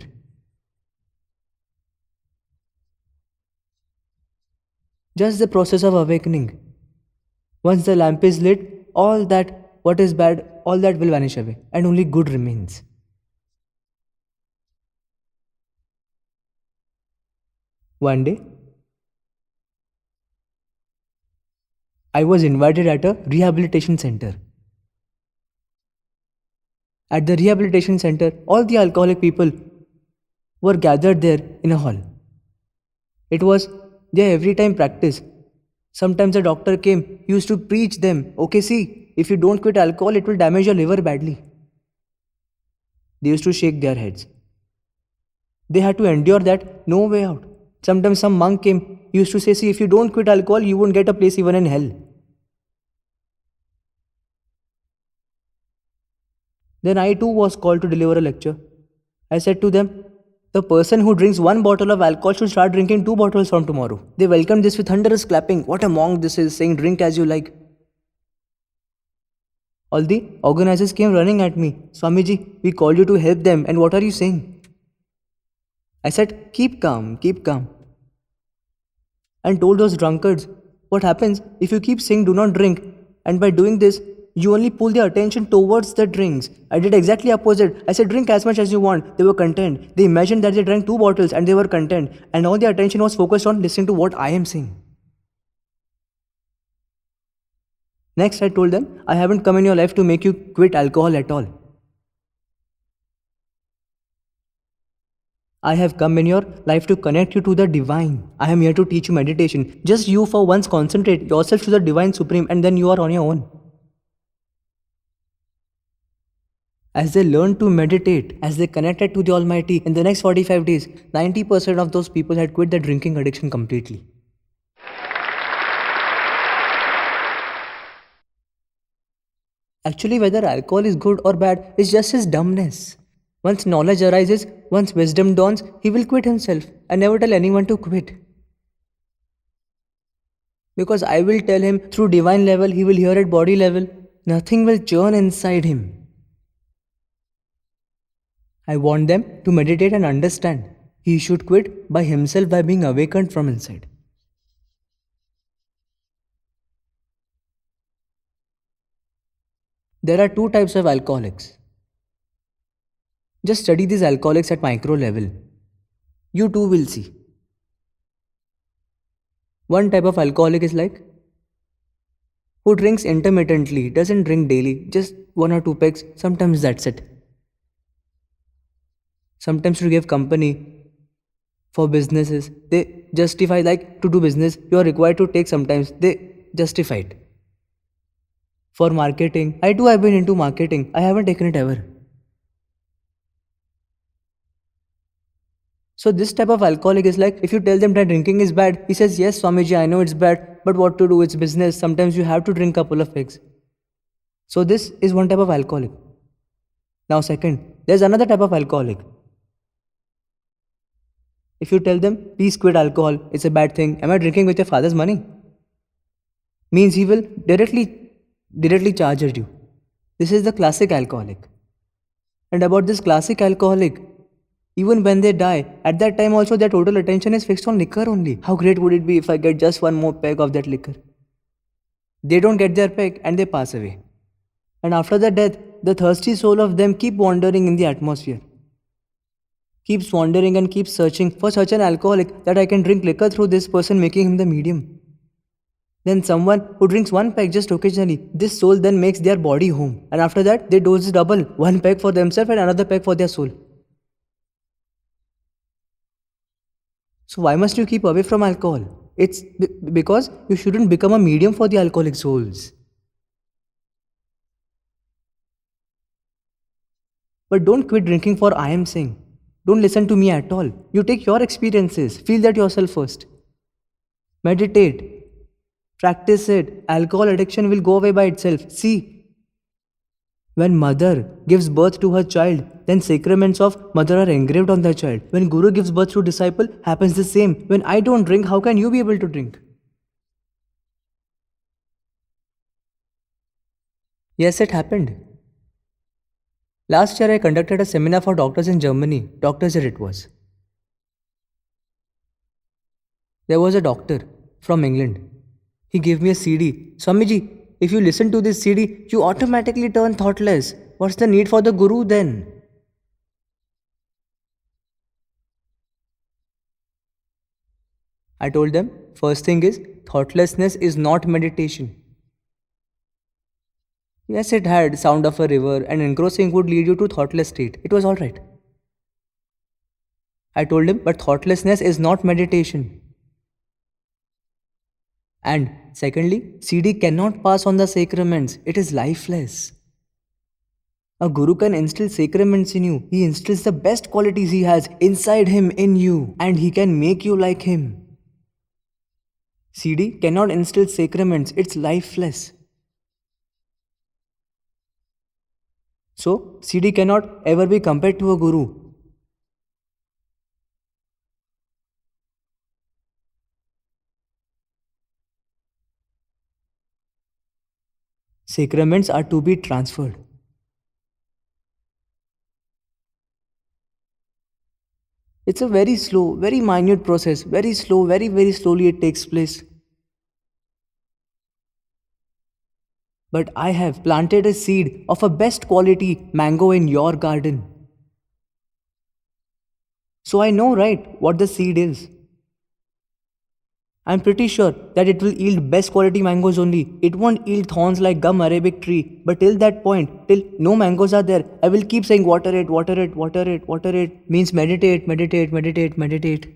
Just the process of awakening. Once the lamp is lit, all that, what is bad, all that will vanish away and only good remains. One day, I was invited at a rehabilitation center. At the rehabilitation center, all the alcoholic people were gathered there in a hall. It was their every time practice. Sometimes a doctor came, he used to preach them, okay, see, if you don't quit alcohol, it will damage your liver badly. They used to shake their heads. They had to endure that, no way out. Sometimes some monk came, he used to say, see, if you don't quit alcohol, you won't get a place even in hell. Then I too was called to deliver a lecture. I said to them, the person who drinks one bottle of alcohol should start drinking 2 bottles from tomorrow. They welcomed this with thunderous clapping. What a monk this is, saying drink as you like. All the organizers came running at me. Swamiji, we called you to help them and what are you saying? I said, keep calm, keep calm. And told those drunkards, what happens if you keep saying do not drink and by doing this, you only pull their attention towards the drinks. I did exactly opposite. I said drink as much as you want. They were content. They imagined that they drank 2 bottles and they were content. And all their attention was focused on listening to what I am saying. Next, I told them, I haven't come in your life to make you quit alcohol at all. I have come in your life to connect you to the divine. I am here to teach you meditation. Just you for once concentrate yourself to the divine supreme and then you are on your own. As they learned to meditate, as they connected to the Almighty, in the next 45 days, 90% of those people had quit their drinking addiction completely. Actually, whether alcohol is good or bad is just his dumbness. Once knowledge arises, once wisdom dawns, he will quit himself and never tell anyone to quit. Because I will tell him through divine level, he will hear at body level, nothing will churn inside him. I want them to meditate and understand. He should quit by himself by being awakened from inside. There are 2 types of alcoholics. Just study these alcoholics at micro level. You too will see. One type of alcoholic is like who drinks intermittently, doesn't drink daily, just 1 or 2 pegs, sometimes that's it. Sometimes to give company for businesses, they justify, like, to do business, you are required to take sometimes, they justify it. For marketing, I've been into marketing, I haven't taken it ever. So this type of alcoholic is like, if you tell them that drinking is bad, he says, yes, Swamiji, I know it's bad, but what to do? It's business. Sometimes you have to drink a couple of eggs. So this is one type of alcoholic. Now second, there's another type of alcoholic. If you tell them, please quit alcohol, it's a bad thing. Am I drinking with your father's money? Means he will directly charge at you. This is the classic alcoholic. And about this classic alcoholic, even when they die, at that time also their total attention is fixed on liquor only. How great would it be if I get just one more peg of that liquor? They don't get their peg and they pass away. And after their death, the thirsty soul of them keep wandering in the atmosphere. Keeps wandering and keeps searching for such an alcoholic that I can drink liquor through this person, making him the medium. Then someone who drinks one peg just occasionally, this soul then makes their body home. And after that, they dose double, one peg for themselves and another peg for their soul. So why must you keep away from alcohol? It's because you shouldn't become a medium for the alcoholic souls. But don't quit drinking for I am saying. Don't listen to me at all. You take your experiences. Feel that yourself first. Meditate. Practice it. Alcohol addiction will go away by itself. See, when mother gives birth to her child, then sacraments of mother are engraved on the child. When Guru gives birth to disciple, happens the same. When I don't drink, how can you be able to drink? Yes, it happened. Last year I conducted a seminar for doctors in Germany. Doctors year it was. There was a doctor from England. He gave me a CD. Swamiji, if you listen to this CD, you automatically turn thoughtless. What's the need for the Guru then? I told them, first thing is, thoughtlessness is not meditation. Yes, it had sound of a river and engrossing would lead you to thoughtless state. It was alright. I told him, but thoughtlessness is not meditation. And secondly, CD cannot pass on the sacraments. It is lifeless. A Guru can instill sacraments in you. He instills the best qualities he has inside him in you, and he can make you like him. CD cannot instill sacraments. It's lifeless. So, CD cannot ever be compared to a Guru. Sacraments are to be transferred. It's a very slow, very minute process. Very slow, very slowly it takes place. But I have planted a seed of a best quality mango in your garden. So I know, right, what the seed is. I'm pretty sure that it will yield best quality mangoes only. It won't yield thorns like gum Arabic tree. But till that point, till no mangoes are there, I will keep saying water it, water it, water it, water it. Means meditate, meditate, meditate, meditate.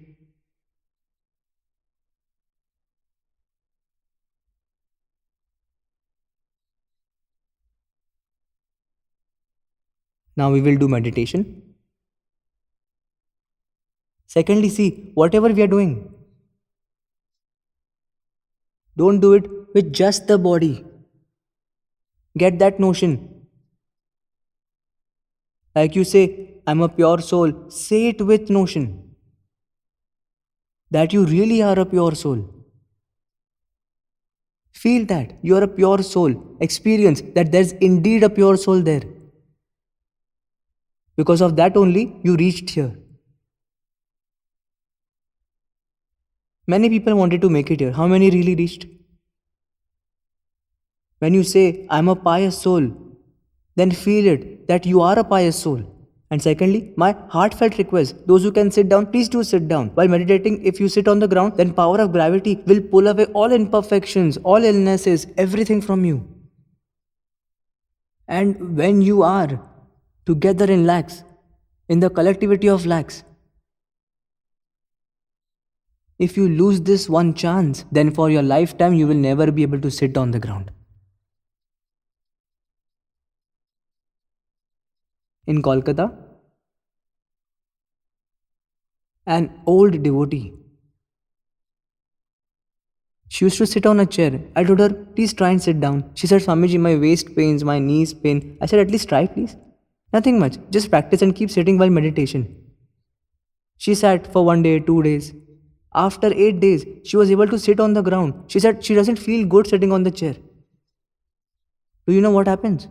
Now we will do meditation. Secondly, see, whatever we are doing, don't do it with just the body. Get that notion. Like you say, I'm a pure soul. Say it with notion that you really are a pure soul. Feel that you are a pure soul. Experience that there's indeed a pure soul there. Because of that only, you reached here. Many people wanted to make it here. How many really reached? When you say, I'm a pious soul, then feel it that you are a pious soul. And secondly, my heartfelt request, those who can sit down, please do sit down. While meditating, if you sit on the ground, then power of gravity will pull away all imperfections, all illnesses, everything from you. And when you are together in lakhs, in the collectivity of lakhs, if you lose this one chance, then for your lifetime you will never be able to sit on the ground. In Kolkata, an old devotee, she used to sit on a chair. I told her, please try and sit down. She said, Swamiji, my waist pains, my knees pain. I said, at least try, please. Nothing much. Just practice and keep sitting while meditation. She sat for 1 day, 2 days. After 8 days, she was able to sit on the ground. She said she doesn't feel good sitting on the chair. Do you know what happens?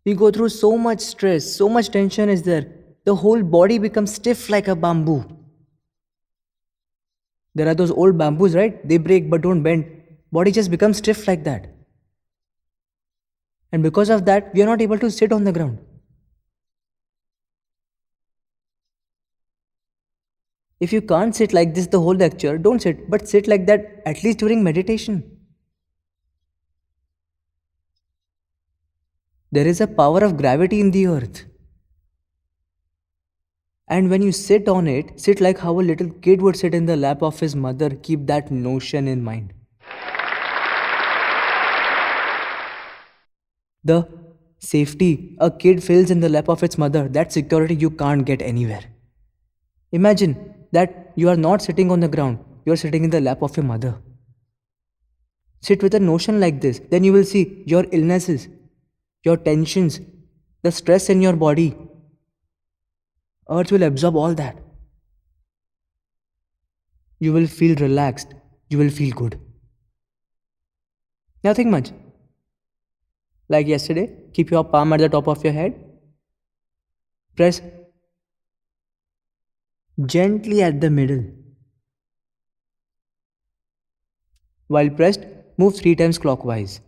We go through so much stress, so much tension is there. The whole body becomes stiff like a bamboo. There are those old bamboos, right? They break but don't bend. Body just becomes stiff like that. And because of that, we are not able to sit on the ground. If you can't sit like this the whole lecture, don't sit, but sit like that at least during meditation. There is a power of gravity in the earth. And when you sit on it, sit like how a little kid would sit in the lap of his mother. Keep that notion in mind. The safety a kid feels in the lap of its mother, that security you can't get anywhere. Imagine that you are not sitting on the ground, you are sitting in the lap of your mother. Sit with a notion like this, then you will see your illnesses, your tensions, the stress in your body. Earth will absorb all that. You will feel relaxed, you will feel good. Nothing much. Like yesterday, keep your palm at the top of your head. Press gently at the middle. While pressed, move 3 times clockwise.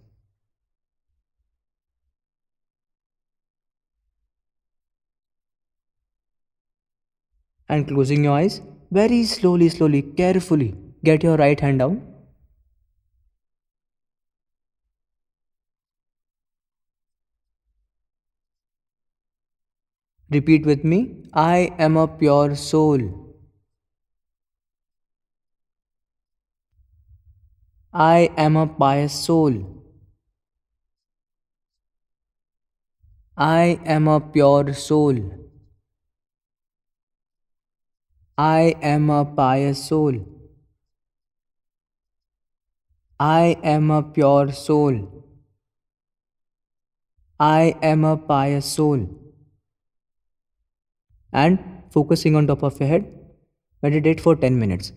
And closing your eyes, very slowly, carefully, get your right hand down. Repeat with me, I am a pure soul. I am a pious soul. I am a pure soul. I am a pious soul. I am a pure soul. I am a pious soul. And focusing on top of your head, meditate for 10 minutes.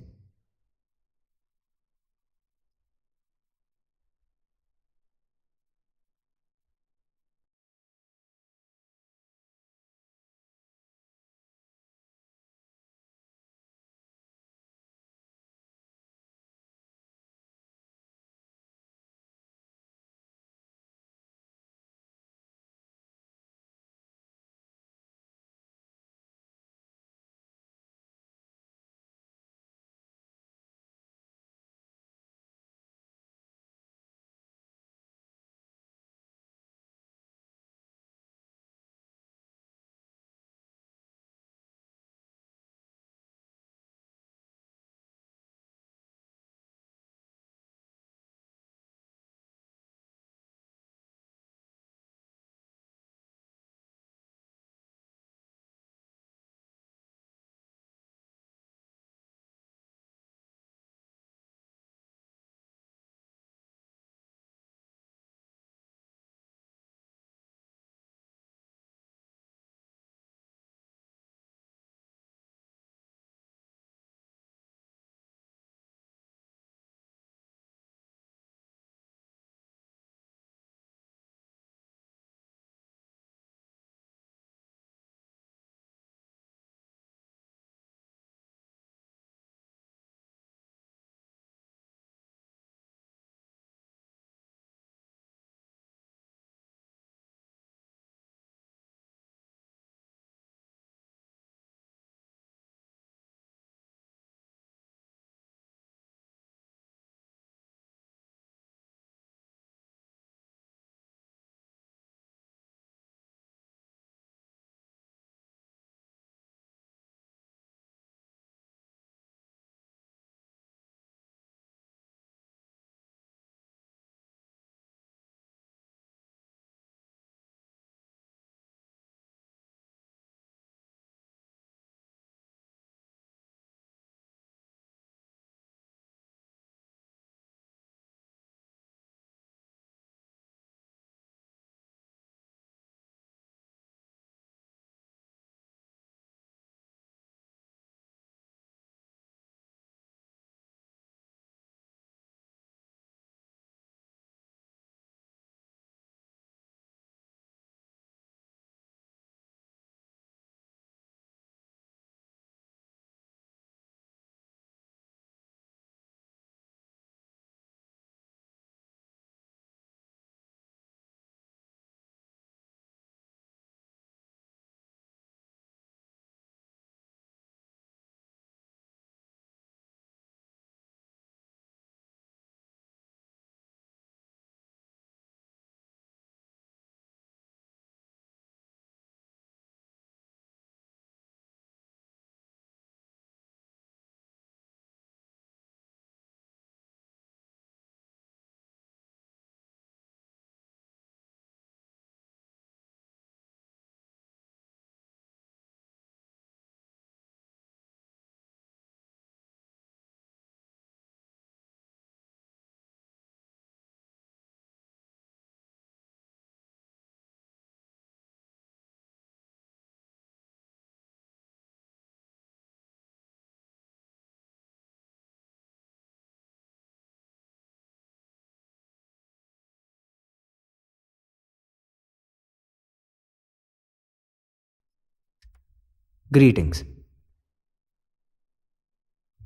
Greetings.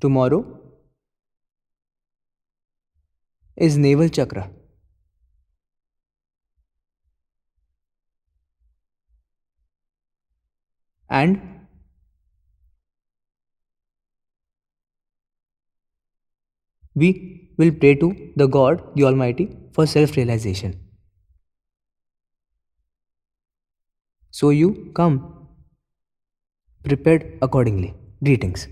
Tomorrow is Naval Chakra. And we will pray to the God, the Almighty, for self realization. So you come prepared accordingly. Greetings.